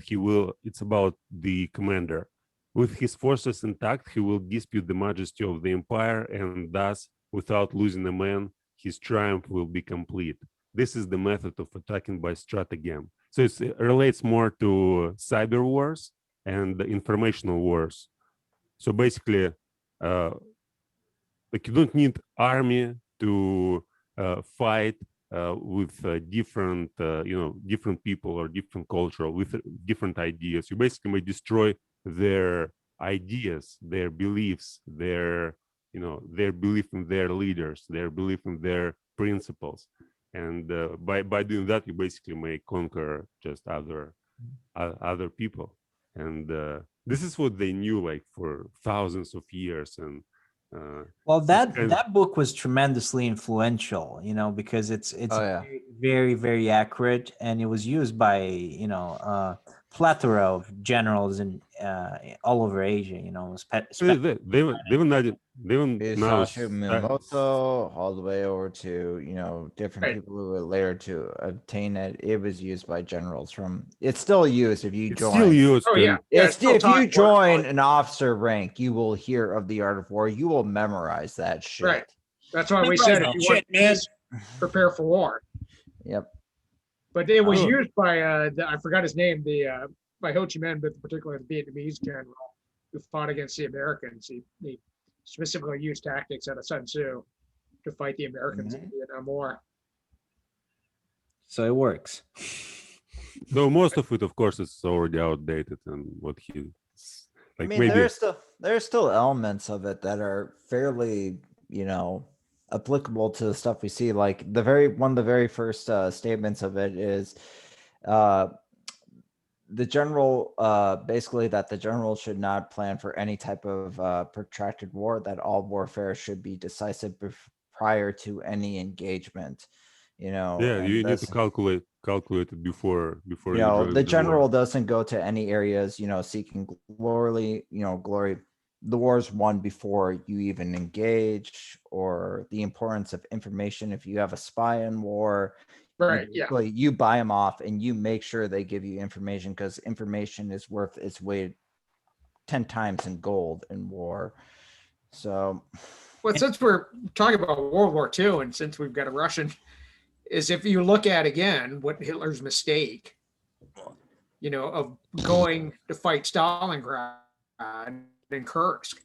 It's about the commander. With his forces intact, he will dispute the majesty of the empire, and thus, without losing a man, his triumph will be complete. This is the method of attacking by stratagem." So it relates more to cyber wars and the informational wars. So basically, like, you don't need army to fight with different people or different culture with different ideas. You basically may destroy their ideas, their beliefs, their belief in their leaders, their belief in their principles. And by doing that, you basically may conquer just other people. And this is what they knew, like, for thousands of years. And well, that book was tremendously influential, because it's very, very, very accurate, and it was used by plethora of generals in all over Asia. Even Miyamoto, all the way over to different people who were later to obtain it. It was used by generals it's still used if you join. Still used. If you join an officer rank, you will hear of the art of war. You will memorize that shit. Right. That's why we said if you want peace, prepare for war. Yep. But it was used by I forgot his name, by Ho Chi Minh, but particularly the Vietnamese general who fought against the Americans. He specifically used tactics out of Sun Tzu to fight the Americans in the Vietnam War. So it works. Though most of it, of course, is already outdated, and what he like. I mean, there's still elements of it that are fairly, applicable to the stuff we see. Like one of the very first statements of it is the general, basically that the general should not plan for any type of protracted war, that all warfare should be decisive prior to any engagement. You need to calculate it before the general doesn't go to any areas seeking glory the war's won before you even engage, or the importance of information. If you have a spy in war, Right. Yeah. you buy them off and you make sure they give you information, because information is worth its weight 10 times in gold in war. So, Well, since we're talking about World War II, and since we've got a Russian, is if you look at again what Hitler's mistake, of going to fight Stalingrad and Kursk.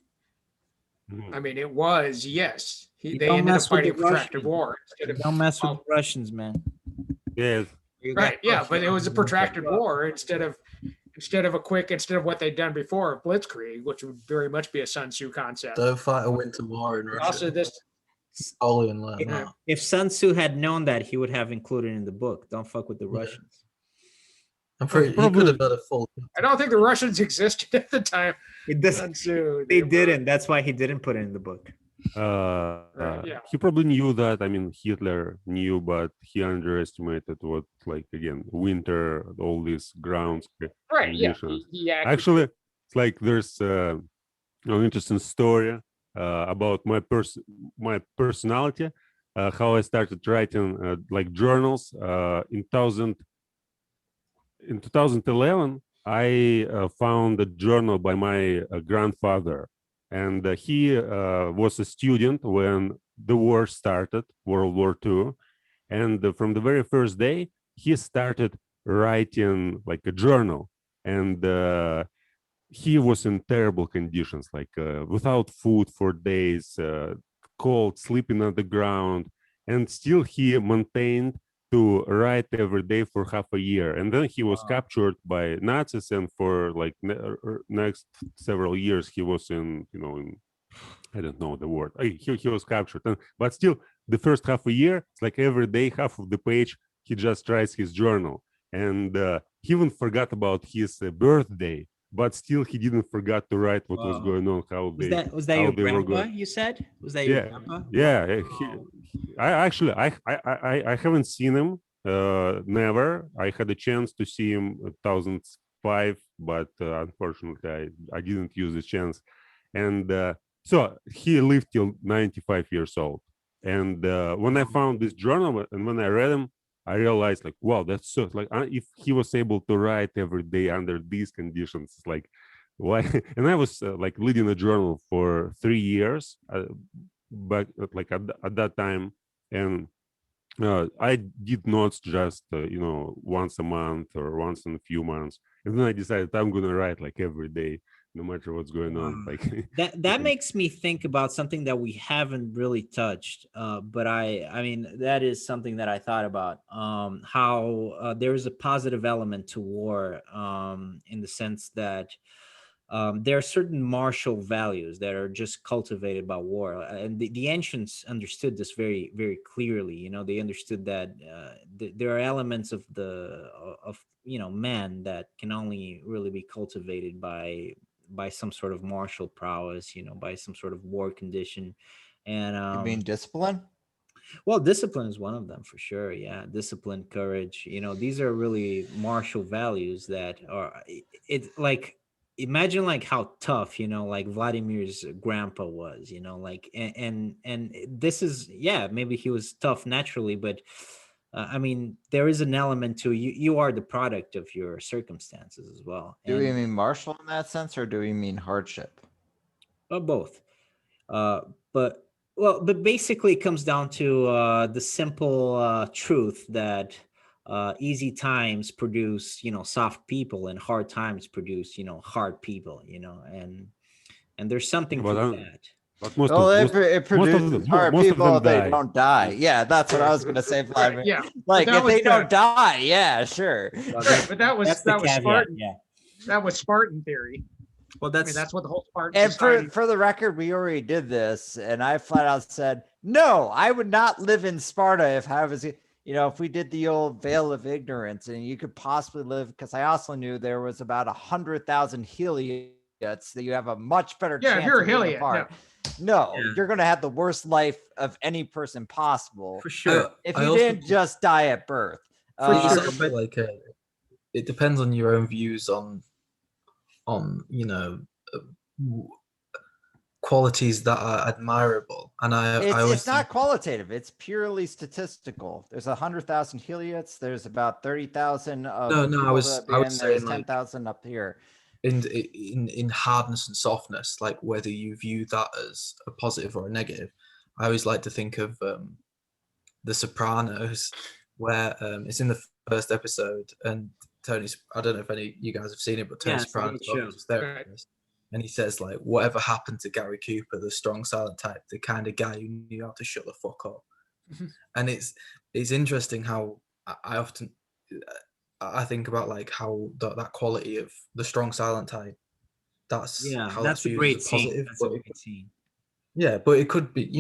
Mhm. I mean, it was, yes, You they don't ended up mess with fighting a the protracted Russians. war instead of Don't mess with well, the Russians, man. Yes. You got right, yeah, but Russia it was a on the protracted front. war instead of what they'd done before of Blitzkrieg, which would very much be a Sun Tzu concept. Don't fight a winter war in Russia. Also, this Stalin learned Yeah. that. If Sun Tzu had known that, he would have included in the book, don't fuck with the Yeah. Russians. I'm pretty. He Probably- could have done a full. I don't think the Russians existed at the time. It does, Sun Tzu, they were- didn't. That's why he didn't put it in the book. Right, yeah. He probably knew that. I mean, Hitler knew, but he underestimated what, like, again, winter, all these grounds. Right, yeah. conditions. He acted- Actually, it's like there's an interesting story about my personality, how I started writing like journals in 2011. I found a journal by my grandfather, and he was a student when the war started, World War II, and from the very first day he started writing like a journal, and he was in terrible conditions, like without food for days, cold, sleeping on the ground, and still he maintained to write every day for half a year. And then he was captured by Nazis, and for like next several years he was in, in, I don't know the word. He was captured, but still the first half a year, it's like every day, half of the page, he just writes his journal. And he even forgot about his birthday, but still he didn't forget to write what was Wow. going on, how Was they that how your they were grandpa? going. You said? Was that your Yeah, grandpa? yeah. I haven't seen him. Never. I had a chance to see him in 2005, but unfortunately, I didn't use the chance. And so he lived till 95 years old. And when I found this journal and when I read him, I realized, like, wow, that's so, like, if he was able to write every day under these conditions, it's like, why? And I was like leading a journal for 3 years, but like at that time, and I did notes just once a month or once in a few months, and then I decided I'm gonna write like every day, no matter what's going on. Like That makes me think about something that we haven't really touched, but I mean that is something that I thought about. How there is a positive element to war, in the sense that there are certain martial values that are just cultivated by war, and the ancients understood this very, very clearly. They understood that there are elements of man that can only really be cultivated by some sort of martial prowess, by some sort of war condition. And you mean discipline? well, discipline is one of them for sure. Yeah, discipline, courage. These are really martial values that are. It's like, imagine like how tough, like Vladimir's grandpa was. Like, and this is, yeah, maybe he was tough naturally, but I mean, there is an element to you. You are the product of your circumstances as well. Do we And- mean martial in that sense, or do we mean hardship? both. But basically it comes down to the simple truth that easy times produce soft people, and hard times produce hard people, and there's something But, to uh, that. but most Well, of it produces hard most of people them if they die. don't die. Yeah, that's what I was gonna say, Right, Vladimir. yeah, Like, that if was they don't the- die, yeah, sure. right, but that was That's the caveat, Spartan. yeah. That was Spartan theory. Well, I mean, that's what the whole Spartan And society. for the record, we already did this, and I flat out said, no, I would not live in Sparta if I was, if we did the old veil of ignorance, and you could possibly live, because I also knew there was about 100,000 Heliots that you have a much better Yeah, if chance you're a of living Heliot, apart. No, Yeah. you're gonna have the worst life of any person possible For sure. if I you also- didn't just die at birth. For It's sure, also but- like it depends on your own views on qualities that are admirable, and I It's, always it's not qualitative. It's purely statistical. There's 100,000 Heliots. There's about 30,000 of No, I people was that be in. saying There's like 10,000 up here. in hardness and softness, like whether you view that as a positive or a negative. I always like to think of The Sopranos, where it's in the first episode, and Tony's. I don't know if any of you guys have seen it, but Tony Yeah, it's a Soprano's good show. his therapist, and he says like, whatever happened to Gary Cooper, the strong silent type, the kind of guy who knew how to shut the fuck up. And it's interesting how I often I think about like how that quality of the strong silent type. That's Yeah, how that's a viewed as great scene. positive, That's a but great scene. yeah, but it could be,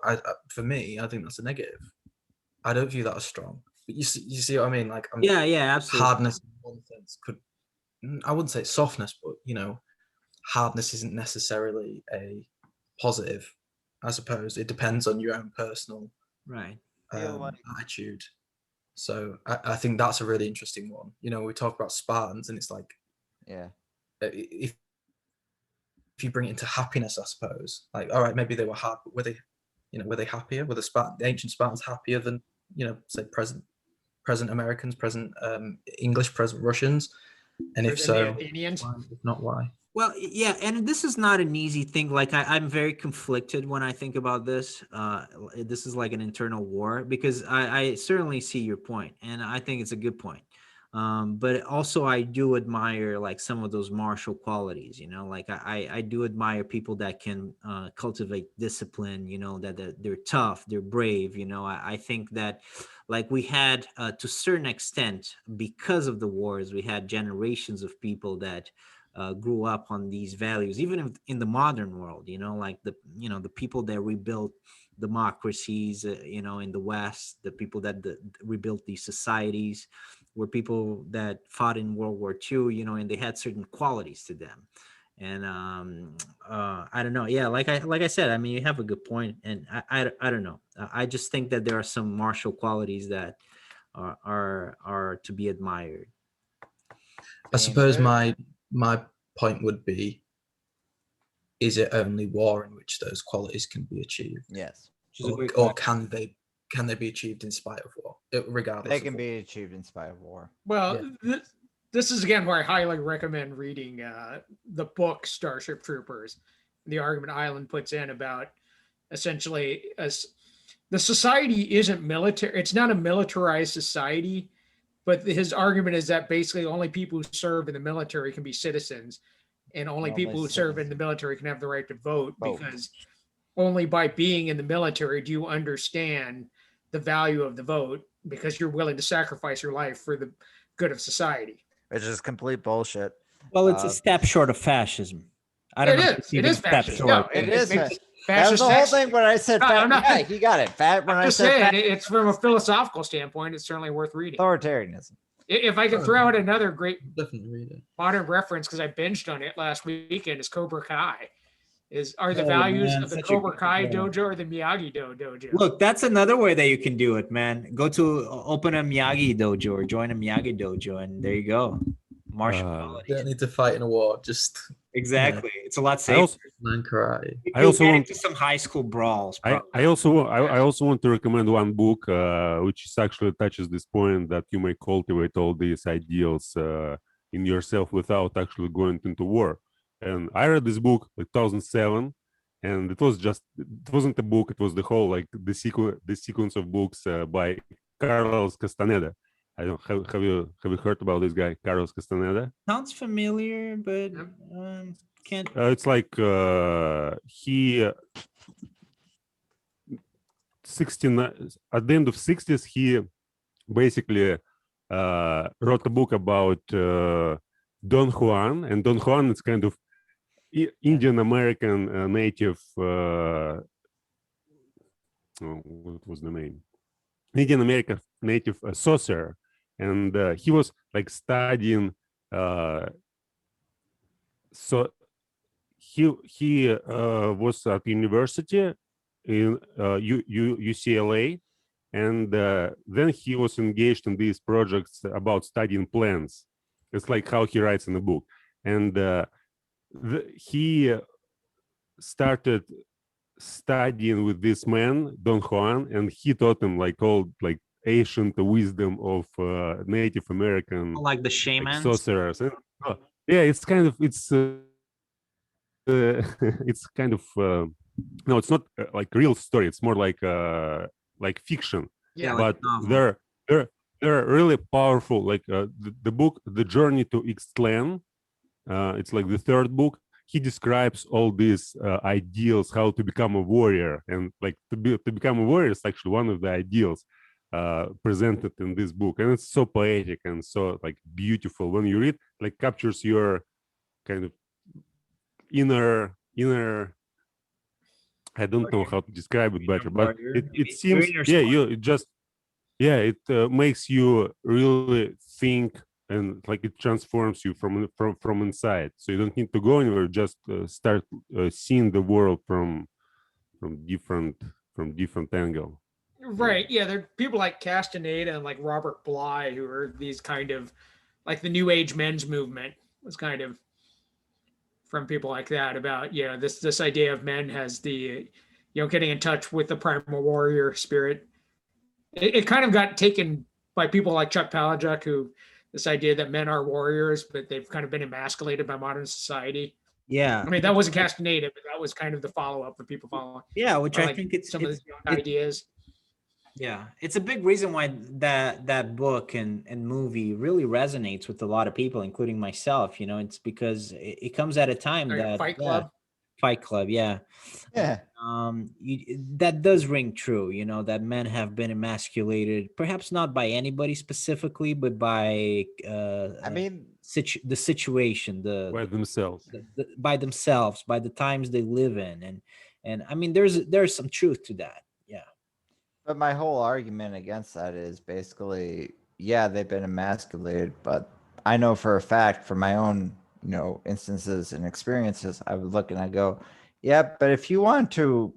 I for me, I think that's a negative. I don't view that as strong. But you see what I mean? Like, Yeah, yeah, absolutely. hardness in one sense could, I wouldn't say it's softness, but hardness isn't necessarily a positive. I suppose it depends on your own personal Right. attitude. So I think that's a really interesting one. We talk about Spartans, and it's like, Yeah. if you bring it into happiness, I suppose, like, all right, maybe they were hard, but were they happier? Were the ancient Spartans happier than, say, present Americans, present English, present Russians? And if Than so, the Athenians. why? If not, why? Well, yeah, and this is not an easy thing. Like I'm very conflicted when I think about this. This is like an internal war because I certainly see your point, and I think it's a good point. But also I do admire like some of those martial qualities, like I do admire people that can cultivate discipline, that they're tough, they're brave. I think that like we had to a certain extent, because of the wars, we had generations of people that grew up on these values, even in the modern world, like the people that rebuilt democracies, in the West, the people that rebuilt these societies were people that fought in World War II, and they had certain qualities to them. And I don't know. Yeah, like I said, I mean, you have a good point, and I don't know. I just think that there are some martial qualities that are to be admired. I suppose my point would be, is it only war in which those qualities can be achieved? Yes. Or can they be achieved in spite of war, regardless? They can be achieved in spite of war. Well, this is again where I highly recommend reading the book Starship Troopers. The argument Island puts in about essentially the society isn't military. It's not a militarized society, but his argument is that basically only people who serve in the military can be citizens, and only people who serve in the military can have the right to vote, because only by being in the military do you understand the value of the vote, because you're willing to sacrifice your life for the good of society. Which is complete bullshit. Well, it's a step short of fascism. I don't know. It is fascist. No, it is fascist. That was the whole thing when I said fat. Yeah, he got it. Fat. When I said saying, it's from a philosophical standpoint, it's certainly worth reading. Authoritarianism. If I could throw out another great definitely read it. Modern reference, because I binged on it last weekend, is Cobra Kai. Are the values of the Cobra Kai dojo or the Miyagi dojo? Look, that's another way that you can do it, man. Go to open a Miyagi dojo or join a Miyagi dojo, and there you go. Martial qualities. You don't need to fight in a war. Just exactly. It's a lot safer. Karate. I also want into some high school brawls. I also want to recommend one book which actually touches this point, that you may cultivate all these ideals in yourself without actually going into war. And I read this book in 2007, and it wasn't a book, it was the whole, like the sequence of books by Carlos Castaneda. I don't have you heard about this guy, Carlos Castaneda? Sounds familiar, but can't. It's like he 69 at the end of 60s, he basically wrote a book about Don Juan, and Don Juan is kind of Indian American native. What was the name? Indian American native sorcerer, and he was like studying. So he was at university in UCLA, and then he was engaged in these projects about studying plants. It's like how he writes in the book, and he started studying with this man, Don Juan, and he taught him like all like ancient wisdom of Native American Like the like shamans. sorcerers. And, yeah, it's kind of it's kind of no, it's not like real story. It's more like fiction. Yeah, like But novel. they're really powerful. Like the book, The Journey to Ixtlan. It's like the third book. He describes all these ideals, how to become a warrior, and like to become a warrior is actually one of the ideals presented in this book, and it's so poetic and so like beautiful when you read. Like captures your kind of inner. I don't know how to describe it better, but warrior, it maybe. seems Your inner yeah, spark. it just it makes you really think, and like it transforms you from inside. So you don't need to go anywhere, just start seeing the world from different angle. right. Yeah, there are people like Castaneda and like Robert Bly who are these kind of like the New Age men's movement was kind of from people like that about this idea of men has the getting in touch with the primal warrior spirit. It kind of got taken by people like Chuck Palahniuk, who this idea that men are warriors, but they've kind of been emasculated by modern society. Yeah. I mean, that wasn't Castaneda, but that was kind of the follow up for people following. Yeah, which Or I like think it's some of it's the ideas. yeah, it's a big reason why that book and movie really resonates with a lot of people, including myself. It's because it comes at a time that Fight Club. Fight Club, yeah. Yeah. That does ring true, that men have been emasculated, perhaps not by anybody specifically, but by I mean, the situation, By themselves. by themselves, by the times they live in, and I mean, there's some truth to that. Yeah. but my whole argument against that is basically, yeah, they've been emasculated, but I know for a fact from my own, instances and experiences, I would look and I go, yeah, but if you want to,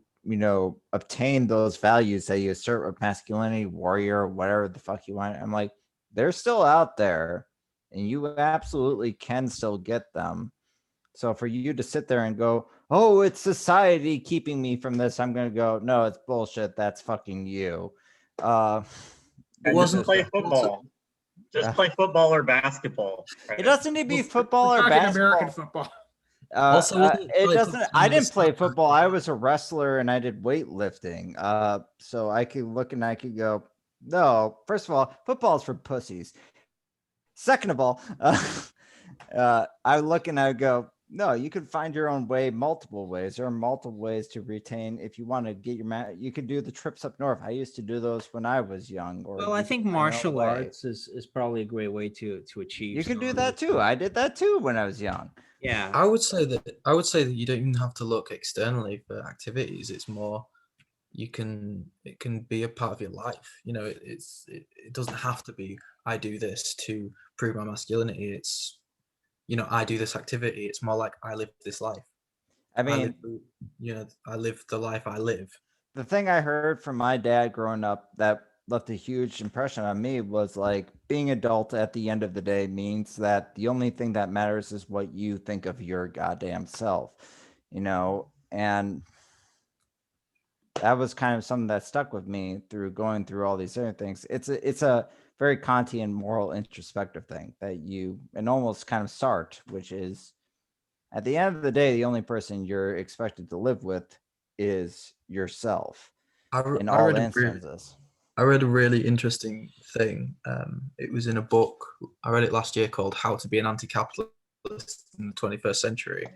obtain those values that you assert with masculinity, warrior, whatever the fuck you want, I'm like, they're still out there and you absolutely can still get them. So for you to sit there and go, oh, it's society keeping me from this, I'm going to go, no, it's bullshit. That's fucking you. And just play football. Just play football or basketball. Right? It doesn't need to be We're football or talking basketball. American football. Also, wasn't It play doesn't. football I in didn't the play summer? football. I was a wrestler and I did weightlifting. So I could look and I could go, no. First of all, football is for pussies. Second of all, I look and I go, no. You could find your own way, multiple ways. There are multiple ways to retain. If you want to get your you could do the trips up north. I used to do those when I was young. Or Well, I you think could find your own martial way. arts is probably a great way to achieve. You can do some- that too. I did that too when I was young. Yeah. I would say that you don't even have to look externally for activities. It's more it can be a part of your life. It doesn't have to be I do this to prove my masculinity. It's I do this activity. It's more like I live this life. I mean, I live the life I live. the thing I heard from my dad growing up that left a huge impression on me was like being adult at the end of the day means that the only thing that matters is what you think of your goddamn self, and that was kind of something that stuck with me through going through all these other things. It's a very Kantian moral introspective thing that you and almost kind of Sartre, which is at the end of the day, the only person you're expected to live with is yourself in all instances. I read a really interesting thing. It was in a book. I read it last year called How to Be an Anti-Capitalist in the 21st Century.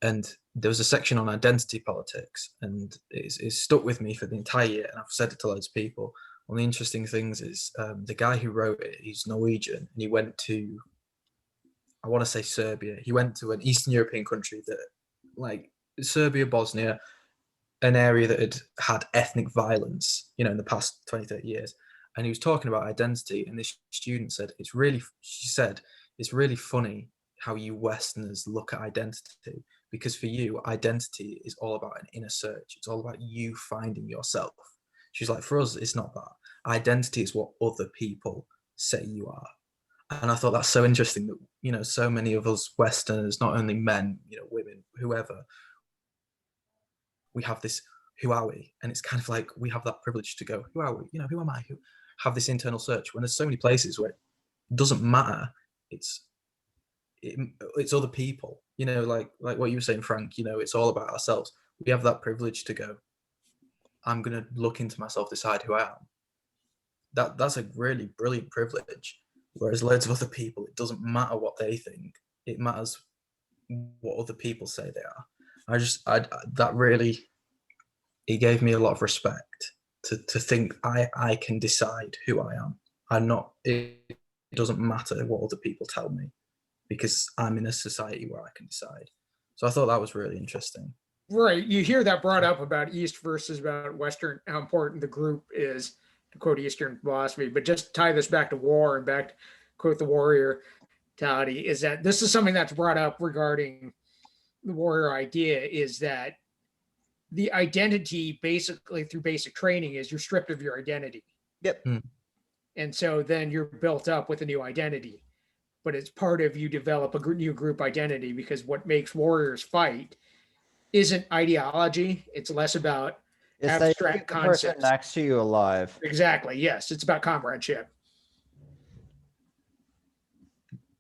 And there was a section on identity politics, and it's stuck with me for the entire year. And I've said it to loads of people. One of the interesting things is the guy who wrote it, he's Norwegian, and he went to, I want to say Serbia. He went to an Eastern European country that, like Serbia, Bosnia, an area that had had ethnic violence, in the past 20, 30 years. And he was talking about identity. And this student said, it's really funny how you Westerners look at identity, because for you, identity is all about an inner search. It's all about you finding yourself. She's like, for us, it's not that. Identity is what other people say you are. And I thought that's so interesting that, so many of us Westerners, not only men, women, whoever, we have this, who are we? And it's kind of like we have that privilege to go, who are we? You know, who am I? Who have this internal search when there's so many places where it doesn't matter. It's other people, you know, like what you were saying, Frank, you know, it's all about ourselves. We have that privilege to go, I'm going to look into myself, decide who I am. That's a really brilliant privilege. Whereas loads of other people, it doesn't matter what they think. It matters what other people say they are. That really, it gave me a lot of respect to think I can decide who I am. I'm not, it doesn't matter what other people tell me, because I'm in a society where I can decide. So I thought that was really interesting. Right. You hear that brought up about East versus about Western, how important the group is, to quote Eastern philosophy. But just tie this back to war and back to quote the warrior mentality, is that this is something that's brought up regarding the warrior idea, is that the identity basically through basic training is you're stripped of your identity. Yep. And so then you're built up with a new identity. But it's part of you develop a new group identity, because what makes warriors fight isn't ideology. It's less about It's that you abstract keep the person concepts. next to you alive. Exactly. Yes. It's about comradeship.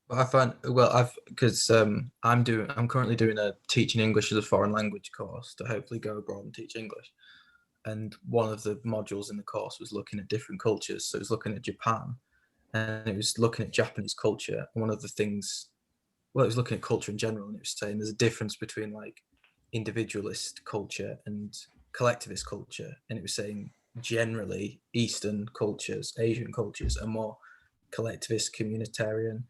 I find, well, because I'm currently doing a teaching English as a foreign language course to hopefully go abroad and teach English. And one of the modules in the course was looking at different cultures. So it was looking at Japan, and it was looking at Japanese culture. And one of the things, well, it was looking at culture in general, and it was saying there's a difference between like individualist culture and collectivist culture. And it was saying generally Eastern cultures, Asian cultures are more collectivist, communitarian,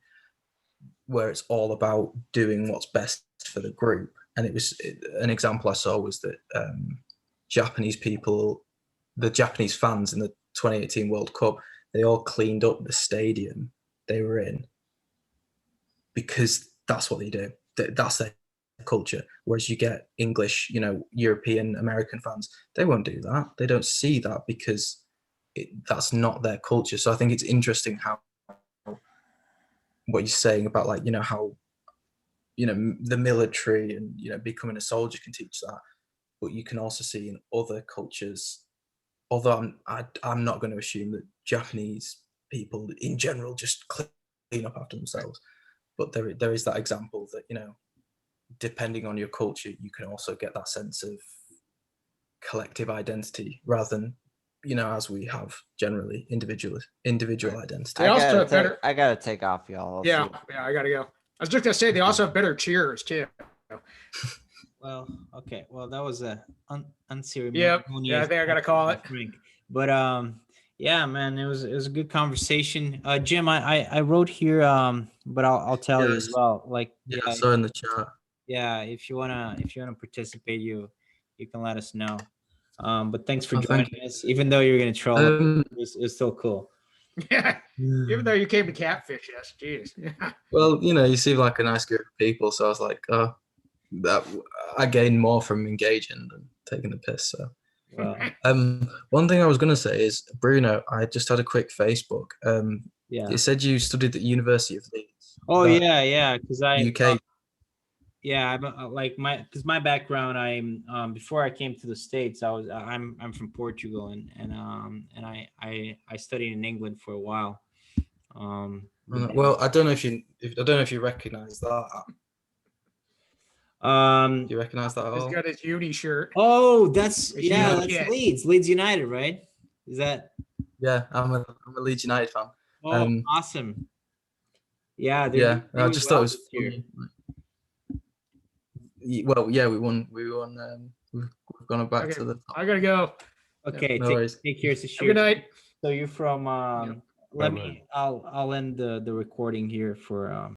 where it's all about doing what's best for the group. And it was an example I saw was that Japanese people, the Japanese fans in the 2018 World Cup, they all cleaned up the stadium they were in because that's what they do. That's their culture. Whereas you get English, you know, European, American fans, they won't do that. They don't see that because that's not their culture. So I think it's interesting how what you're saying about, like, you know, how, you know, the military and, you know, becoming a soldier can teach that, but you can also see in other cultures, although I'm not going to assume that Japanese people in general just clean up after themselves, but there is that example that, you know, depending on your culture, you can also get that sense of collective identity rather than, you know, as we have generally individual identity. They also have better. I gotta take off, y'all. I'll Yeah. see- Yeah. I got to go. I was just going to say, they also have better cheers too. Well, okay. Well, that was a unceremonious. Yep. Yeah, I think I gotta call it. Frank. But yeah, man, it was a good conversation. Jim, I wrote here, but I'll tell you as Yes. well. Like, Yeah, yeah, I saw in the chat. yeah, if you wanna participate, you can let us know. But thanks for Oh, thank joining us. Even though you're gonna troll, it's still cool. Yeah. Even though you came to Catfish, yes. Jeez. Yeah. Well, you know, you seem like a nice group of people, so I was like, oh, that I gained more from engaging than taking the piss. So, Well, one thing I was gonna say is, Bruno, I just had a quick Facebook. yeah. It said you studied at the University of Leeds. Oh Is that yeah, because UK. yeah, I'm like my background. I'm before I came to the States, I'm from Portugal, and I studied in England for a while. Well, I don't know if you recognize that. Do you recognize that at He's all? got his uni shirt. Oh, that's It's yeah, United. that's Leeds United, right? Is that? Yeah, I'm a Leeds United fan. Oh, awesome. Yeah, they're Yeah, doing I really just well thought it was this year. funny. Well, yeah, we won. We've gone back Okay, to the top. I gotta go. Okay, No worries. take care, Have a Sashir. good night. So you're from Yep. let Bye-bye. me I'll end the recording here for